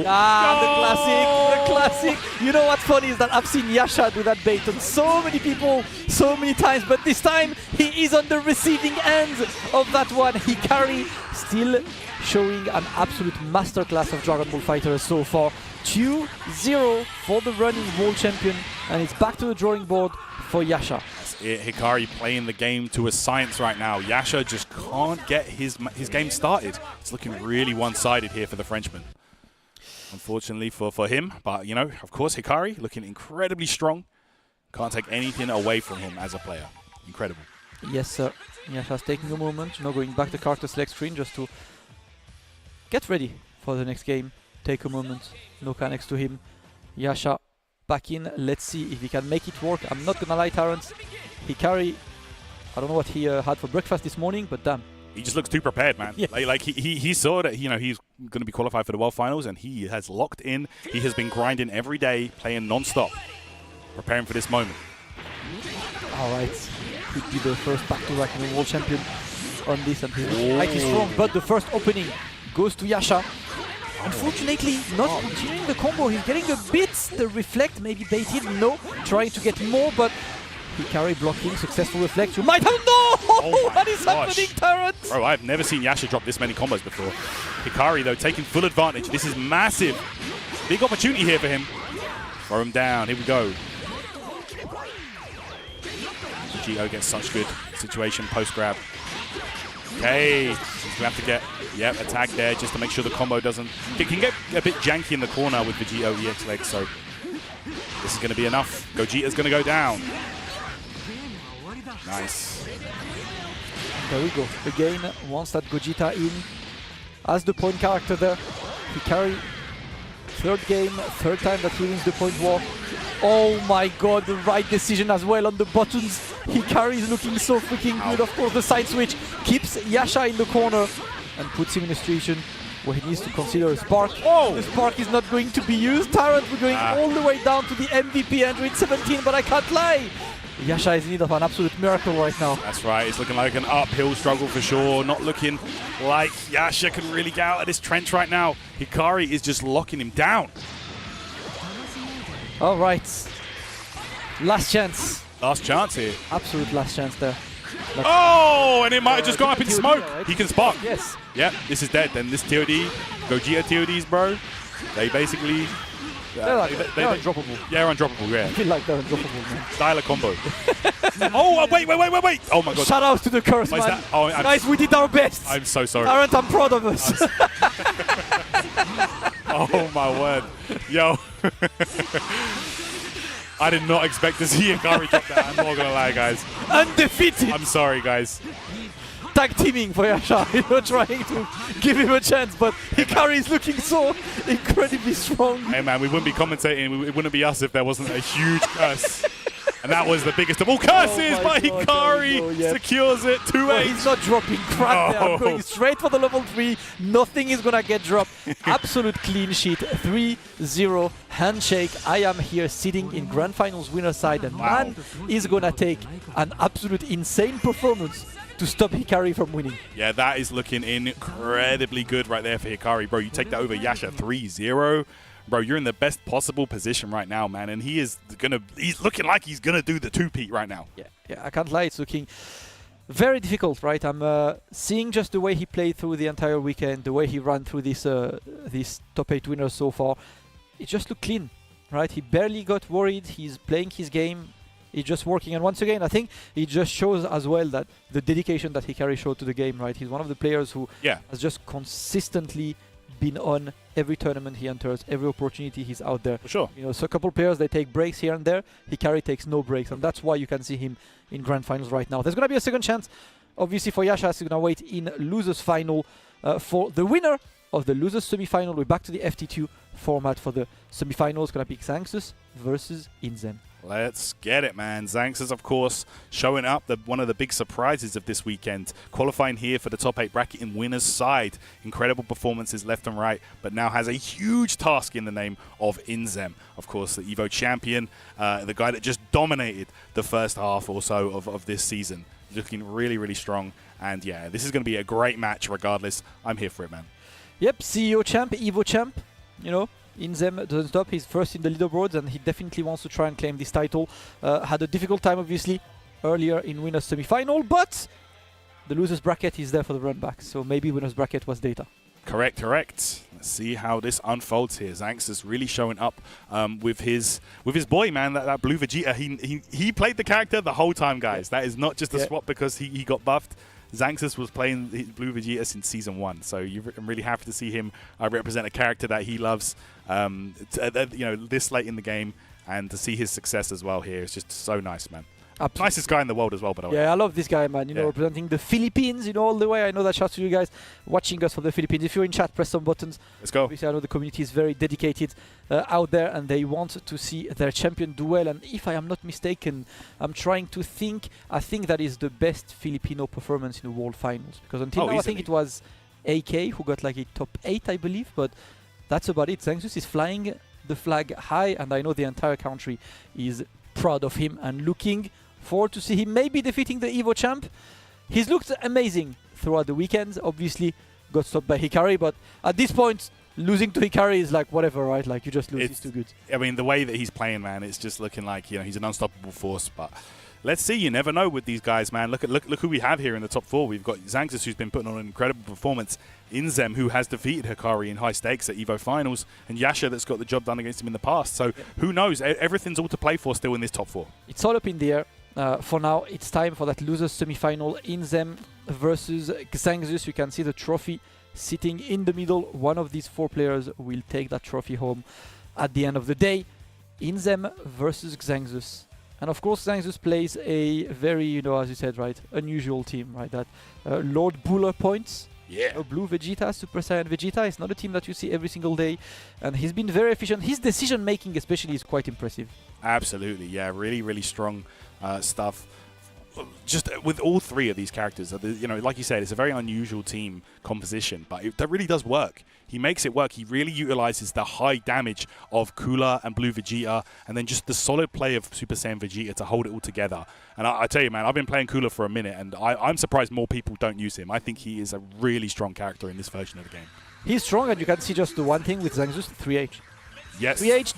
Ah, the classic. You know what's funny is that I've seen Yasha do that bait on so many people, so many times, but this time he is on the receiving end of that one. Hikari still showing an absolute masterclass of Dragon Ball FighterZ so far. 2-0 for the running world champion, and it's back to the drawing board for Yasha. That's it. Hikari playing the game to a science right now. Yasha just can't get his game started. It's looking really one-sided here for the Frenchman. Unfortunately for him, but you know, of course, Hikari looking incredibly strong. Can't take anything away from him as a player. Incredible. Yes, sir. Yasha's taking a moment, going back to character select screen just to get ready for the next game. Take a moment. Noka next to him. Yasha back in. Let's see if he can make it work. I'm not gonna lie, Terrence. Hikari, I don't know what he had for breakfast this morning, but damn. He just looks too prepared, man. Yeah. Like he saw that he's going to be qualified for the World Finals, and he has locked in. He has been grinding every day, playing non-stop, preparing for this moment. All right, could be the first back-to-back world champion on this, and he's mighty strong. But the first opening goes to Yasha. Unfortunately, not continuing the combo. He's getting a bit the reflect, maybe baited. No, trying to get more, but Hikari blocking, successful reflect. You might have what is happening, Terrence? Bro, I've never seen Yasha drop this many combos before. Hikari, though, taking full advantage. This is massive. Big opportunity here for him. Throw him down. Here we go. Gio gets such good situation post-grab. Okay. He's going to have to get, a tag there just to make sure the combo doesn't... It can get a bit janky in the corner with Vegito EX legs, so this is going to be enough. Gogeta's going to go down. Nice. There we go. Again, once that Gogeta in as the point character there. Hikari, third game, third time that he wins the point war. Oh my god, the right decision as well on the buttons. Hikari is looking so freaking good. Of course, the side switch keeps Yasha in the corner and puts him in a situation where he needs to consider a spark. Oh! The spark is not going to be used. Tyrant, we're going all the way down to the MVP, Android 17, but I can't lie. Yasha is in need of an absolute miracle right now. That's right. It's looking like an uphill struggle for sure. Not looking like Yasha can really get out of this trench right now. Hikari is just locking him down. All right. Last chance. Last chance here. Absolute last chance there. Oh, and it might have just gone up in smoke. Right? He can spark. Yes. Yeah, this is dead. Then this TOD, Gogeta TODs, bro, they basically... they're undroppable. Yeah, undroppable, yeah. I feel like they're undroppable, man. Style of combo. Oh, wait. Oh, my God. Shout out to the curse, man. That? Oh, guys, we did our best. I'm so sorry. Aren't I'm proud of us. Oh, my word. Yo. I did not expect to see Hikari drop that. I'm not going to lie, guys. Undefeated. I'm sorry, guys. Tag teaming for Yasha. You're trying to give him a chance, but Hikari is looking so incredibly strong. Hey, man, we wouldn't be commentating. It wouldn't be us if there wasn't a huge curse. And that was the biggest of all curses, but Hikari secures it. 2-8. Well, he's not dropping crap there. I'm going straight for the level 3. Nothing is going to get dropped. Absolute clean sheet. 3-0 handshake. I am here sitting in Grand Finals winner side, and man is going to take an absolute insane performance to stop Hikari from winning. Yeah, that is looking incredibly good right there for Hikari, bro. You take that over Yasha 3-0. Bro, you're in the best possible position right now, man. And he's looking like he's gonna do the 2-peat right now. Yeah, I can't lie. It's looking very difficult, right? I'm seeing just the way he played through the entire weekend, the way he ran through this top 8 winners so far. It just looked clean, right? He barely got worried. He's playing his game. He's just working. And once again, I think it just shows as well that the dedication that Hikari showed to the game, right? He's one of the players who has just consistently been on every tournament he enters, every opportunity he's out there. For sure. You know, so a couple players, they take breaks here and there. Hikari takes no breaks, and that's why you can see him in grand finals right now. There's going to be a second chance, obviously, for Yasha. He's going to wait in losers final for the winner of the losers semi-final. We're back to the FT2 format for the semi-final. It's going to be Xanxus versus Inzem. Let's get it, man. Xanxus, of course, showing up, one of the big surprises of this weekend. Qualifying here for the top 8 bracket in winner's side. Incredible performances left and right, but now has a huge task in the name of Inzem. Of course, the EVO champion, the guy that just dominated the first half or so of this season. Looking really, really strong. And yeah, this is going to be a great match regardless. I'm here for it, man. Yep, CEO champ, EVO champ, you know. Inzem doesn't stop. He's first in the leaderboards, and he definitely wants to try and claim this title. Had a difficult time, obviously, earlier in winners semi-final, but the losers bracket is there for the run back. So maybe winners bracket was data. Correct. Let's see how this unfolds here. Xanxus really showing up with his boy, man. That blue Vegeta. He played the character the whole time, guys. That is not just a swap because he got buffed. Xanxus was playing the Blue Vegeta since Season 1, so I'm really happy to see him represent a character that he loves, you know, this late in the game, and to see his success as well here. It's just so nice, man. Absolutely. Nicest guy in the world as well, by the way. Yeah, I love this guy, man. You know, representing the Philippines, you know, all the way. I know that. Shout out to you guys watching us from the Philippines. If you're in chat, press some buttons. Let's go. Obviously, I know the community is very dedicated out there, and they want to see their champion do well. And if I am not mistaken, I'm trying to think. I think that is the best Filipino performance in the World Finals, because until now, I think it was AK who got like a top 8, I believe. But that's about it. Xanxus is flying the flag high, and I know the entire country is proud of him and looking forward to see him maybe defeating the EVO champ. He's looked amazing throughout the weekends. Obviously got stopped by Hikari, but at this point, losing to Hikari is like whatever, right? Like you just lose, it's too good. I mean, the way that he's playing, man, it's just looking like, you know, he's an unstoppable force. But let's see, you never know with these guys, man. Look who we have here in the top 4. We've got Xanxus, who's been putting on an incredible performance. Inzem, who has defeated Hikari in high stakes at EVO finals, and Yasha, that's got the job done against him in the past. So who knows? Everything's all to play for still in this top 4. It's all up in the air. For now, it's time for that losers semi-final. Inzem versus Xanxus. You can see the trophy sitting in the middle. One of these 4 players will take that trophy home at the end of the day. Inzem versus Xanxus. And of course, Xanxus plays a very, you know, as you said, right, unusual team, right? That Lord Buller points. Yeah. Blue Vegeta, Super Saiyan Vegeta. It's not a team that you see every single day. And he's been very efficient. His decision-making especially is quite impressive. Absolutely, yeah. Really, really strong stuff. Just with all 3 of these characters, you know, like you said, it's a very unusual team composition, but that really does work. He makes it work. He really utilizes the high damage of Cooler and Blue Vegeta, and then just the solid play of Super Saiyan Vegeta to hold it all together. And I tell you, man, I've been playing Cooler for a minute, and I'm surprised more people don't use him. I think he is a really strong character in this version of the game. He's strong, and you can see just the one thing with Xanxus, 3H. Yes. 3H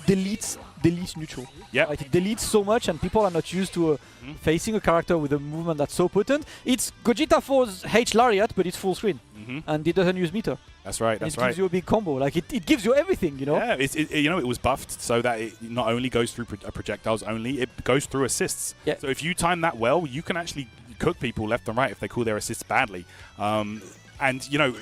deletes neutral. Yeah. Right? It deletes so much, and people are not used to facing a character with a movement that's so potent. It's Gogeta 4's H Lariat, but it's full screen. And it doesn't use meter. That's right, that's right. It gives you a big combo. Like, it gives you everything, you know? Yeah, you know, it was buffed so that it not only goes through projectiles only, it goes through assists. Yeah. So if you time that well, you can actually cook people left and right if they call their assists badly. And, you know,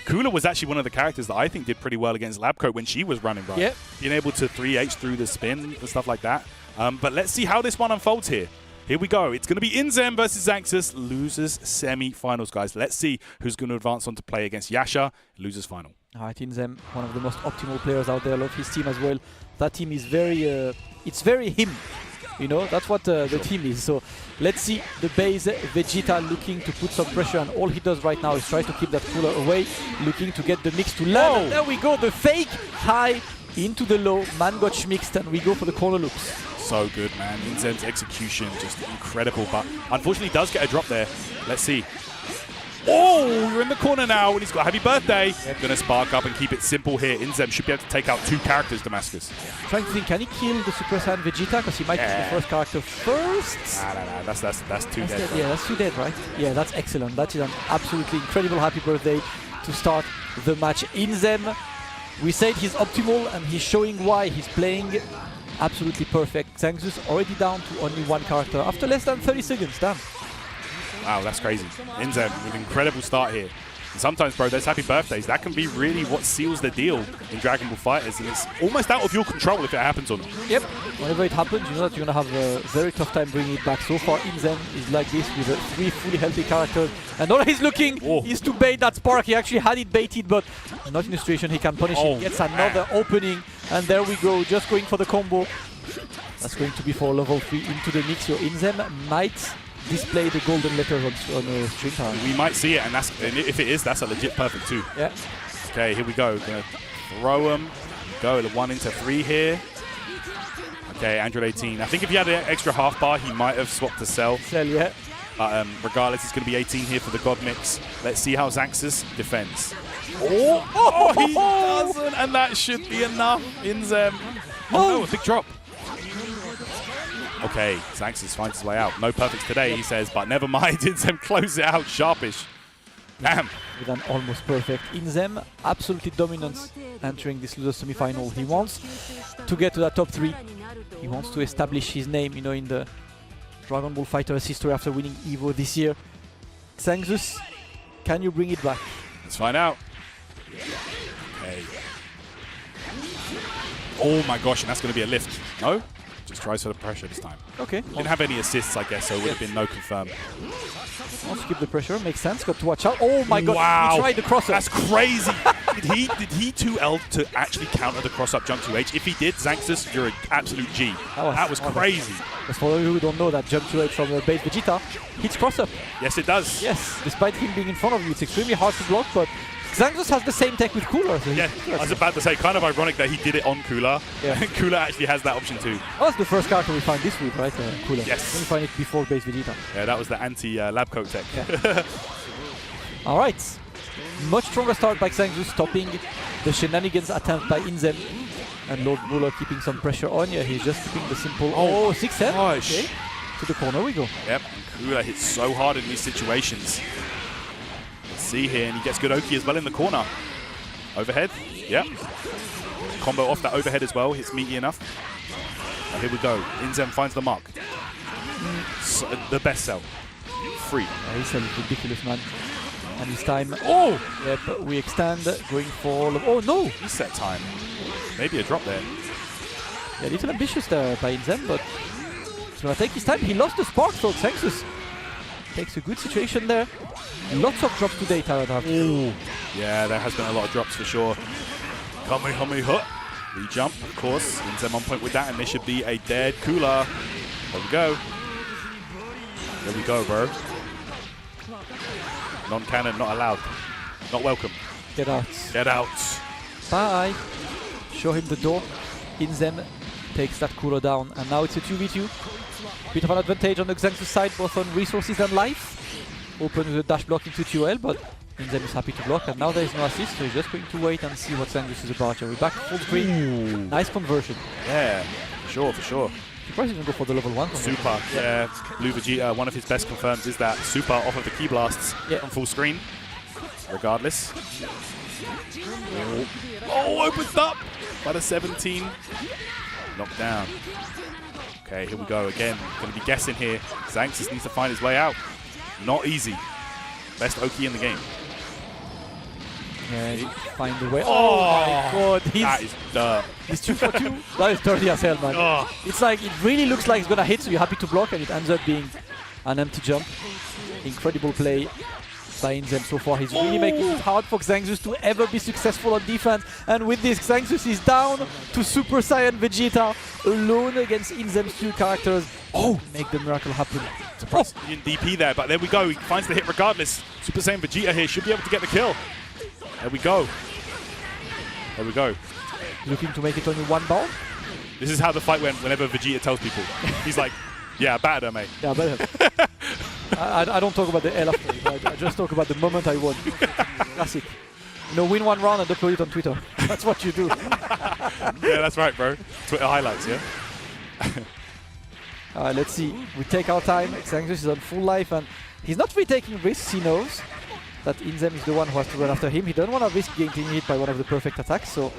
Cooler was actually one of the characters that I think did pretty well against Labcoat when she was running right. Yep. Being able to 3H through the spin and stuff like that. But let's see how this one unfolds here. Here we go. It's going to be Inzem versus Xanxus. Losers semi-finals, guys. Let's see who's going to advance on to play against Yasha. Losers final. All right, Inzem, one of the most optimal players out there. I love his team as well. That team is very, it's very him. You know, that's what the team is. So let's see the base Vegeta looking to put some pressure, and all he does right now is try to keep that Cooler away, looking to get the mix to land. And there we go, the fake high into the low. Man got schmixed, and we go for the corner loops. So good, man. Inzem's execution just incredible, but unfortunately does get a drop there. Let's see. Oh, you're in the corner now, and he's got Happy Birthday. Gonna spark up and keep it simple here. Inzem should be able to take out 2 characters, Damascus. Trying to think, can he kill the Super Saiyan Vegeta? Because he might kill the first character first. Nah, that's too dead. Yeah, that's too dead, right? Yeah, that's excellent. That is an absolutely incredible Happy Birthday to start the match. Inzem, we said he's optimal, and he's showing why. He's playing absolutely perfect. Xanxus already down to only 1 character after less than 30 seconds. Damn. Wow, that's crazy. Inzem with an incredible start here. And sometimes, bro, those Happy Birthdays, that can be really what seals the deal in Dragon Ball FighterZ, and it's almost out of your control if it happens or not. Yep. Whenever it happens, you know that you're going to have a very tough time bringing it back. So far, Inzem is like this with 3 fully healthy characters. And all he's looking is to bait that spark. He actually had it baited, but not in a situation he can punish it. Gets another opening, and there we go, just going for the combo. That's going to be for level 3 into the mix. Your Inzem might display the golden letters on a string card. We might see it, and if it is, that's a legit perfect 2. Yeah. Okay, here we go. Gonna throw him. Go the 1 into 3 here. Okay, Android 18. I think if he had an extra half bar, he might have swapped to Cell. Cell, yeah. But regardless, it's going to be 18 here for the God mix. Let's see how Xanxus defends. Oh, he doesn't, and that should be enough. Inzem. Oh no, a big drop. Okay, Xanxus finds his way out. No perfects today, he says, but never mind. Inzem closes it out sharpish. Damn. With an almost perfect. Inzem, absolutely dominant entering this loser semi-final. He wants to get to that top 3. He wants to establish his name, you know, in the Dragon Ball FighterZ history after winning EVO this year. Xanxus, can you bring it back? Let's find out. Okay. Oh my gosh, and that's going to be a lift. No? Just tries for the pressure this time. Okay. Didn't have any assists, I guess, so it would have been no confirm. Wants to keep the pressure, makes sense. Got to watch out. Oh my god, wow. He tried the cross-up. That's crazy. did he 2L to actually counter the cross-up jump 2H? If he did, Xanxus, you're an absolute G. That was crazy. As for those who don't know, that jump 2H from base Vegeta hits cross-up. Yes, it does. Yes, despite him being in front of you, it's extremely hard to block, but Xanxus has the same tech with Cooler. So yeah, I was about to say, kind of ironic that he did it on Cooler. Yeah. Cooler actually has that option too. That was the first character we found this week, right? Cooler. Yes. We find it before base Vegeta. Yeah, that was the anti-lab coat tech. Yeah. All right. Much stronger start by Xanxus, stopping the shenanigans attempt by Inzem. And Lord Buller keeping some pressure on. Yeah, he's just keeping the simple. Oh, 6-7. Okay. To the corner we go. Yep. Cooler hits so hard in these situations. See here, and he gets good Oki as well in the corner. Overhead, yep. Combo off that overhead as well, hits meaty enough. And here we go, Inzem finds the mark. So, the best cell, free. Yeah, he's ridiculous, man. And this time, oh! Yep, we extend, going for, oh no! Reset time, maybe a drop there. Yeah, a little ambitious there by Inzem, but he's gonna take his time. He lost the spark, so Xanxus takes a good situation there. Lots of drops today, Taradar. Yeah, there has been a lot of drops for sure. Kamehameha. The jump, of course. Inzem on point with that, and there should be a dead Cooler. There we go. There we go, bro. Non-cannon, not allowed. Not welcome. Get out. Get out. Bye. Show him the door. Inzem takes that Cooler down, and now it's a 2v2. Bit of an advantage on the Xanxus side, both on resources and life. Open with a dash block into 2L, but Inzem is happy to block, and now there is no assist, so he's just going to wait and see what Xanxus is about. We're back to full screen. Ooh. Nice conversion. Yeah, for sure, for sure. Surprised he didn't go for the level 1. Super, yeah. Blue Vegeta, one of his best confirms is that super off of the key blasts on full screen. Regardless. Oh, opened up by the 17. Knocked down. Okay, here we go again. Going to be guessing here. Xanxus needs to find his way out. Not easy. Best Oki in the game. Yeah, find the way. Oh my god. That is dirt. He's 2 for 2. That is dirty as hell, man. Oh. It's like, it really looks like it's going to hit, so you're happy to block, and it ends up being an empty jump. Incredible play by Inzem so far. He's really making it hard for Xanxus to ever be successful on defense. And with this, Xanxus is down to Super Saiyan Vegeta, alone against Inzem's 2 characters. Oh, make the miracle happen. Surprised in DP there, but there we go. He finds the hit regardless. Super Saiyan Vegeta here should be able to get the kill. There we go. There we go. Looking to make it only 1 ball. This is how the fight went whenever Vegeta tells people. He's like, yeah, better, mate. Yeah, better. I don't talk about the L after it. I just talk about the moment I won. Classic. You know, win one round and upload it on Twitter. That's what you do. Yeah, that's right, bro. Twitter highlights, yeah? Let's see. We take our time. Xanxus is on full life and he's not really taking risks. He knows that Inzem is the one who has to run after him. He doesn't want to risk getting hit by one of the perfect attacks, so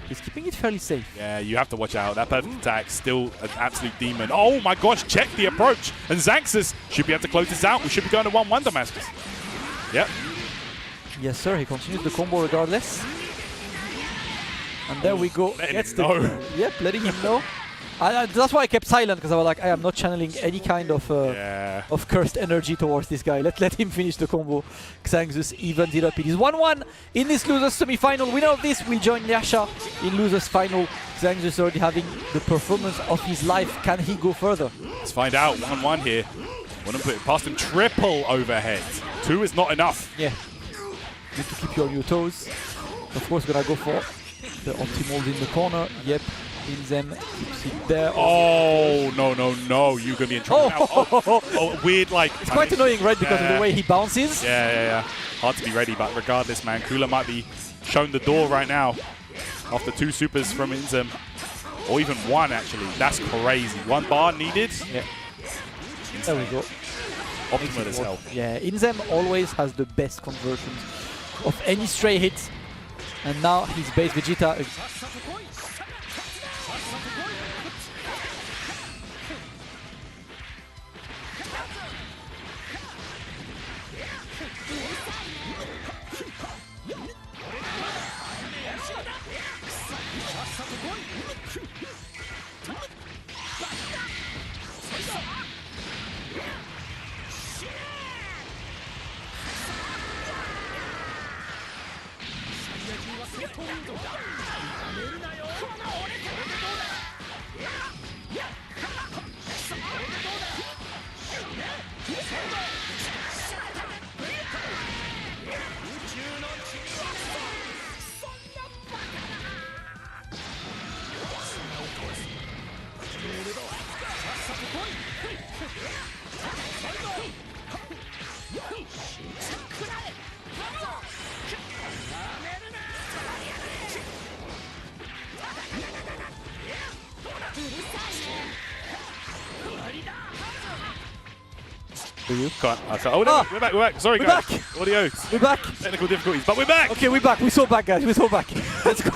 he's keeping it fairly safe. Yeah, you have to watch out. That perfect attack, still an absolute demon. Oh my gosh, check the approach. And Xanxus should be able to close this out. We should be going to 1-1 Damascus. Yep. Yes, sir. He continues the combo regardless. And there we go. Letting him know. Yep, letting him know. That's why I kept silent, because I was like, I am not channeling any kind of cursed energy towards this guy. Let him finish the combo. Xanxus evens it up. It is 1-1 in this losers semi-final. Winner of this will join Yasha in losers final. Xanxus already having the performance of his life. Can he go further? Let's find out. 1-1 here. Want to put it past him. Triple overhead. 2 is not enough. Yeah. Need to keep you on your toes. Of course, gonna go for the optimals in the corner. Yep. Inzem keeps it there. Oh, no. You're going to be in trouble now. Oh, weird, like... It's quite annoying, right, because of the way he bounces. Yeah. Hard to be ready, but regardless, man, Kula might be shown the door right now after 2 supers from Inzem. Or even 1, actually. That's crazy. 1 bar needed. Yeah. There we go. Optimal as hell. Yeah, Inzem always has the best conversions of any stray hit. And now his base Vegeta... Oh, no, we're back. Sorry, we're guys. back. Audio. We're back. Technical difficulties, but we're back. Okay, we're back. We're so back, guys. We're so back. Let's go.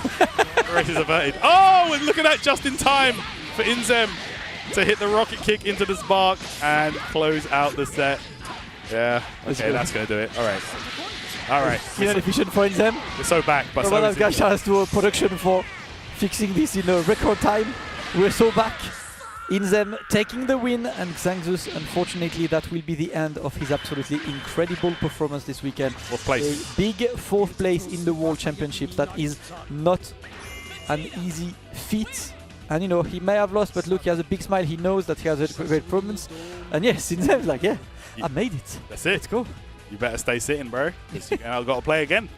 Race is averted. Oh, and look at that, just in time for Inzem to hit the rocket kick into the spark and close out the set. Yeah, okay, that's going to do it. All right. Efficient for Inzem. We're so back, but so is Yasha has to do a production for fixing this in a record time. We're so back. Inzem taking the win, and Xanxus, unfortunately, that will be the end of his absolutely incredible performance this weekend. 4th place. A big 4th place in the World Championships. That is not an easy feat. And you know, he may have lost, but look, he has a big smile. He knows that he has a great performance. And yes, Inzem's like, yeah, I made it. That's it. Let's go. You better stay sitting, bro. I've got to play again.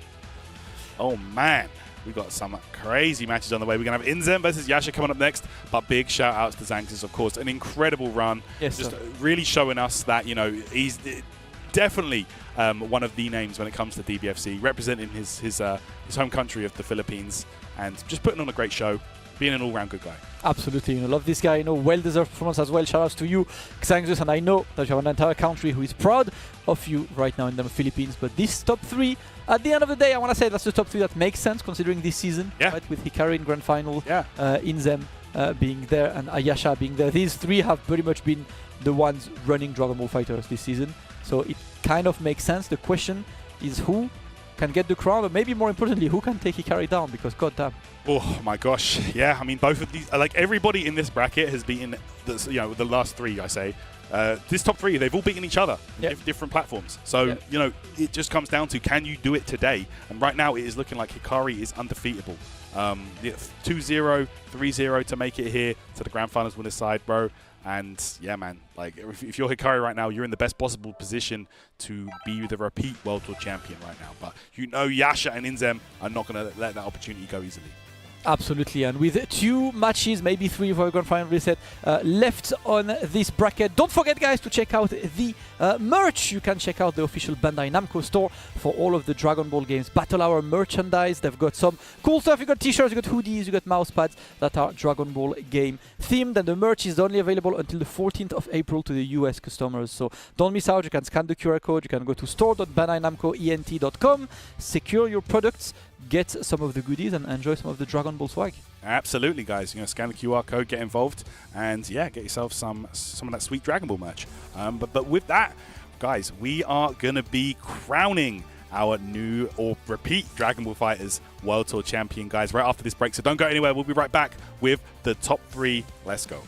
Oh, man. We've got some crazy matches on the way. We're going to have Inzem versus Yasha coming up next. But big shout-outs to Xanxus, of course. An incredible run. Yes, just really showing us that, you know, he's definitely one of the names when it comes to DBFC, representing his home country of the Philippines and just putting on a great show, being an all-round good guy. Absolutely. You know, love this guy. You know, well-deserved performance as well. Shout-outs to you, Xanxus. And I know that you have an entire country who is proud of you right now in the Philippines. But this top 3... At the end of the day, I want to say that's the top 3 that makes sense considering this season, right? With Hikari in Grand Final, Inzem being there, and Yasha being there. These 3 have pretty much been the ones running Dragon Ball FighterZ this season. So it kind of makes sense. The question is who can get the crown, but maybe more importantly, who can take Hikari down? Because goddamn. Oh my gosh, yeah. I mean, both of these, like everybody in this bracket has beaten, the last 3, I say. This top 3, they've all beaten each other on different platforms. So, you know, it just comes down to, can you do it today? And right now, it is looking like Hikari is undefeatable. 2-0, 3-0 to make it here to the Grand Finals winner's side, bro. And, yeah, man, like, if you're Hikari right now, you're in the best possible position to be the repeat World Tour champion right now. But you know Yasha and Inzem are not going to let that opportunity go easily. Absolutely, and with 2 matches, maybe 3 for a grand final reset left on this bracket. Don't forget, guys, to check out the merch. You can check out the official Bandai Namco store for all of the Dragon Ball games Battle Hour merchandise. They've got some cool stuff. You got t-shirts, you got hoodies, you got mouse pads that are Dragon Ball game themed, and the merch is only available until the 14th of April to the US customers. So don't miss out. You can scan the QR code. You can go to store.bandainamcoent.com, secure your products, get some of the goodies, and enjoy some of the Dragon Ball swag. Absolutely, guys. Scan the QR code, get involved, and yeah, get yourself some of that sweet Dragon Ball merch. But with that, guys, we are gonna be crowning our new or repeat Dragon Ball Fighters World Tour champion, guys, right after this break. So don't go anywhere. We'll be right back with the top 3. Let's go.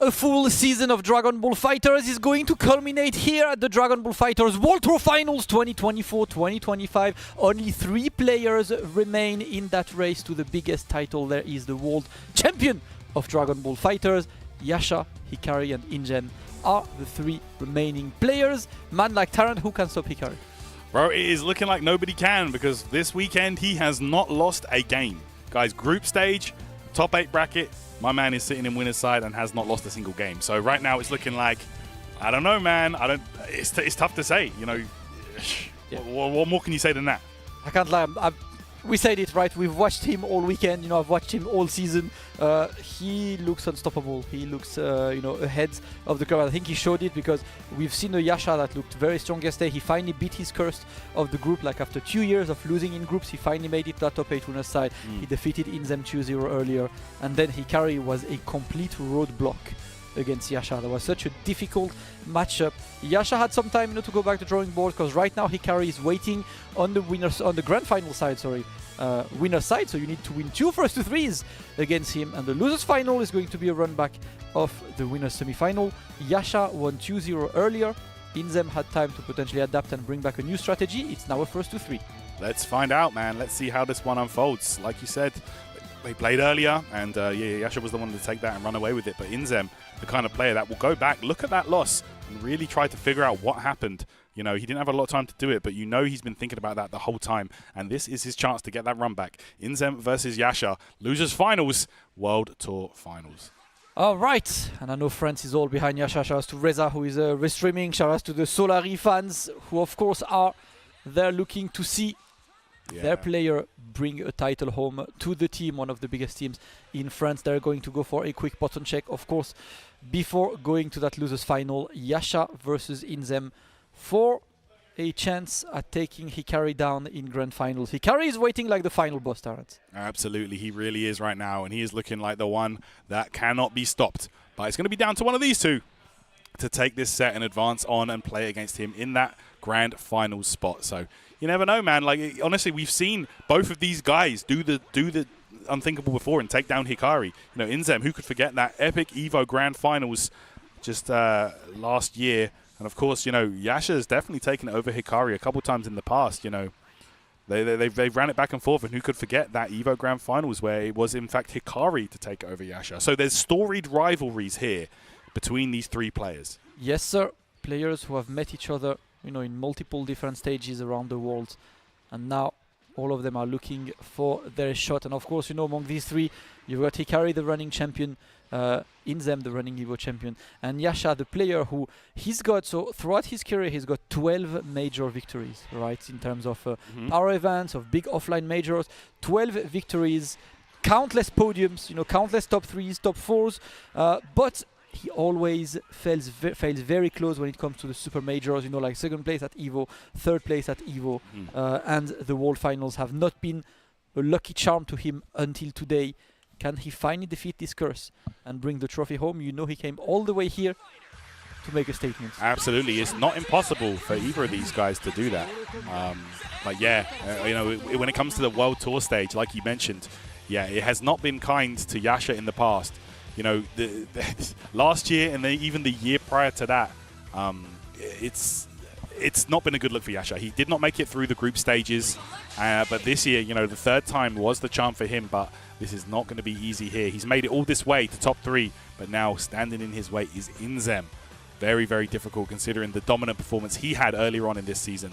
A full season of Dragon Ball FighterZ is going to culminate here at the Dragon Ball FighterZ World Tour Finals 2024-2025. Only 3 players remain in that race to the biggest title. There is the world champion of Dragon Ball FighterZ. Yasha, Hikari and Inzem are the 3 remaining players. Man like Tarrant, who can stop Hikari? Bro, it is looking like nobody can, because this weekend he has not lost a game. Guys, group stage, top 8 bracket, my man is sitting in winner's side and has not lost a single game. So right now it's looking like, I don't know, man. It's tough to say, you know. Yeah. What more can you say than that? I can't lie. We said it, right? We've watched him all weekend. You know, I've watched him all season. He looks unstoppable. He looks, you know, ahead of the curve. I think he showed it because we've seen a Yasha that looked very strong yesterday. He finally beat his curse of the group. Like after 2 years of losing in groups, he finally made it to that top 8 winner's side. He defeated Inzem 2-0 earlier, and then Hikari was a complete roadblock against Yasha. That was such a difficult matchup. Yasha had some time, you know, to go back to drawing board, because right now Hikari is waiting on the winners, on the grand final side, winner's side, so you need to win 2 first to 3s against him, and the losers final is going to be a run back of the winner's semi-final. Yasha won 2-0 earlier. Inzem had time to potentially adapt and bring back a new strategy. It's now a first to 3. Let's find out, man. Let's see how this one unfolds. Like you said, they played earlier, and yeah, Yasha was the one to take that and run away with it. But Inzem, the kind of player that will go back, look at that loss, and really try to figure out what happened. You know, he didn't have a lot of time to do it, but you know he's been thinking about that the whole time. And this is his chance to get that run back. Inzem versus Yasha. Losers finals, World Tour finals. All right, and I know France is all behind Yasha. Shout out to Reza, who is restreaming. Shout out to the Solari fans, who of course are there looking to see their player bring a title home to the team, one of the biggest teams in France. They're going to go for a quick button check, of course, before going to that losers final. Yasha versus Inzem for a chance at taking Hikari down in grand finals. Hikari is waiting like the final boss, Tarrant. Absolutely, he really is right now, and he is looking like the one that cannot be stopped. But it's going to be down to one of these 2 to take this set and advance on and play against him in that grand finals spot. So you never know, man. Like, honestly, we've seen both of these guys do the unthinkable before and take down Hikari. You know, Inzem, who could forget that epic Evo grand finals just last year. And of course, you know, Yasha has definitely taken it over Hikari a couple times in the past. You know, they've ran it back and forth, and who could forget that Evo grand finals where it was in fact Hikari to take over Yasha. So there's storied rivalries here between these 3 players. Yes, sir. Players who have met each other, you know, in multiple different stages around the world, and now all of them are looking for their shot. And of course, you know, among these 3, you've got Hikari, the running champion, Inzem, the running Evo champion, and Yasha, the player who he's got, so throughout his career, he's got 12 major victories, right, in terms of power events, of big offline majors, 12 victories, countless podiums, you know, countless top 3s, top 4s, but he always fails very close when it comes to the super majors, you know, like 2nd place at Evo, 3rd place at Evo, and the World Finals have not been a lucky charm to him until today. Can he finally defeat this curse and bring the trophy home? You know, he came all the way here to make a statement. Absolutely. It's not impossible for either of these guys to do that. But yeah, you know, when it comes to the World Tour stage, like you mentioned, yeah, it has not been kind to Yasha in the past. You know, the last year and even the year prior to that, it's not been a good look for Yasha. He did not make it through the group stages, but this year, you know, the 3rd time was the charm for him, but this is not going to be easy here. He's made it all this way to top 3, but now standing in his way is Inzem. Very, very difficult considering the dominant performance he had earlier on in this season.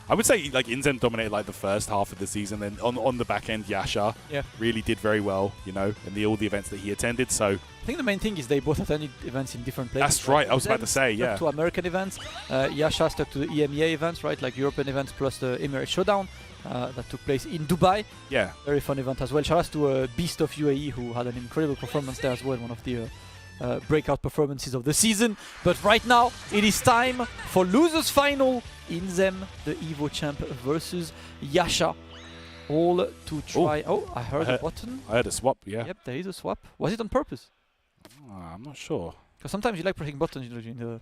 I would say like Inzem dominated like the first half of the season, then on the back end, Yasha really did very well, you know, in all the events that he attended. So I think the main thing is they both attended events in different places. That's right. I was about to say, stuck to American events. Yasha stuck to the EMEA events, right, like European events plus the Emirates Showdown that took place in Dubai. Yeah. Very fun event as well. Shout out to Beast of UAE, who had an incredible performance there as well, one of the breakout performances of the season. But right now, it is time for losers final. Inzem, the Evo champ, versus Yasha. All to try. Oh, I heard a button. I heard a swap, yeah. Yep, there is a swap. Was it on purpose? I'm not sure. Because sometimes you like pressing buttons, you know, in the...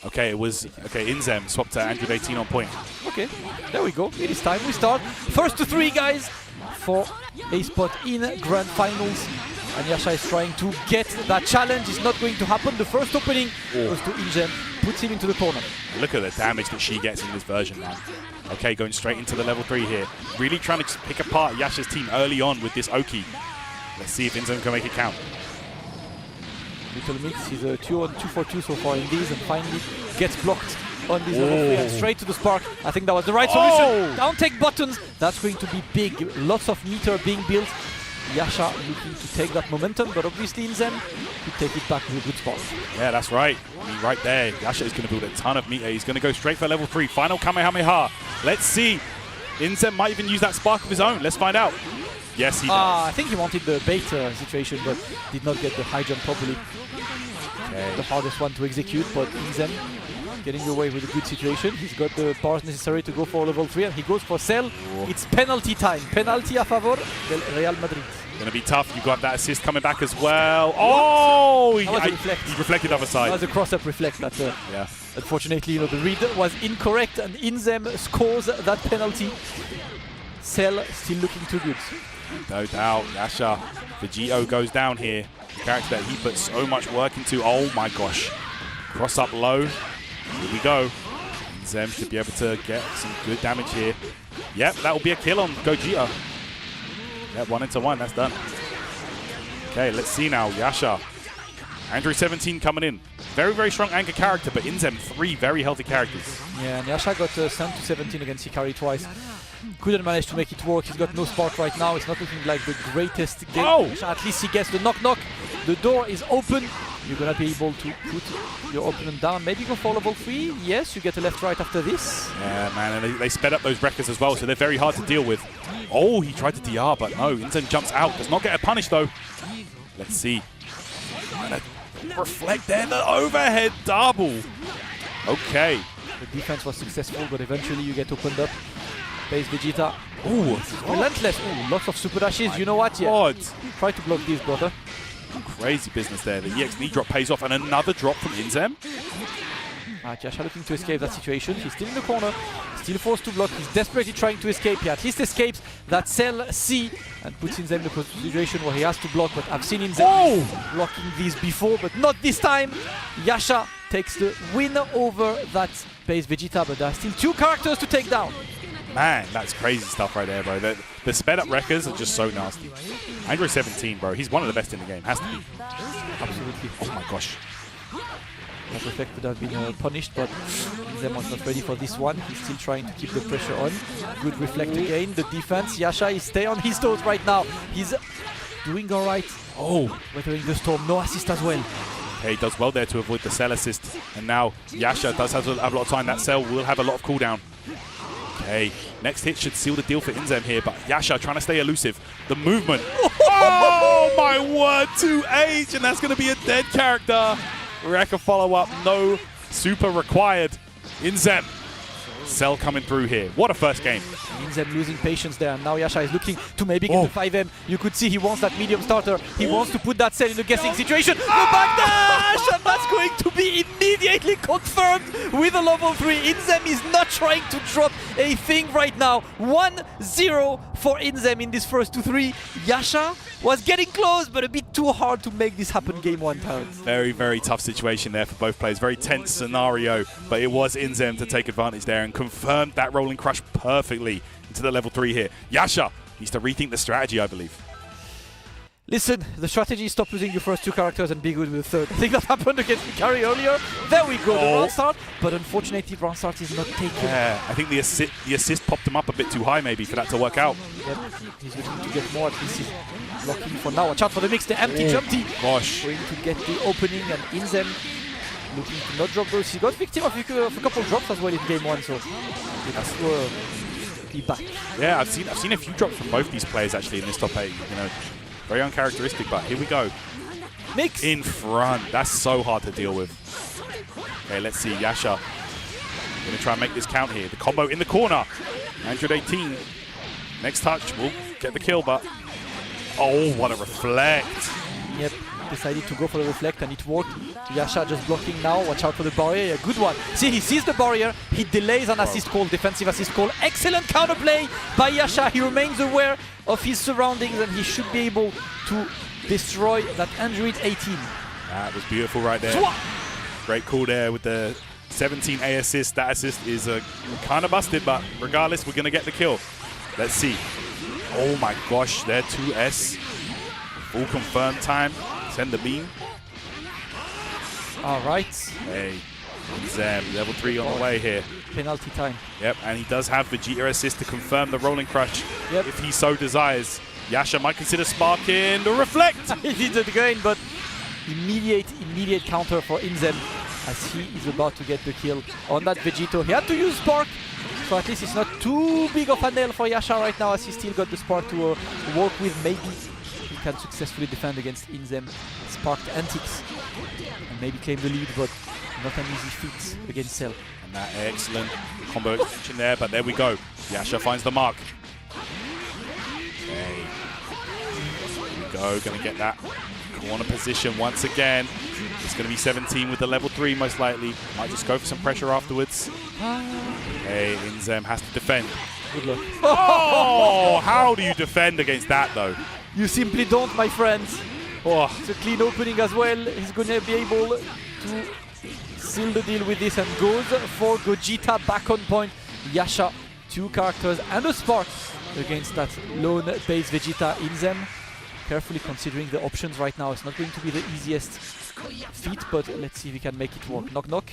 Okay, it was... Okay, Inzem swapped to Andrew 18 on point. Okay, there we go. It is time we start. First to 3, guys, for a spot in grand finals. and Yasha is trying to get that challenge. It's not going to happen. The first opening goes to Inzem, puts him into the corner. Look at the damage that she gets in this version, man. Okay, going straight into the level 3 here. Really trying to pick apart Yasha's team early on with this Oki. Let's see if Inzem can make it count. Little mix, he's a 2-on-2 for 2 so far in these, and finally gets blocked on this level 3 and straight to the spark. I think that was the right solution. Down take buttons, that's going to be big. Lots of meter being built. Yasha looking to take that momentum, but obviously Inzem could take it back with a good spot. Yeah, that's right. I mean, right there, Yasha is going to build a ton of meter. He's going to go straight for level 3. Final Kamehameha. Let's see. Inzem might even use that spark of his own. Let's find out. Yes, he does. I think he wanted the bait situation, but did not get the high jump properly. Okay. The hardest one to execute, but Inzem getting away with a good situation. He's got the powers necessary to go for level 3, and he goes for Cell. It's penalty time. Penalty a favor del Real Madrid. Going to be tough. You got that assist coming back as well. Oh! He reflected other side. That was a cross-up reflect. That, yeah. Unfortunately, the read was incorrect, and Inzem scores that penalty. Cell still looking too good. No doubt. Yasha, Vegito goes down here. The character that he put so much work into. Oh my gosh. Cross up low. Here we go. Inzem should be able to get some good damage here. Yep, that will be a kill on Gogeta. Yep, 1-1. That's done. Okay, let's see now. Yasha. Andrew 17 coming in. Very, very strong anchor character, but Inzem 3 very healthy characters. Yeah, and Yasha got sent to 17 against Hikari twice. Couldn't manage to make it work. He's got no spark right now. It's not looking like the greatest game. At least he gets the knock-knock. The door is open. You're going to be able to put your opponent down. Maybe go for level 3. Yes, you get a left-right after this. Yeah, man, and they sped up those wreckers as well, so they're very hard to deal with. Oh, he tried to DR, but no. Inzem jumps out. Does not get a punish, though. Let's see. And reflect there, the overhead double. Okay. The defense was successful, but eventually you get opened up. Base Vegeta. Ooh, relentless. Ooh, lots of super dashes. You know what? Yeah. Try to block this, brother. Crazy business there. The EX knee drop pays off, and another drop from Inzem. Yasha looking to escape that situation. He's still in the corner, still forced to block. He's desperately trying to escape. He at least escapes that Cell C and puts Inzem in a situation where he has to block. But I've seen Inzem blocking these before, but not this time. Yasha takes the win over that base Vegeta, but there are still 2 characters to take down. Man, that's crazy stuff right there, bro. The sped up wreckers are just so nasty. Andrew 17, bro. He's one of the best in the game. Has to be. Absolutely. Oh my gosh. That effect would have been punished, but Inzem was not ready for this one. He's still trying to keep the pressure on. Good reflect again. The defense. Yasha is stay on his toes right now. He's doing all right. Weathering the storm. No assist as well. Okay, he does well there to avoid the Cell assist. And now Yasha does have a lot of time. That Cell will have a lot of cooldown. Okay, next hit should seal the deal for Inzem here, but Yasha trying to stay elusive. The movement. Oh my word, 2H, and that's going to be a dead character. Wrecker follow-up, no super required. Inzem, Cell coming through here. What a first game. Inzem losing patience there, and now Yasha is looking to maybe get the 5M. You could see he wants that medium starter. He wants to put that Cell in a guessing situation. The backdash, and that's going to be immediately confirmed with a level 3. Inzem is not trying to drop a thing right now. 1-0 for Inzem in this first 2-3. Yasha was getting close, but a bit too hard to make this happen game 1 time. Very, very tough situation there for both players. Very tense scenario, but it was Inzem to take advantage there and confirmed that rolling crush perfectly into the level 3 here. Yasha needs to rethink the strategy, I believe. Listen, the strategy is stop losing your first 2 characters and be good with the third. I think that happened against Hikari earlier. There we go, the round start. But unfortunately, round start is not taken. Yeah, I think the assist popped him up a bit too high maybe for that to work out. Yep, he's looking to get more. At least he's blocking for now. Watch out for the mix, the empty jumpy. Gosh. Going to get the opening, and Inzem looking to not drop those. He got victim of a couple drops as well in game 1, so that's be back. Yeah, I've seen a few drops from both these players actually in this top 8. You know, very uncharacteristic, but here we go. Mix in front. That's so hard to deal with. Okay, let's see. Yasha going to try and make this count here. The combo in the corner. 118. Next touch will get the kill, but oh, what a reflect. Yep, decided to go for the reflect and it worked. Yasha just blocking now. Watch out for the barrier. A good one. See, he sees the barrier. He delays an assist call, defensive assist call. Excellent counterplay by Yasha. He remains aware of his surroundings and he should be able to destroy that Android 18. That was beautiful right there. Great call there with the 17 A assist. That assist is kind of busted, but regardless, we're going to get the kill. Let's see. Oh my gosh, there 2S. Full confirmed time. Send the beam. All right. Hey, Inzem, level 3 on the way here. Penalty time. Yep, and he does have Vegeta assist to confirm the rolling crush Yep. if he so desires. Yasha might consider sparking the reflect. He did it again, but immediate counter for Inzem as he is about to get the kill on that Vegito. He had to use Spark, so at least it's not too big of a nail for Yasha right now as he still got the Spark to work with. Maybe he can successfully defend against Inzem Sparked antics and maybe claim the lead, but not an easy feat against Cell. And that excellent combo extension there, but there we go. Yasha finds the mark. Okay. Here we go, gonna get that corner position once again. It's gonna be 17 with the level 3 most likely. Might just go for some pressure afterwards. Okay, Inzem has to defend. Good luck. Oh, how do you defend against that though? You simply don't, my friends. Oh, It's a clean opening as well. He's going to be able to seal the deal with this and goes for Gogeta back on point. Yasha, 2 characters and a Spark against that lone base Vegeta. Inzem carefully considering the options right now. It's not going to be the easiest feat, but let's see if he can make it work. Knock, knock.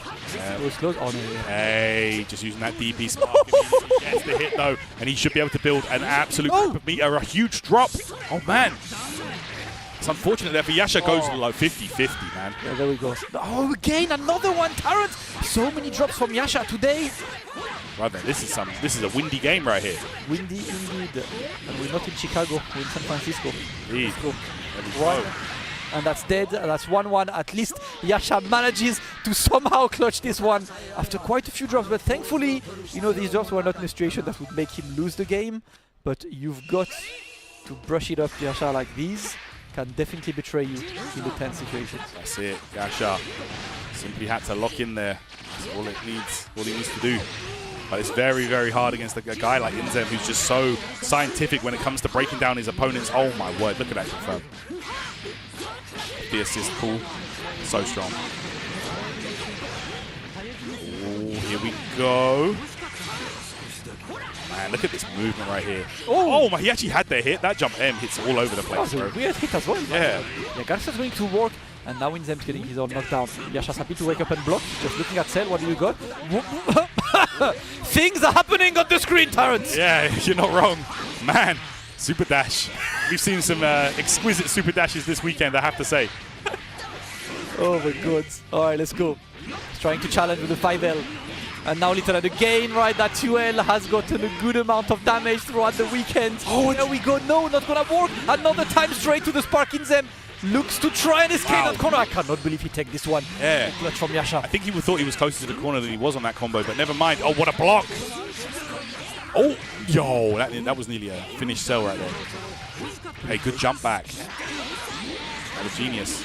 Goes close. Oh no. Yeah. hey, just using that DP spark. If he gets the hit though, and he should be able to build an absolute group of meter, a huge drop. Oh man. It's unfortunate there for Yasha goes to low 50-50, man. Yeah, there we go. Oh, again, another one. Tarrant. So many drops from Yasha today. Brother, this is a windy game right here. Windy indeed. And we're not in Chicago, we're in San Francisco. Indeed. Let's go. There we go. And that's dead. That's 1-1. At least Yasha manages to somehow clutch this one after quite a few drops. But thankfully, you know, these drops were not in a situation that would make him lose the game. But you've got to brush it up. Yasha like these can definitely betray you in the tense situations. That's it. Yasha simply had to lock in there. That's all he needs to do. But it's very, very hard against a guy like Inzem who's just so scientific when it comes to breaking down his opponents. Oh my word, look at that confirm. The assist cool. So strong. Oh, here we go. Man, look at this movement right here. Oh my, he actually had the hit. That jump M hits all over the place, That bro. was a weird hit as well. Yeah. Yeah, Garcia's going to work. And now Inzem's getting his own knockdown. Yasha's happy to wake up and block. Just looking at Cell, what do you got? Things are happening on the screen, Terrence! Yeah, you're not wrong. Man, super dash. We've seen some exquisite super dashes this weekend, I have to say. Oh my god. Alright, let's go. He's trying to challenge with the 5L. And now Little again, right? That 2L has gotten a good amount of damage throughout the weekend. Oh, there we go. No, not gonna work. Another time straight to the Spark. Inzem looks to try and escape that corner. I cannot believe he took this one. Yeah. Clutch from Yasha. I think he thought he was closer to the corner than he was on that combo, but never mind. Oh, what a block! Oh, yo, that was nearly a finished cell right there. Hey, good jump back. That was genius.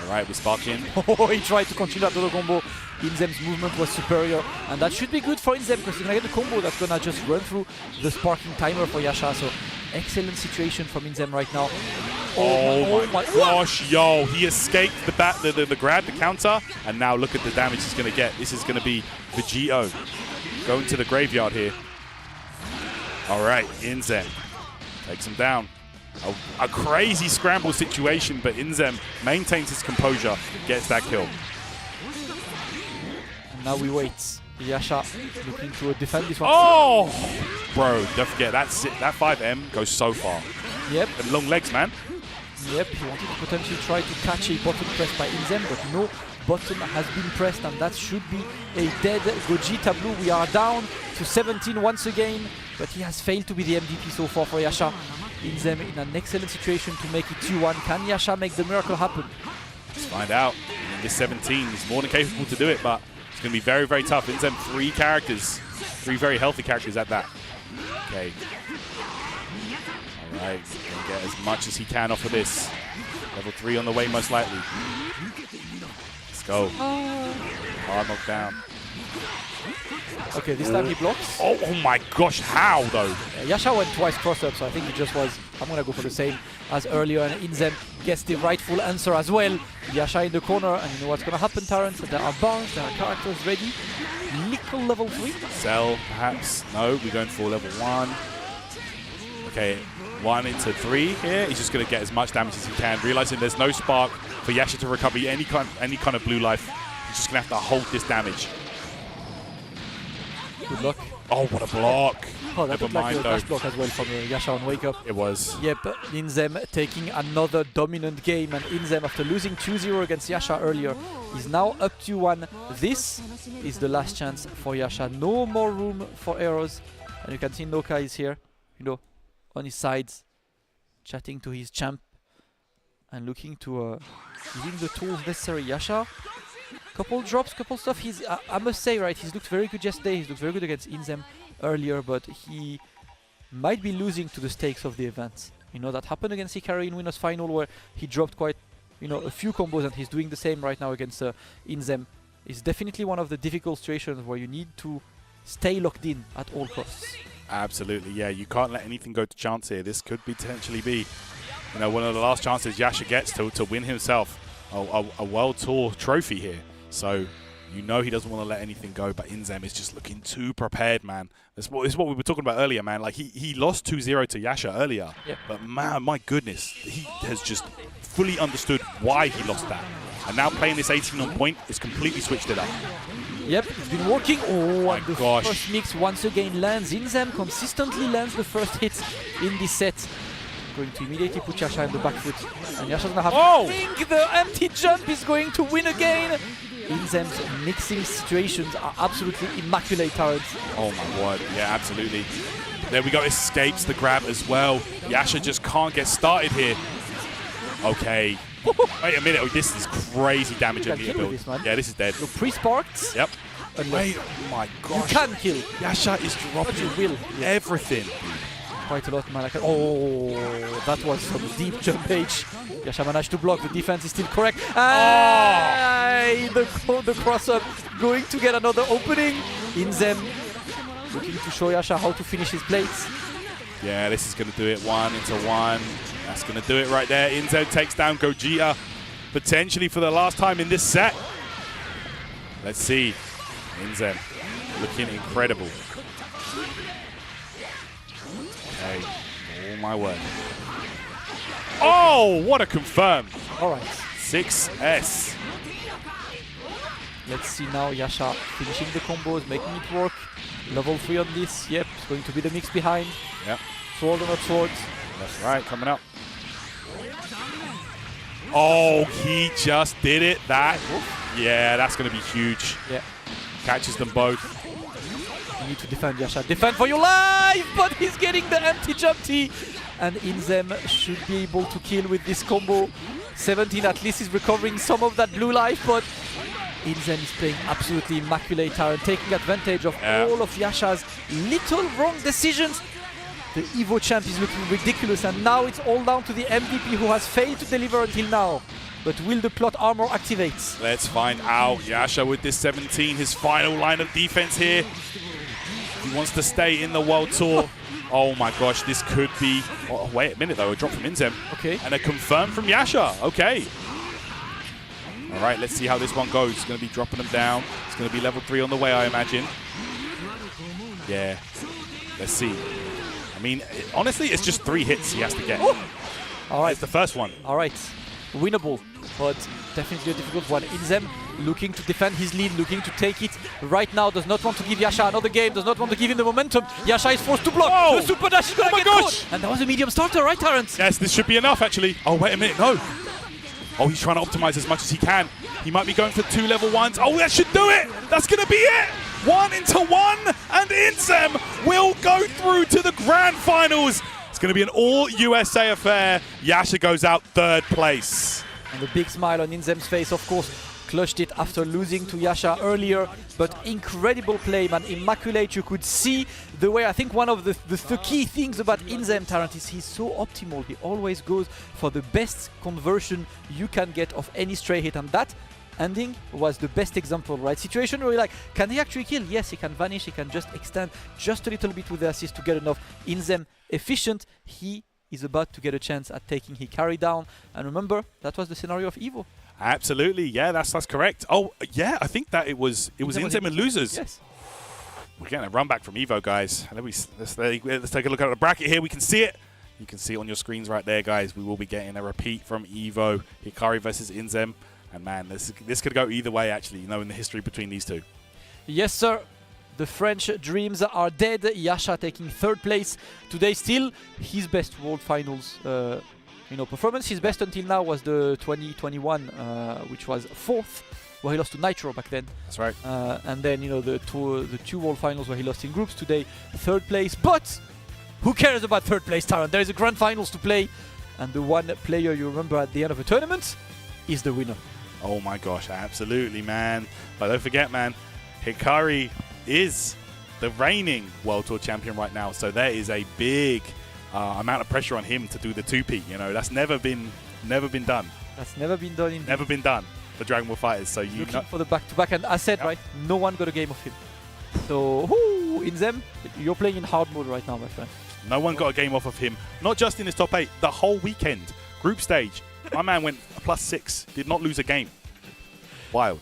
All right, we're sparking. Oh, he tried to continue that other combo. Inzem's movement was superior, and that should be good for Inzem because he's gonna get the combo that's gonna just run through the sparking timer for Yasha. So excellent situation from Inzem right now. Oh my gosh, yo, he escaped the grab, the counter, and now look at the damage he's gonna get. This is gonna be Vegito going to the graveyard here. All right, Inzem takes him down. A crazy scramble situation, but Inzem maintains his composure, gets that kill. And now we wait. Yasha looking to defend this one. Oh! Bro, don't forget, that 5M goes so far. Yep. And long legs, man. Yep, he wanted to potentially try to catch a button press by Inzem, but no button has been pressed, and that should be a dead Gogeta Blue. We are down to 17 once again, but he has failed to be the MVP so far for Yasha. Inzem in an excellent situation to make it 2-1. Can Yasha make the miracle happen? Let's find out. In this 17, he's more than capable to do it, but it's going to be very, very tough. Inzem, 3 characters. 3 very healthy characters at that. Okay. All right, he's going to get as much as he can off of this. Level 3 on the way, most likely. Let's go. Hard knockdown. Okay, this time he blocks. Oh my gosh, how though? Yasha went twice cross-up, so I think he just was, I'm gonna go for the same as earlier, and Inzem gets the rightful answer as well. Yasha in the corner, and you know what's gonna happen, Terrence? There are bars, there are characters ready. Little level 3. Cell, perhaps. No, we're going for level 1. Okay, 1 into 3 here. He's just gonna get as much damage as he can, realizing there's no spark for Yasha to recover any kind of blue life. He's just gonna have to hold this damage. Good luck. Oh, what a block! Oh, that Never looked like mind a though. dash block as well from Yasha on Wake Up. It was. Yep, Inzem taking another dominant game, and Inzem, after losing 2-0 against Yasha earlier, is now up to 1. This is the last chance for Yasha. No more room for errors, and you can see Noka is here, you know, on his sides, chatting to his champ and looking to give him the tools necessary. Yasha, couple drops, couple stuff. He's, I must say, right, he's looked very good yesterday. He's looked very good against Inzem earlier, but he might be losing to the stakes of the event. You know, that happened against Hikari in Winners Final, where he dropped quite, you know, a few combos, and he's doing the same right now against Inzem. It's definitely one of the difficult situations where you need to stay locked in at all costs. Absolutely, yeah. You can't let anything go to chance here. This could potentially be, you know, one of the last chances Yasha gets to win himself a World Tour trophy here. So you know he doesn't want to let anything go, but Inzem is just looking too prepared, man. This is what we were talking about earlier, man. Like, he lost 2-0 to Yasha earlier, yep. But man, my goodness, he has just fully understood why he lost that. And now playing this 18 on point is completely switched it up. Yep, it's been working. Oh, my and the gosh. first mix once again lands. Inzem consistently lands the first hits in this set. Going to immediately put Yasha in the back foot. And Yasha's gonna have to think the empty jump is going to win again. Inzem's mixing situations are absolutely immaculate, Terrence. Oh my word, yeah, absolutely. There we go, escapes the grab as well. Yasha just can't get started here. Okay. Wait a minute, oh, this is crazy damage at the build. This, man. Yeah, this is dead. You're pre-sparked. Yep. Wait, oh my gosh. You can kill. Yasha is dropping everything. Quite a lot, man. Oh, that was some deep jump H. Yasha managed to block. The defense is still correct. The cross-up going to get another opening. Inzem looking to show Yasha how to finish his plates. Yeah, this is going to do it. 1 into 1. That's going to do it right there. Inzem takes down Gogeta, potentially for the last time in this set. Let's see. Inzem looking incredible. Okay. Oh my word. Oh, what a confirm. All right. 6S. Let's see now Yasha finishing the combos, making it work. Level 3 on this. Yep, it's going to be the mix behind. Yep. Sword or not sword. That's right, coming up. Oh, he just did it. Yeah, that's going to be huge. Yeah. Catches them both. You need to defend, Yasha. Defend for your life! But he's getting the empty jump T. And Inzem should be able to kill with this combo. 17 at least is recovering some of that blue life, but Inzem is playing absolutely immaculate and taking advantage of all of Yasha's little wrong decisions. The Evo champ is looking ridiculous, and now it's all down to the MVP who has failed to deliver until now. But will the plot armor activate? Let's find out. Yasha with this 17, his final line of defense here. He wants to stay in the World Tour. Oh my gosh, this could be... Oh, wait a minute though, a drop from Inzem. Okay. And a confirm from Yasha. Okay. All right, let's see how this one goes. It's going to be dropping them down. It's going to be level 3 on the way, I imagine. Yeah. Let's see. I mean, honestly, it's just 3 hits he has to get. Oh. All right. It's the first one. All right. Winnable, but definitely a difficult one. Inzem looking to defend his lead, looking to take it right now. Does not want to give Yasha another game, does not want to give him the momentum. Yasha is forced to block. Whoa. The super dash is going to get caught. And that was a medium starter, right, Terrence? Yes, this should be enough, actually. Oh, wait a minute. No. Oh, he's trying to optimize as much as he can. He might be going for 2 level 1s. Oh, that should do it. That's going to be it. 1 into 1. And Inzem will go through to the grand finals. It's going to be an all-USA affair. Yasha goes out 3rd place. And the big smile on Inzem's face, of course, clutched it after losing to Yasha earlier. But incredible play, man. Immaculate. You could see the way. I think one of the key things about Inzem, Tarrant, is he's so optimal. He always goes for the best conversion you can get of any stray hit. And that ending was the best example, right? Situation where you're like, can he actually kill? Yes, he can vanish, he can just extend just a little bit with the assist to get enough. Inzem efficient, he is about to get a chance at taking Hikari down. And remember, that was the scenario of Evo. Absolutely, yeah, that's correct. Oh, yeah, I think that it was Inzem and losers. Yes. We're getting a run back from Evo, guys. Let's take a look at the bracket here. We can see it. You can see it on your screens right there, guys. We will be getting a repeat from Evo, Hikari versus Inzem. And man, this could go either way, actually, you know, in the history between these two. Yes, sir. The French dreams are dead. Yasha taking 3rd place today. Still his best World Finals performance. His best until now was the 2021, which was 4th, where he lost to Nitro back then. That's right. And then the two World Finals where he lost in groups. Today 3rd place. But who cares about 3rd place, Taran? There is a Grand Finals to play, and the one player you remember at the end of a tournament is the winner. Oh my gosh, absolutely, man. But don't forget, man, Hikari is the reigning World Tour champion right now, so there is a big amount of pressure on him to do the 2-peat. You know, that's never been done. That's never been done. Indeed. Never been done for Dragon Ball FighterZ. So you looking for the back-to-back, and I said right, no one got a game of him. So Inzem, you're playing in hard mode right now, my friend. No one got a game off of him. Not just in his top 8, the whole weekend, group stage. My man went +6, did not lose a game. Wild.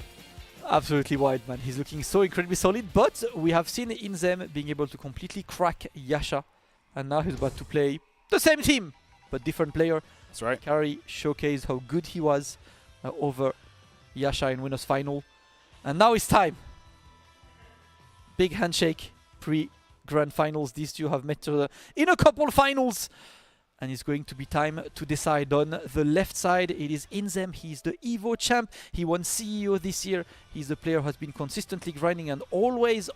Absolutely wild, man. He's looking so incredibly solid, but we have seen Inzem being able to completely crack Yasha, and now he's about to play the same team, but different player. That's right. Hikari showcased how good he was over Yasha in winners final, and now it's time. Big handshake pre-grand finals. These two have met in a couple finals. And it's going to be time to decide. On the left side, it is Inzem. He's the Evo champ. He won CEO this year. He's the player who has been consistently grinding and always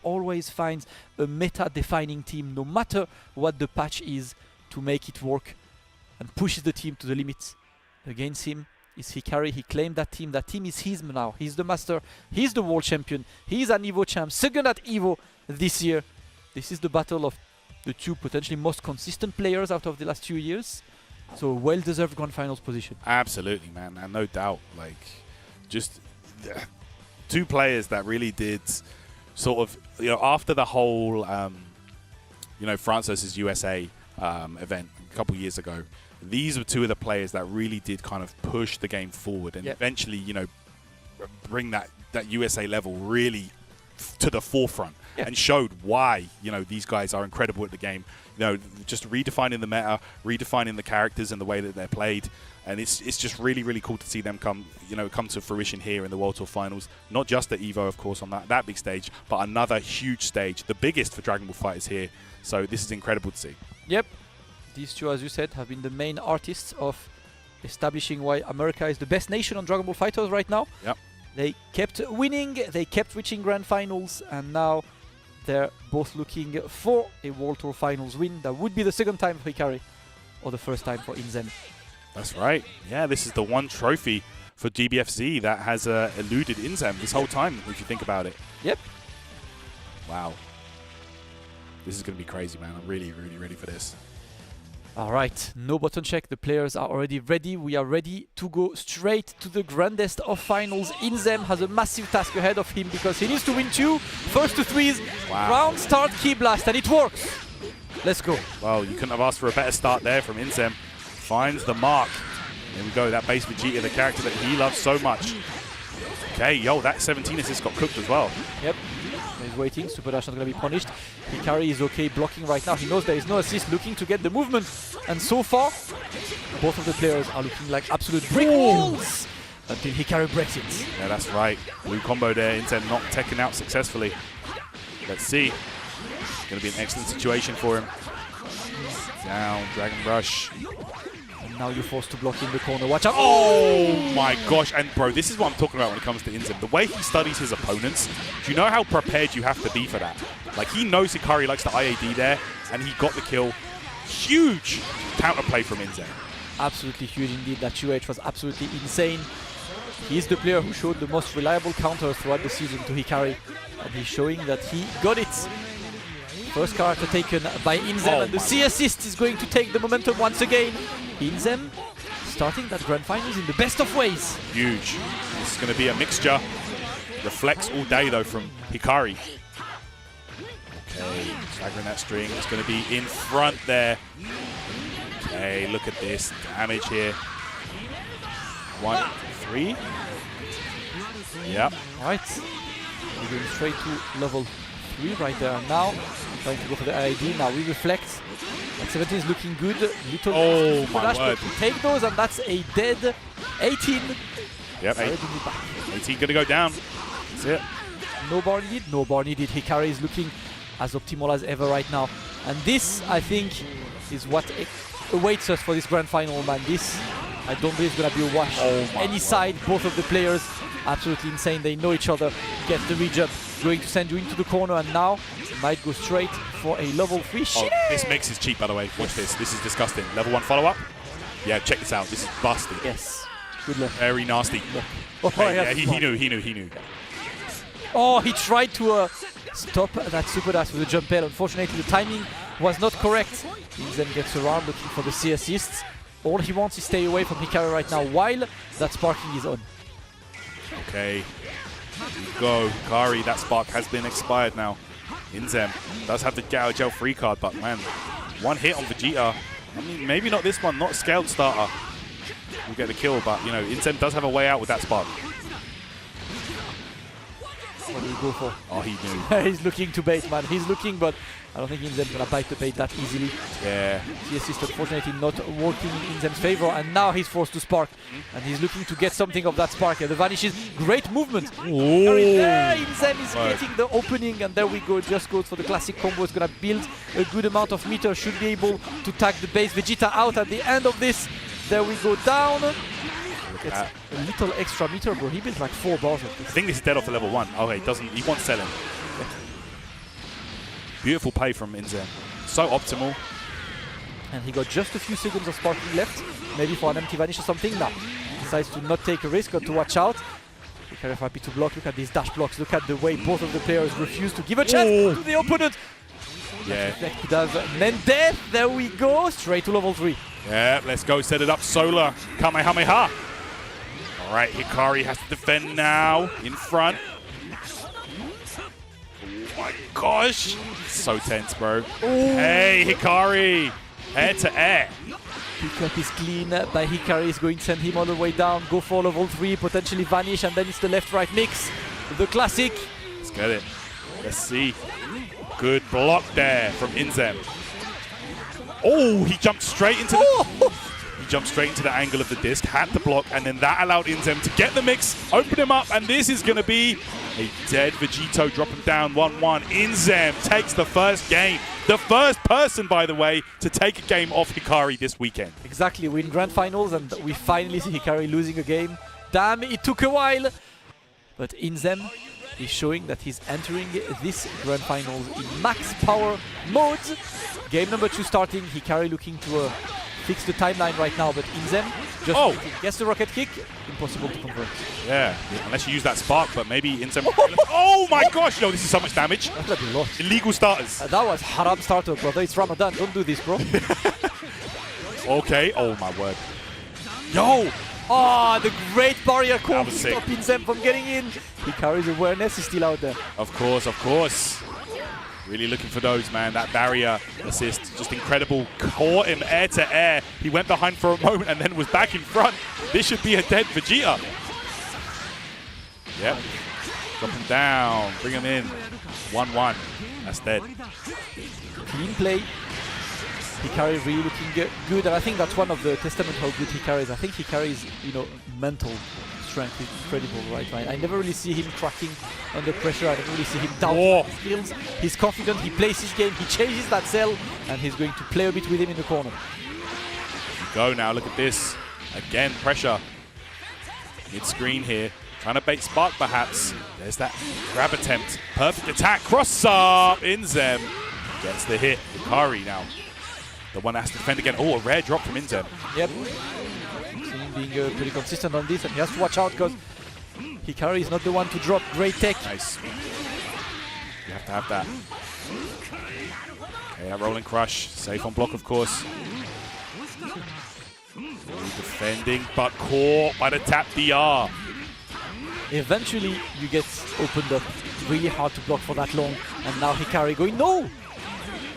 finds a meta-defining team, no matter what the patch is, to make it work and pushes the team to the limits. Against him is Hikari. He claimed that team. That team is his now. He's the master. He's the world champion. He's an Evo champ. Second at Evo this year. This is the battle of the two potentially most consistent players out of the last 2 years. So well-deserved Grand Finals position. Absolutely, man. And no doubt, like, just two players that really did sort of, you know, after the whole, France versus USA event a couple years ago, these were two of the players that really did kind of push the game forward and eventually, you know, bring that USA level really to the forefront. And showed why, you know, these guys are incredible at the game. You know, just redefining the meta, redefining the characters and the way that they're played. And it's just really cool to see them come to fruition here in the World Tour Finals. Not just at Evo, of course, on that big stage, but another huge stage, the biggest for Dragon Ball FighterZ here. So this is incredible to see. Yep. These two, as you said, have been the main artists of establishing why America is the best nation on Dragon Ball FighterZ right now. Yep. They kept winning, they kept reaching Grand Finals, and now they're both looking for a World Tour Finals win. That would be the second time for Hikari, or the first time for Inzem. That's right. Yeah, this is the one trophy for GBFZ that has eluded Inzem this whole time, if you think about it. Yep. Wow. This is going to be crazy, man. I'm really ready for this. All right, no button check. The players are already ready. We are ready to go straight to the grandest of finals. Inzem has a massive task ahead of him because he needs to win 2 first to 3s. Wow. Round start key blast, and it works. Let's go. Well, you couldn't have asked for a better start there from Inzem. Finds the mark. There we go, that base Vegeta, the character that he loves so much. Okay, yo, that 17 assist got cooked as well. Yep. He's waiting. Super Dash not going to be punished. Hikari is okay blocking right now. He knows there is no assist, looking to get the movement. And so far, both of the players are looking like absolute brick walls until Hikari breaks it. Yeah, that's right. Blue combo there. Inzem not taken out successfully. Let's see. It's going to be an excellent situation for him. Down, Dragon Rush. And now you're forced to block in the corner. Watch out. Oh my gosh. And bro, this is what I'm talking about when it comes to Inzem. The way he studies his opponents, do you know how prepared you have to be for that? Like, he knows Hikari likes the IAD there, and he got the kill. Huge counterplay from Inzem. Absolutely huge indeed. That 2H was absolutely insane. He's the player who showed the most reliable counter throughout the season to Hikari, and he's showing that he got it. First character taken by Inzem, and the C assist is going to take the momentum once again. Inzem starting that Grand Finals in the best of ways. Huge. This is going to be a mixture. Reflects all day, though, from Hikari. Okay, staggering that string. It's going to be in front there. Okay, look at this damage here. 1, 3. Yep. Right. We're going straight to level 3 right there. And now, trying to go for the ID. Now we reflect. And 17 is looking good. Little dash, but we take those, and that's a dead 18. Yep, 18 going to go down. That's it. No bar needed. No bar needed. Hikari is looking as optimal as ever right now. And this, I think, is what awaits us for this grand final, man. This, I don't believe, is going to be a wash. Any side, both of the players, absolutely insane. They know each other. Get the re-jump, going to send you into the corner, and now might go straight for a level 3. Oh, this mix is cheap, by the way. Watch this. This is disgusting. Level 1 follow-up. Yeah, check this out. This is busted. Yes. Good luck. Very nasty. Oh, Hey, yeah, he knew. Oh, he tried to stop that super dash with a jump L. Unfortunately, the timing was not correct. Inzem gets around looking for the C assists. All he wants is stay away from Hikari right now while that sparking is on. Okay. Here we go. Hikari, that spark has been expired now. Inzem does have the gel free card, but man, one hit on Vegeta. I mean, maybe not this one, not scaled starter. We'll get the kill, but you know, Inzem does have a way out with that spark. What do we go for? Oh, he knew. He's looking to bait, man. He's looking, but I don't think Inzem's gonna bite the bait that easily. Yeah. The assist unfortunately not working in Inzem's favor, and now he's forced to spark. And he's looking to get something of that spark. The vanishes. Great movement. There, Inzem is getting the opening, and there we go. Just goes for the classic combo. It's gonna build a good amount of meter. Should be able to tag the base. Vegeta out at the end of this. There we go down. It's a little extra meter, bro. He built like 4 bars of this. I think this is dead off the level 1. Oh, he doesn't. He wants selling. Yeah. Beautiful play from Inzem. So optimal. And he got just a few seconds of sparking left. Maybe for an empty vanish or something. Now, decides to not take a risk or to watch out. Hikari happy to block. Look at these dash blocks. Look at the way both of the players refuse to give a chance to the opponent. Yeah. That could have meant death. There we go. Straight to level 3. Yeah, let's go. Set it up. Solar. Kamehameha. All right, Hikari has to defend now. In front. Oh my gosh. So tense, bro. Hey, Hikari. Air to air. Pickup is clean by Hikari. Is going to send him all the way down. Go for level 3. Potentially vanish. And then it's the left-right mix. The classic. Let's get it. Let's see. Good block there from Inzem. Oh, he jumped straight into the... He jumped straight into the angle of the disc, had the block, and then that allowed Inzem to get the mix, open him up, and this is going to be a dead Vegito. Drop him down 1-1. Inzem takes the first game. The first person, by the way, to take a game off Hikari this weekend. Exactly. We're in grand finals, and we finally see Hikari losing a game. Damn, it took a while. But Inzem is showing that he's entering this grand finals in max power mode. Game number 2 starting. Hikari looking to fix the timeline right now, but Inzem just gets the rocket kick. Impossible to convert. Yeah, unless you use that spark, but maybe Inzem... Oh my gosh! Yo, this is so much damage. That's gonna be a lot. Illegal starters. That was haram starter, brother. It's Ramadan. Don't do this, bro. Okay. Oh my word. Yo! Oh, the great barrier call to sick. stop Inzem from getting in. Hikari's awareness is still out there. Of course, of course. Really looking for those, man. That barrier assist, just incredible. Caught him air to air. He went behind for a moment and then was back in front. This should be a dead Vegeta. Yep. Drop him down. Bring him in. 1-1. That's dead. Clean play. Hikari really looking good, and I think that's one of the testament how good Hikari is. I think Hikari's, mental strength is incredible, right? I never really see him cracking under pressure. I don't really see him doubting his skills. He's confident, he plays his game, he changes that cell, and he's going to play a bit with him in the corner. Go now, look at this. Again, pressure. Mid-screen here. Trying to bait Spark, perhaps. There's that grab attempt. Perfect attack. Cross-up. Inzem gets the hit. Hikari now. The one that has to defend again. Oh, a rare drop from Inzem. Yep. Being pretty consistent on this, and he has to watch out because Hikari is not the one to drop. Great tech. Nice. You have to have that. Okay, that rolling crush. Safe on block, of course. Defending, but caught by the tap DR. eventually you get opened up. Really hard to block for that long. And now Hikari going, no!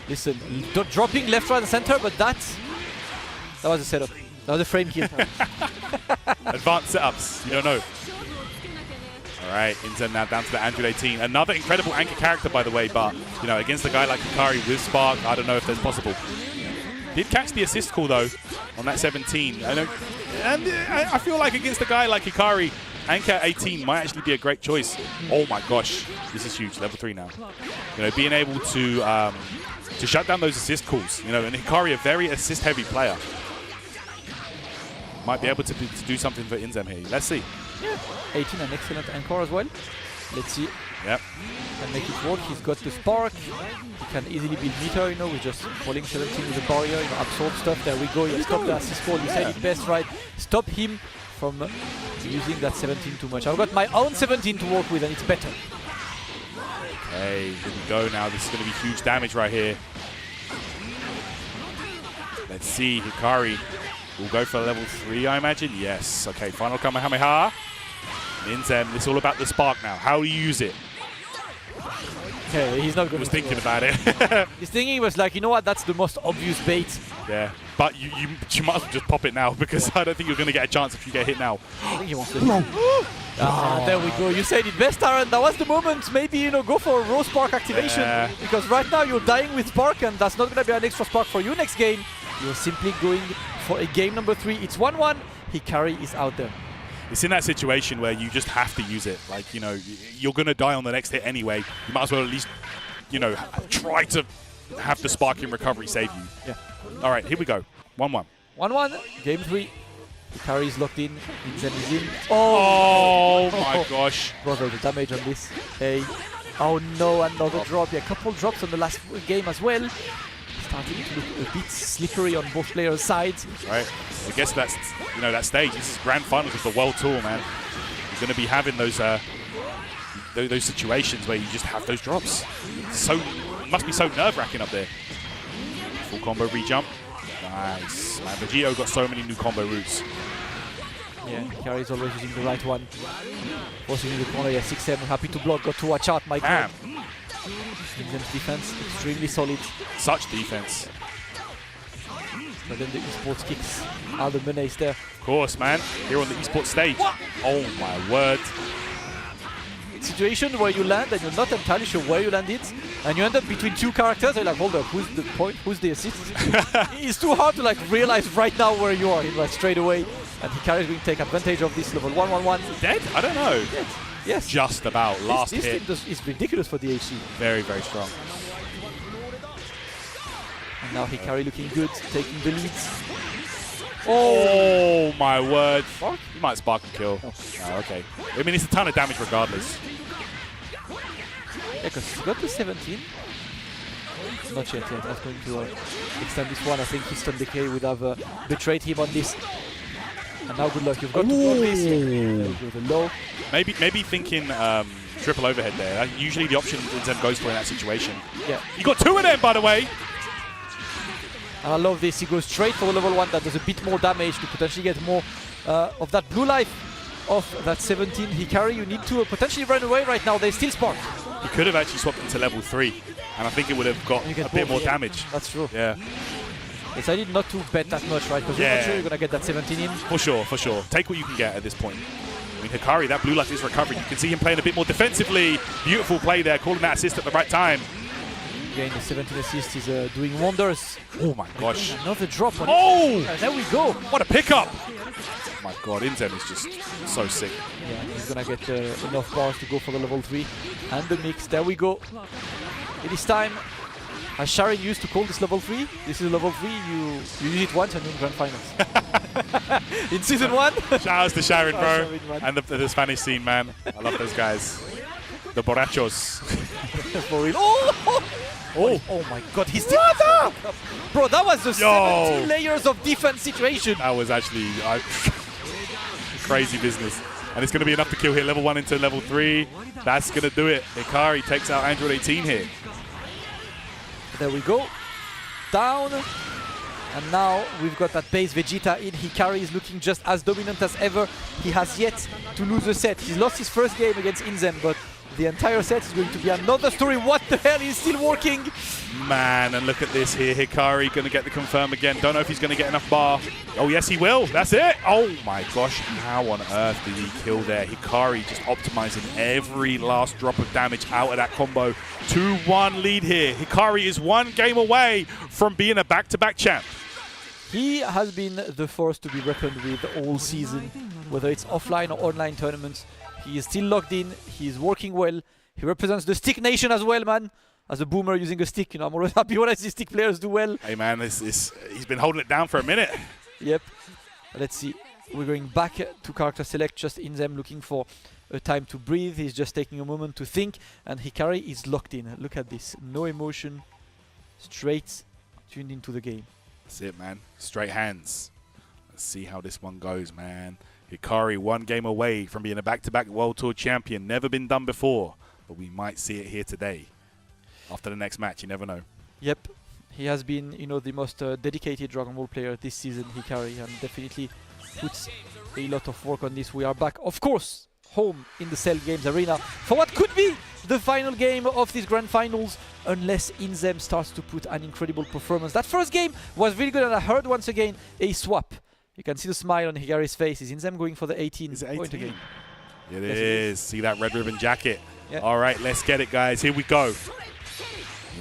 Listen, dropping left, right, and center, but that was a setup. That was a frame kill. Advanced setups, you don't know. All right, Inzem now down to the Android 18. Another incredible anchor character, by the way, but, you know, against a guy like Hikari with Spark, I don't know if that's possible. Did catch the assist call, though, on that 17. I know, and I feel like against a guy like Hikari, Anchor 18 might actually be a great choice. Oh my gosh, this is huge. Level 3 now. You know, being able to shut down those assist calls. You know, and Hikari, a very assist-heavy player, might be able to do something for Inzem here. Let's see. Yeah, 18, an excellent anchor as well. Let's see. Yep. Can make it work. He's got the spark. He can easily build meter, you know, with just falling 17 with the barrier, you know, absorb stuff. There we go. You stop the assist call. You said it best, right? Stop him from using that 17 too much. I've got my own 17 to work with, and it's better. Okay, here we go now. This is going to be huge damage right here. Let's see. Hikari will go for level 3, I imagine. Yes. Okay, final Kamehameha. Inzem, it's all about the spark now. How do you use it? Okay, he's not going He was thinking about it. He's thinking, he was like, you know what, that's the most obvious bait. Yeah, but you might as well just pop it now, because I don't think you're going to get a chance if you get hit now. I think he wants to there we go. You said it best, Aaron. That was the moment. Maybe, you know, go for a raw spark activation. Yeah. Because right now you're dying with spark, and that's not going to be an extra spark for you next game. You're simply going for a game number 3. It's 1-1. Hikari is out there. It's in that situation where you just have to use it. Like, you know, you're going to die on the next hit anyway. You might as well at least, you know, try to have the spark in recovery save you. Yeah. All right, here we go. 1-1. 1-1. Game 3. Hikari is locked in. Inzem is in. Oh my gosh. Brother, the damage on this. Hey. Oh no, another drop. Yeah, a couple drops on the last game as well. Starting to look a bit slippery on both players' sides. Right. I guess that's, you know, that stage. This is grand finals of the World Tour, man. You're going to be having those situations where you just have those drops. It must be so nerve-wracking up there. Full combo re-jump. Nice. Man, Vegito got so many new combo routes. Yeah, Hikari is always using the right one. Forcing in the corner, yeah, 6-7, happy to block, got to watch out, my god. Inzem's defense, extremely solid. Such defense. But then the esports kicks are the menace there. Of course, man. Here on the esports stage. What? Oh my word. Situation where you land and you're not entirely sure where you landed, and you end up between two characters. You're like, hold up, who's the point? Who's the assist? It's too hard to like realize right now where you are. Like straight away, and Hikari is going to take advantage of this level 1-1-1. Dead? I don't know. Dead. Yes. Just about. Last this hit. Team is ridiculous for the HC. Very, very strong. And now Hikari looking good, taking the lead. Oh my word. Spark? You might spark and kill. No. Oh, okay. I mean, it's a ton of damage regardless. Yeah, because he got to 17. Not yet, yeah. Not going to extend this one. I think his stun decay would have betrayed him on this. And now good luck. You've got to block this. There we go, the low. Maybe thinking triple overhead there. Usually the option Inzem goes for in that situation. Yeah. You got 2 of them, by the way. And I love this. He goes straight for the level 1 that does a bit more damage to potentially get more of that blue life off that 17. Hikari, you need to potentially run away right now. They still spark. He could have actually swapped into level 3, and I think it would have got a bit more damage. That's true. Yeah. Decided not to bet that much, right? Because you're not sure you're going to get that 17 in. For sure, for sure. Take what you can get at this point. I mean, Hikari, that blue life is recovering. You can see him playing a bit more defensively. Beautiful play there, calling that assist at the right time. Again, the 17 assist is doing wonders. Oh my gosh. Another drop on it. There we go. What a pickup. Oh my god, Inzem is just so sick. Yeah, he's going to get enough bars to go for the level 3. And the mix, there we go. It is time. As Sharon used to call this level 3, this is level 3, you use it once and you're in Grand Finals. In Season 1. Shout outs to Sharon, bro. And the Spanish scene, man. I love those guys. The borrachos. For real. Oh my god, he's still up! Bro, that was the 17 layers of defense situation. That was actually crazy business. And it's going to be enough to kill here. Level 1 into level 3. That's going to do it. Hikari takes out Android 18 here. There we go. Down. And now we've got that base Vegeta in. Hikari is looking just as dominant as ever. He has yet to lose a set. He's lost his first game against Inzem, but the entire set is going to be another story. What the hell is still working? Man, and look at this here. Hikari going to get the confirm again. Don't know if he's going to get enough bar. Oh, yes, he will. That's it. Oh, my gosh. How on earth did he kill there? Hikari just optimizing every last drop of damage out of that combo. 2-1 lead here. Hikari is one game away from being a back-to-back champ. He has been the force to be reckoned with all season, whether it's offline or online tournaments. He is still locked in. He is working well. He represents the stick nation as well, man. As a boomer using a stick, you know, I'm always happy when I see stick players do well. Hey, man, he's been holding it down for a minute. Yep. Let's see. We're going back to character select, just Inzem looking for a time to breathe. He's just taking a moment to think, and Hikari is locked in. Look at this. No emotion. Straight tuned into the game. That's it, man. Straight hands. Let's see how this one goes, man. Hikari one game away from being a back-to-back World Tour champion. Never been done before, but we might see it here today. After the next match, you never know. Yep. He has been, you know, the most dedicated Dragon Ball player this season, Hikari, and definitely puts a lot of work on this. We are back, of course, home in the Cell Games Arena for what could be the final game of these Grand Finals, unless Inzem starts to put an incredible performance. That first game was really good, and I heard once again a swap. You can see the smile on Hikari's face. Is Inzem going for the 18 point again? It is. See that red ribbon jacket? Yeah. All right, let's get it, guys. Here we go.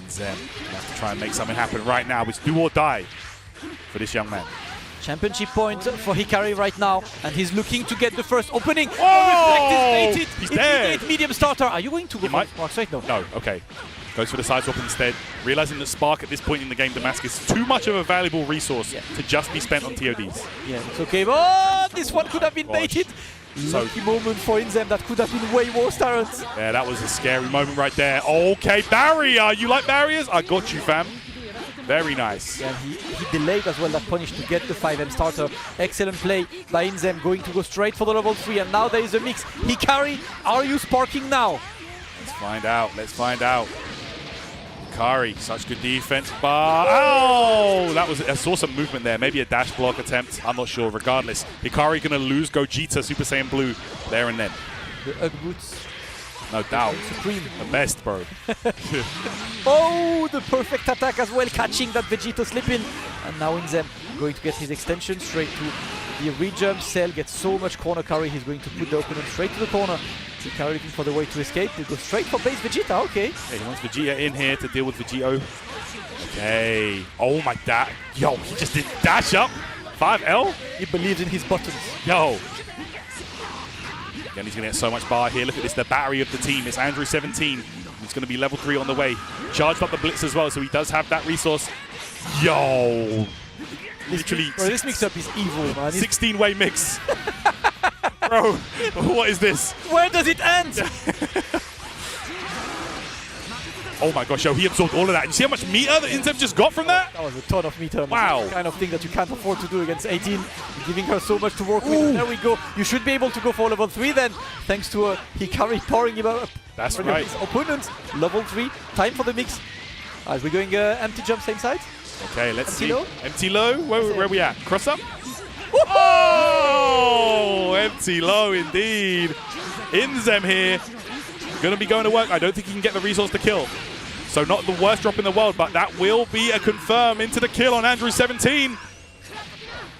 Inzem, we have to try and make something happen right now. It's do or die for this young man. Championship point for Hikari right now, and he's looking to get the first opening. Oh! Reflect is baited. He's It will dead. get medium starter. Are you going to go for Mark Straight? No. No, okay. Goes for the side swap instead, realizing that Spark at this point in the game, Damascus, is too much of a valuable resource to just be spent on TODs. Yeah, it's okay. Oh, this one could have been Gosh. baited. So- Lucky moment for Inzem. That could have been way worse, Terrence. Yeah, that was a scary moment right there. Okay, barrier. You like barriers? I got you, fam. Very nice. Yeah, he delayed as well that punish to get the 5M starter. Excellent play by Inzem, going to go straight for the level 3, and now there is a mix. Hikari, are you sparking now? Let's find out. Let's find out. Hikari, such good defense, but oh, I saw some movement there. Maybe a dash block attempt. I'm not sure. Regardless, Hikari gonna lose Gogeta Super Saiyan Blue there and then. The Ugg boots. No doubt. Supreme. The best, bro. Oh, the perfect attack as well, catching that Vegito slip in. And now Inzem going to get his extension straight to the rejump. Cell gets so much corner carry, he's going to put the opponent straight to the corner. Hikari looking for the way to escape. They go straight for base Vegeta, okay. Hey, he wants Vegeta in here to deal with Vegito. Okay. Oh my god. Yo, he just did dash up. 5L? He believes in his buttons. Yo. Again, he's going to get so much bar here. Look at this, the battery of the team. It's Andrew 17. He's going to be level 3 on the way. Charged up the blitz as well, so he does have that resource. Yo. Literally. Bro, this mix-up is evil, man. 16-way mix. Bro, what is this? Where does it end? Oh my gosh, yo, he absorbed all of that. You see how much meter that Inzem just got from that? That was a ton of meter. Wow. The kind of thing that you can't afford to do against 18. Giving her so much to work with. There we go. You should be able to go for level 3 then, thanks to Hikari powering him up. That's right. His opponent, level 3. Time for the mix. As we're going empty jump same side. Okay, let's Empty see. low? Empty low? Where are we at? Cross up? Oh! Empty low indeed. Inzem here. Going to be going to work. I don't think he can get the resource to kill. So not the worst drop in the world, but that will be a confirm into the kill on Andrew 17.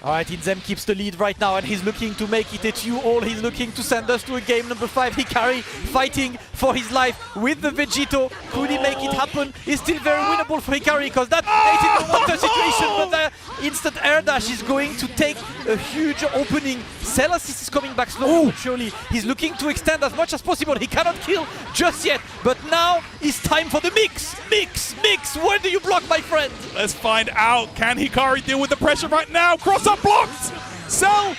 Alright, Inzem keeps the lead right now, and he's looking to make it a 2-all. He's looking to send us to a game number 5. Hikari fighting for his life with the Vegito. Could he make it happen? It's still very winnable for Hikari, because that 18-1 situation, but the instant air dash is going to take a huge opening. Cell assist is coming back slowly but surely. He's looking to extend as much as possible. He cannot kill just yet, but now it's time for the mix. Mix! Where do you block, my friend? Let's find out. Can Hikari deal with the pressure right now? Cross up blocked. Cell.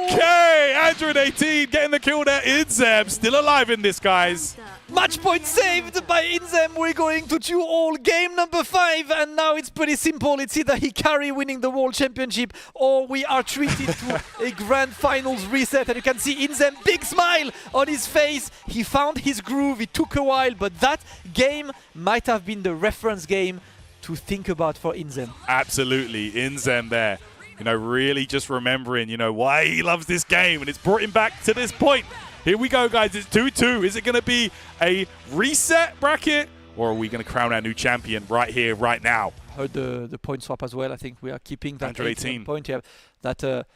Okay. Andrew 18 getting the kill there. Inzem still alive in this, guys. Match point saved by Inzem. We're going to 2-all game number 5, and now it's pretty simple. It's either Hikari winning the World Championship, or we are treated to a Grand Finals reset. And you can see Inzem, big smile on his face. He found his groove. It took a while, but that game might have been the reference game to think about for Inzem. Absolutely, Inzem there. You know, really just remembering, you know, why he loves this game, and it's brought him back to this point. Here we go, guys. It's 2-2. Is it going to be a reset bracket, or are we going to crown our new champion right here, right now? Heard the point swap as well. I think we are keeping that 118 point. Yeah, that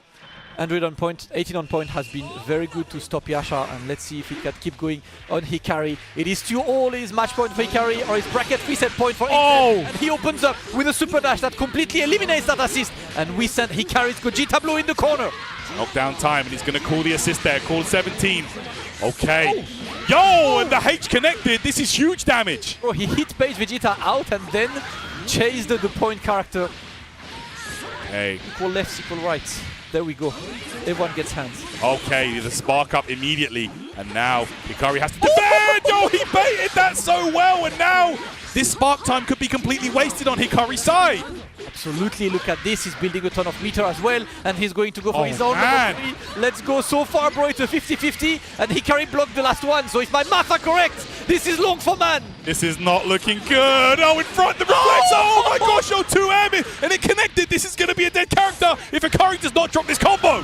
Android on point, 18 on point has been very good to stop Yasha, and let's see if he can keep going on Hikari. It is 2-all his match point for Hikari, or his bracket reset point for Inzem, and he opens up with a super dash that completely eliminates that assist, and we send Hikari's Gogeta Blue in the corner. Knockdown time, and he's going to call the assist there, call 17. Okay. Yo, and the H connected. This is huge damage. Bro, he hit base Vegeta out and then chased the point character. Okay. Equal left, equal right. There we go. Everyone gets hands. Okay, the spark up immediately. And now Hikari has to defend! Oh, he baited that so well, and now this spark time could be completely wasted on Hikari's side. Absolutely, look at this. He's building a ton of meter as well, and he's going to go for his own man. level 3. Let's go. So far, bro, it's a 50-50, and Hikari blocked the last one. So if my math are correct, this is long for man. This is not looking good. Oh, in front, the reflex. Oh my gosh, oh, 2 airmen, and it connected. This is going to be a dead character if Hikari does not drop this combo.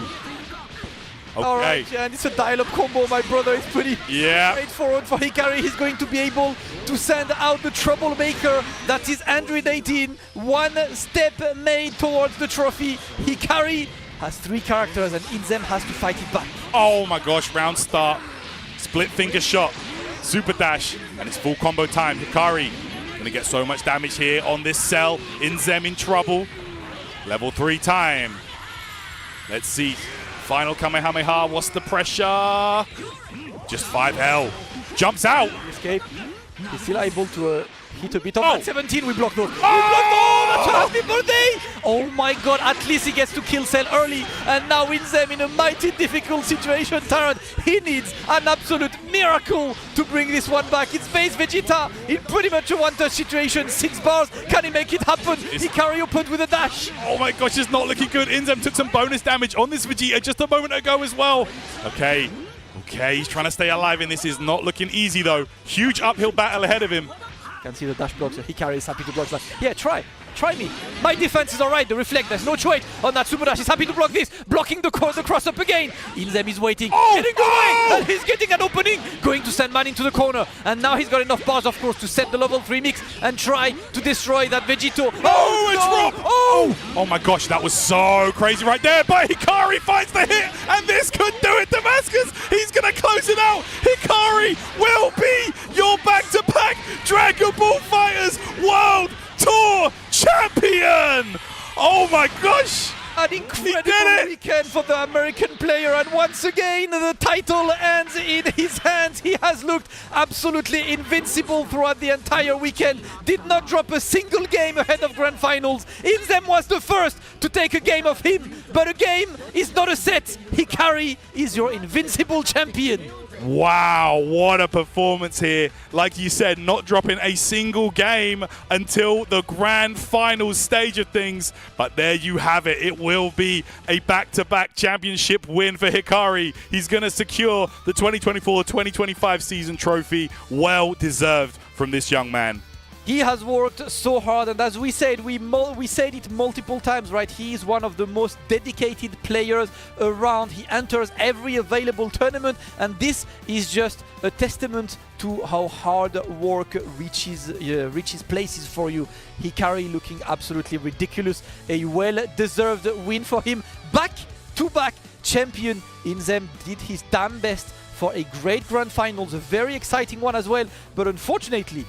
Okay. All right, yeah, and it's a dial-up combo, my brother. It's pretty straightforward for Hikari. He's going to be able to send out the troublemaker. That is Android 18. One step made towards the trophy. Hikari has 3 characters, and Inzem has to fight it back. Oh my gosh, round start. Split finger shot. Super dash, and it's full combo time. Hikari gonna get so much damage here on this cell. Inzem in trouble. Level 3 time. Let's see. Final Kamehameha, what's the pressure? Just 5L. Jumps out. Escape. He's still able to hit a bit of that 17. We block those. Oh! We block those! That's a happy birthday! Oh my god, at least he gets to kill Cell early. And now Inzem in a mighty difficult situation. Tyrant, he needs an absolute miracle to bring this one back. It's base Vegeta in pretty much a one-touch situation. 6 bars, can he make it happen? Hikari opened with a dash. Oh my gosh, it's not looking good. Inzem took some bonus damage on this Vegeta just a moment ago as well. Okay, he's trying to stay alive, and this is not looking easy though. Huge uphill battle ahead of him. Can see the dash blocks. Hikari is happy to block that. Yeah, try me. My defense is alright. The reflect, there's no choice on that super dash. He's happy to block this. Blocking the cross up again. Inzem is waiting. Getting away! And he's getting an opening. Going to send man into the corner. And now he's got enough bars, of course, to set the level 3 mix and try to destroy that Vegito. Oh, it's Rob! Oh my gosh, that was so crazy right there. But Hikari finds the hit, and this could do it. Damascus, he's going to close it out. Hikari will be your back-to-back Dragon Ball FighterZ World Tour champion! Oh my gosh! An incredible weekend for the American player, and once again the title ends in his hands. He has looked absolutely invincible throughout the entire weekend. Did not drop a single game ahead of Grand Finals. Inzem was the first to take a game of him, but a game is not a set. Hikari is your invincible champion. Wow, what a performance here. Like you said, not dropping a single game until the grand finals stage of things. But there you have it. It will be a back-to-back championship win for Hikari. He's going to secure the 2024-2025 season trophy. Well deserved from this young man. He has worked so hard, and as we said, we said it multiple times, right? He is one of the most dedicated players around. He enters every available tournament, and this is just a testament to how hard work reaches places for you. Hikari looking absolutely ridiculous. A well-deserved win for him. Back-to-back champion. Inzem did his damn best for a great grand finals, a very exciting one as well, but unfortunately,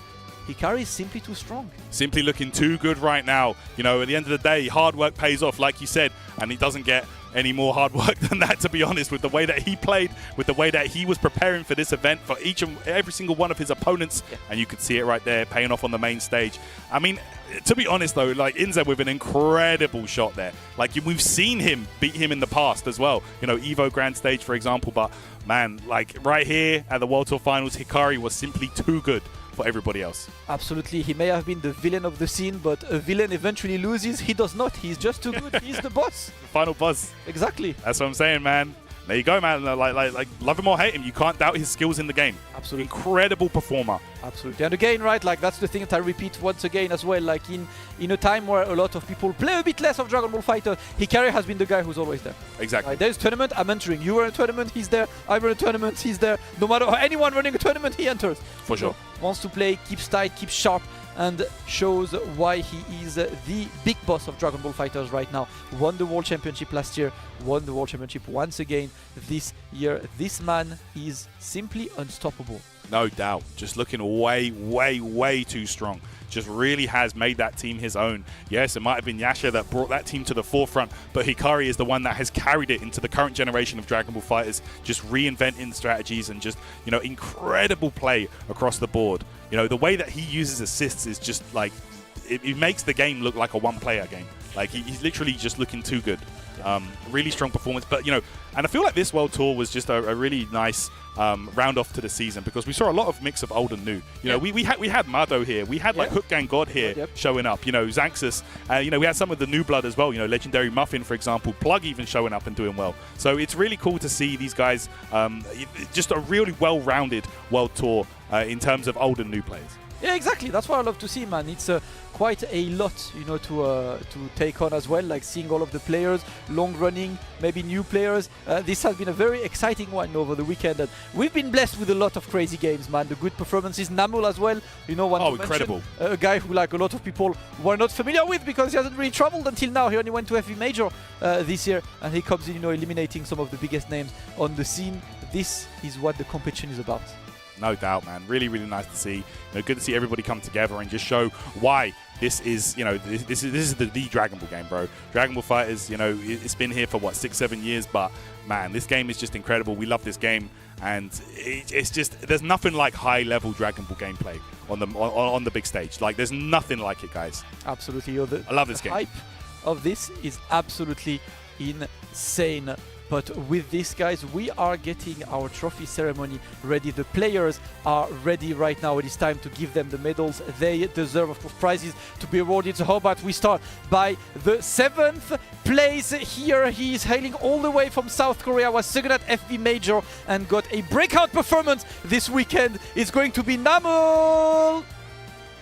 Hikari is simply too strong. Simply looking too good right now. You know, at the end of the day, hard work pays off, like you said, and he doesn't get any more hard work than that, to be honest, with the way that he played, with the way that he was preparing for this event for each and every single one of his opponents, and you could see it right there, paying off on the main stage. I mean, to be honest though, like Inzem with an incredible shot there. Like we've seen him beat him in the past as well. You know, Evo Grand Stage, for example, but man, like right here at the World Tour Finals, Hikari was simply too good for everybody else. Absolutely. He may have been the villain of the scene, but a villain eventually loses. He does not. He's just too good. He's the boss. The final boss. Exactly. That's what I'm saying, man. There you go, man. Like, love him or hate him, you can't doubt his skills in the game. Absolutely. Incredible performer. Absolutely. And again, right, like that's the thing that I repeat once again as well, like in a time where a lot of people play a bit less of Dragon Ball Fighter, Hikari has been the guy who's always there. Exactly. There's a tournament, I'm entering. You were in a tournament, he's there. I'm in a tournament, he's there. No matter anyone running a tournament, he enters. For sure. Wants to play, keeps tight, keeps sharp, and shows why he is the big boss of Dragon Ball Fighters right now. Won the World Championship last year, won the World Championship once again this year. This man is simply unstoppable. No doubt. Just looking way, way, way too strong. Just really has made that team his own. Yes, it might have been Yasha that brought that team to the forefront, but Hikari is the one that has carried it into the current generation of Dragon Ball Fighters, just reinventing strategies and just, you know, incredible play across the board. You know, the way that he uses assists is just like, it makes the game look like a one-player game. Like, he's literally just looking too good. Really strong performance, but, you know, and I feel like this World Tour was just a really nice round off to the season, because we saw a lot of mix of old and new. You know, we had Mado here, we had like HookGangGod here showing up. You know, Xanxus. You know, we had some of the new blood as well. You know, Legendaryymuffin, for example, Plug even showing up and doing well. So it's really cool to see these guys. Just a really well-rounded World Tour in terms of old and new players. Yeah, exactly. That's what I love to see, man. It's quite a lot, you know, to take on as well. Like seeing all of the players, long running, maybe new players. This has been a very exciting one over the weekend, and we've been blessed with a lot of crazy games, man. The good performances, Namul as well. You know, one incredible. A guy who, like, a lot of people were not familiar with because he hasn't really traveled until now. He only went to FV Major this year, and he comes in, you know, eliminating some of the biggest names on the scene. This is what the competition is about. No doubt, man. Really, really nice to see. You know, good to see everybody come together and just show why this is, you know, this is the Dragon Ball game, bro. Dragon Ball Fighters, you know, it's been here for what, 6-7 years, but man, this game is just incredible. We love this game, and it's just, there's nothing like high-level Dragon Ball gameplay on the big stage. Like, there's nothing like it, guys. Absolutely. I love this game. The hype of this is absolutely insane. But with this, guys, we are getting our trophy ceremony ready. The players are ready right now. It is time to give them the medals they deserve, of course, prizes to be awarded. So how about we start by the 7th place here. He is hailing all the way from South Korea, was second at FB Major and got a breakout performance this weekend. It's going to be Namul.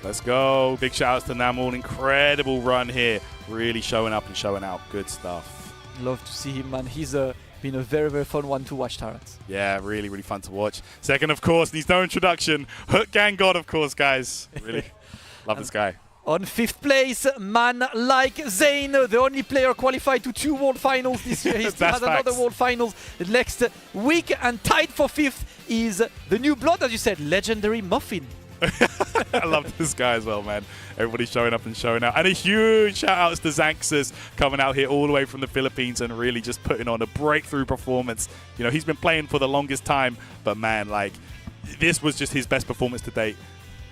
Let's go. Big shout outs to Namul. Incredible run here. Really showing up and showing out. Good stuff. Love to see him, man. He's been a very, very fun one to watch, Terrence. Yeah, really, really fun to watch. Second, of course, needs no introduction. HookGangGod, of course, guys. Really love this guy. On 5th place, man like Zane, the only player qualified to 2 World Finals this year. He still has another World Finals next week. And tied for 5th is the new blood, as you said, Legendaryymuffin. I love this guy as well, man. Everybody showing up and showing out. And a huge shout outs to Xanxus coming out here all the way from the Philippines and really just putting on a breakthrough performance. You know, he's been playing for the longest time, but man, like, this was just his best performance to date.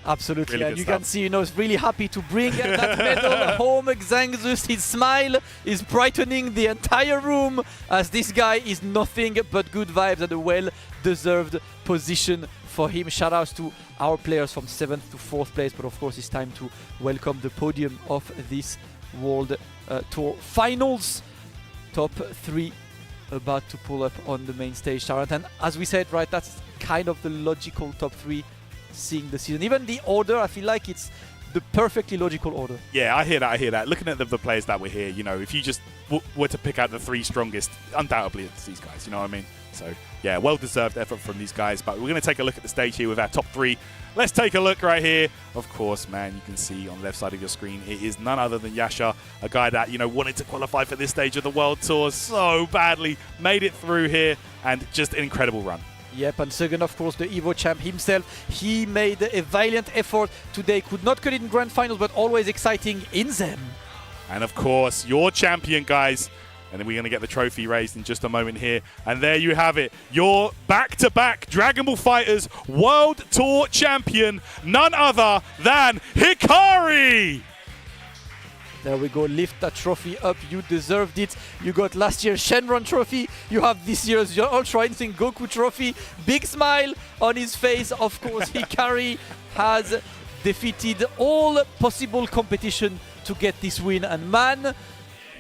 Absolutely, really and you can see, you know, he's really happy to bring that medal home. Xanxus, his smile is brightening the entire room as this guy is nothing but good vibes and a well-deserved position for him. Shout outs to our players from 7th to 4th place, but of course it's time to welcome the podium of this World Tour Finals. Top 3 about to pull up on the main stage, Tarrant. And as we said, right, that's kind of the logical top 3 seeing the season. Even the order, I feel like it's the perfectly logical order. Yeah, I hear that. Looking at the players that were here, you know, if you just were to pick out the 3 strongest, undoubtedly it's these guys, you know what I mean? So, yeah, well-deserved effort from these guys. But we're going to take a look at the stage here with our top 3. Let's take a look right here. Of course, man, you can see on the left side of your screen, it is none other than Yasha, a guy that, you know, wanted to qualify for this stage of the World Tour so badly, made it through here, and just an incredible run. Yep, and second, of course, the Evo champ himself. He made a valiant effort today. Could not get it in Grand Finals, but always exciting, Inzem. And of course, your champion, guys. And then we're going to get the trophy raised in just a moment here. And there you have it. Your back-to-back Dragon Ball Fighters World Tour champion, none other than Hikari! There we go, lift that trophy up, you deserved it. You got last year's Shenron trophy, you have this year's Ultra Instinct Goku trophy. Big smile on his face, of course. Hikari has defeated all possible competition to get this win. And man,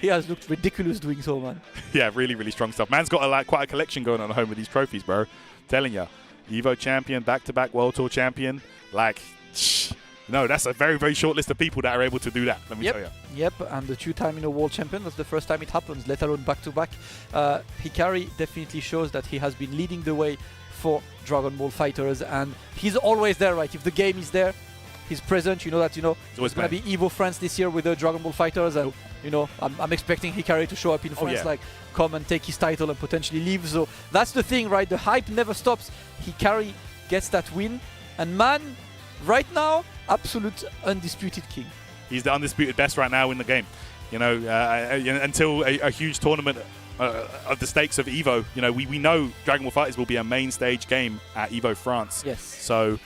he has looked ridiculous doing so, man. Yeah, really, really strong stuff. Man's got quite a collection going on at home with these trophies, bro. Telling ya. Evo champion, back-to-back World Tour champion. Like, no, that's a very, very short list of people that are able to do that, let me tell you. Yep, and the two-time world champion, that's the first time it happens, let alone back-to-back. Hikari definitely shows that he has been leading the way for Dragon Ball FighterZ, and he's always there, right? If the game is there, he's present. You know that, it's going to be Evo France this year with the Dragon Ball FighterZ, and, I'm expecting Hikari to show up in France, like, come and take his title and potentially leave. So that's the thing, right? The hype never stops. Hikari gets that win, and man, right now, absolute undisputed king. He's the undisputed best right now in the game. Until a huge tournament of the stakes of Evo, we know Dragon Ball FighterZ will be a main stage game at Evo France. Yes. So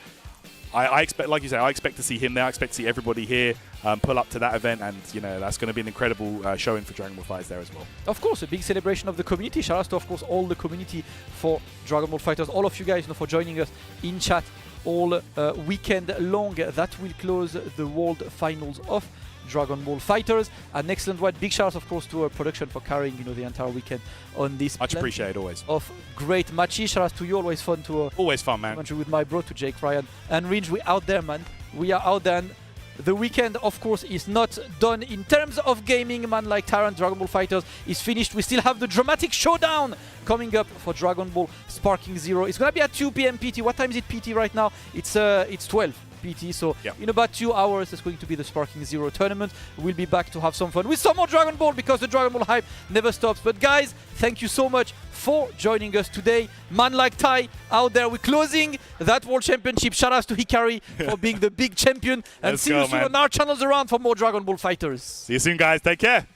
I expect, like you say, I expect to see him there. I expect to see everybody here pull up to that event, and that's going to be an incredible showing for Dragon Ball FighterZ there as well. Of course, a big celebration of the community. Shout out to, of course, all the community for Dragon Ball FighterZ, all of you guys, for joining us in chat all weekend long. That will close the World Finals of Dragon Ball FighterZ. An excellent one. Big shout out, of course, to our production for carrying the entire weekend on this. Much appreciated, always. Of great matches. Shout out to you. Always fun to always fun, man. With my bro, to Jake Ryan and Ringe. We out there, man. We are out there. And the weekend, of course, is not done in terms of gaming. Man like Tyrant, Dragon Ball FighterZ is finished. We still have the dramatic showdown coming up for Dragon Ball Sparking Zero. It's gonna be at 2 p.m. PT. What time is it PT right now? It's 12 PT. So in about 2 hours, there's going to be the Sparking Zero tournament. We'll be back to have some fun with some more Dragon Ball, because the Dragon Ball hype never stops. But guys, thank you so much for joining us today. Man like Ty out there, we're closing that World Championship. Shout outs to Hikari for being the big champion. And see you soon on our channels around for more Dragon Ball FighterZ. See you soon, guys. Take care.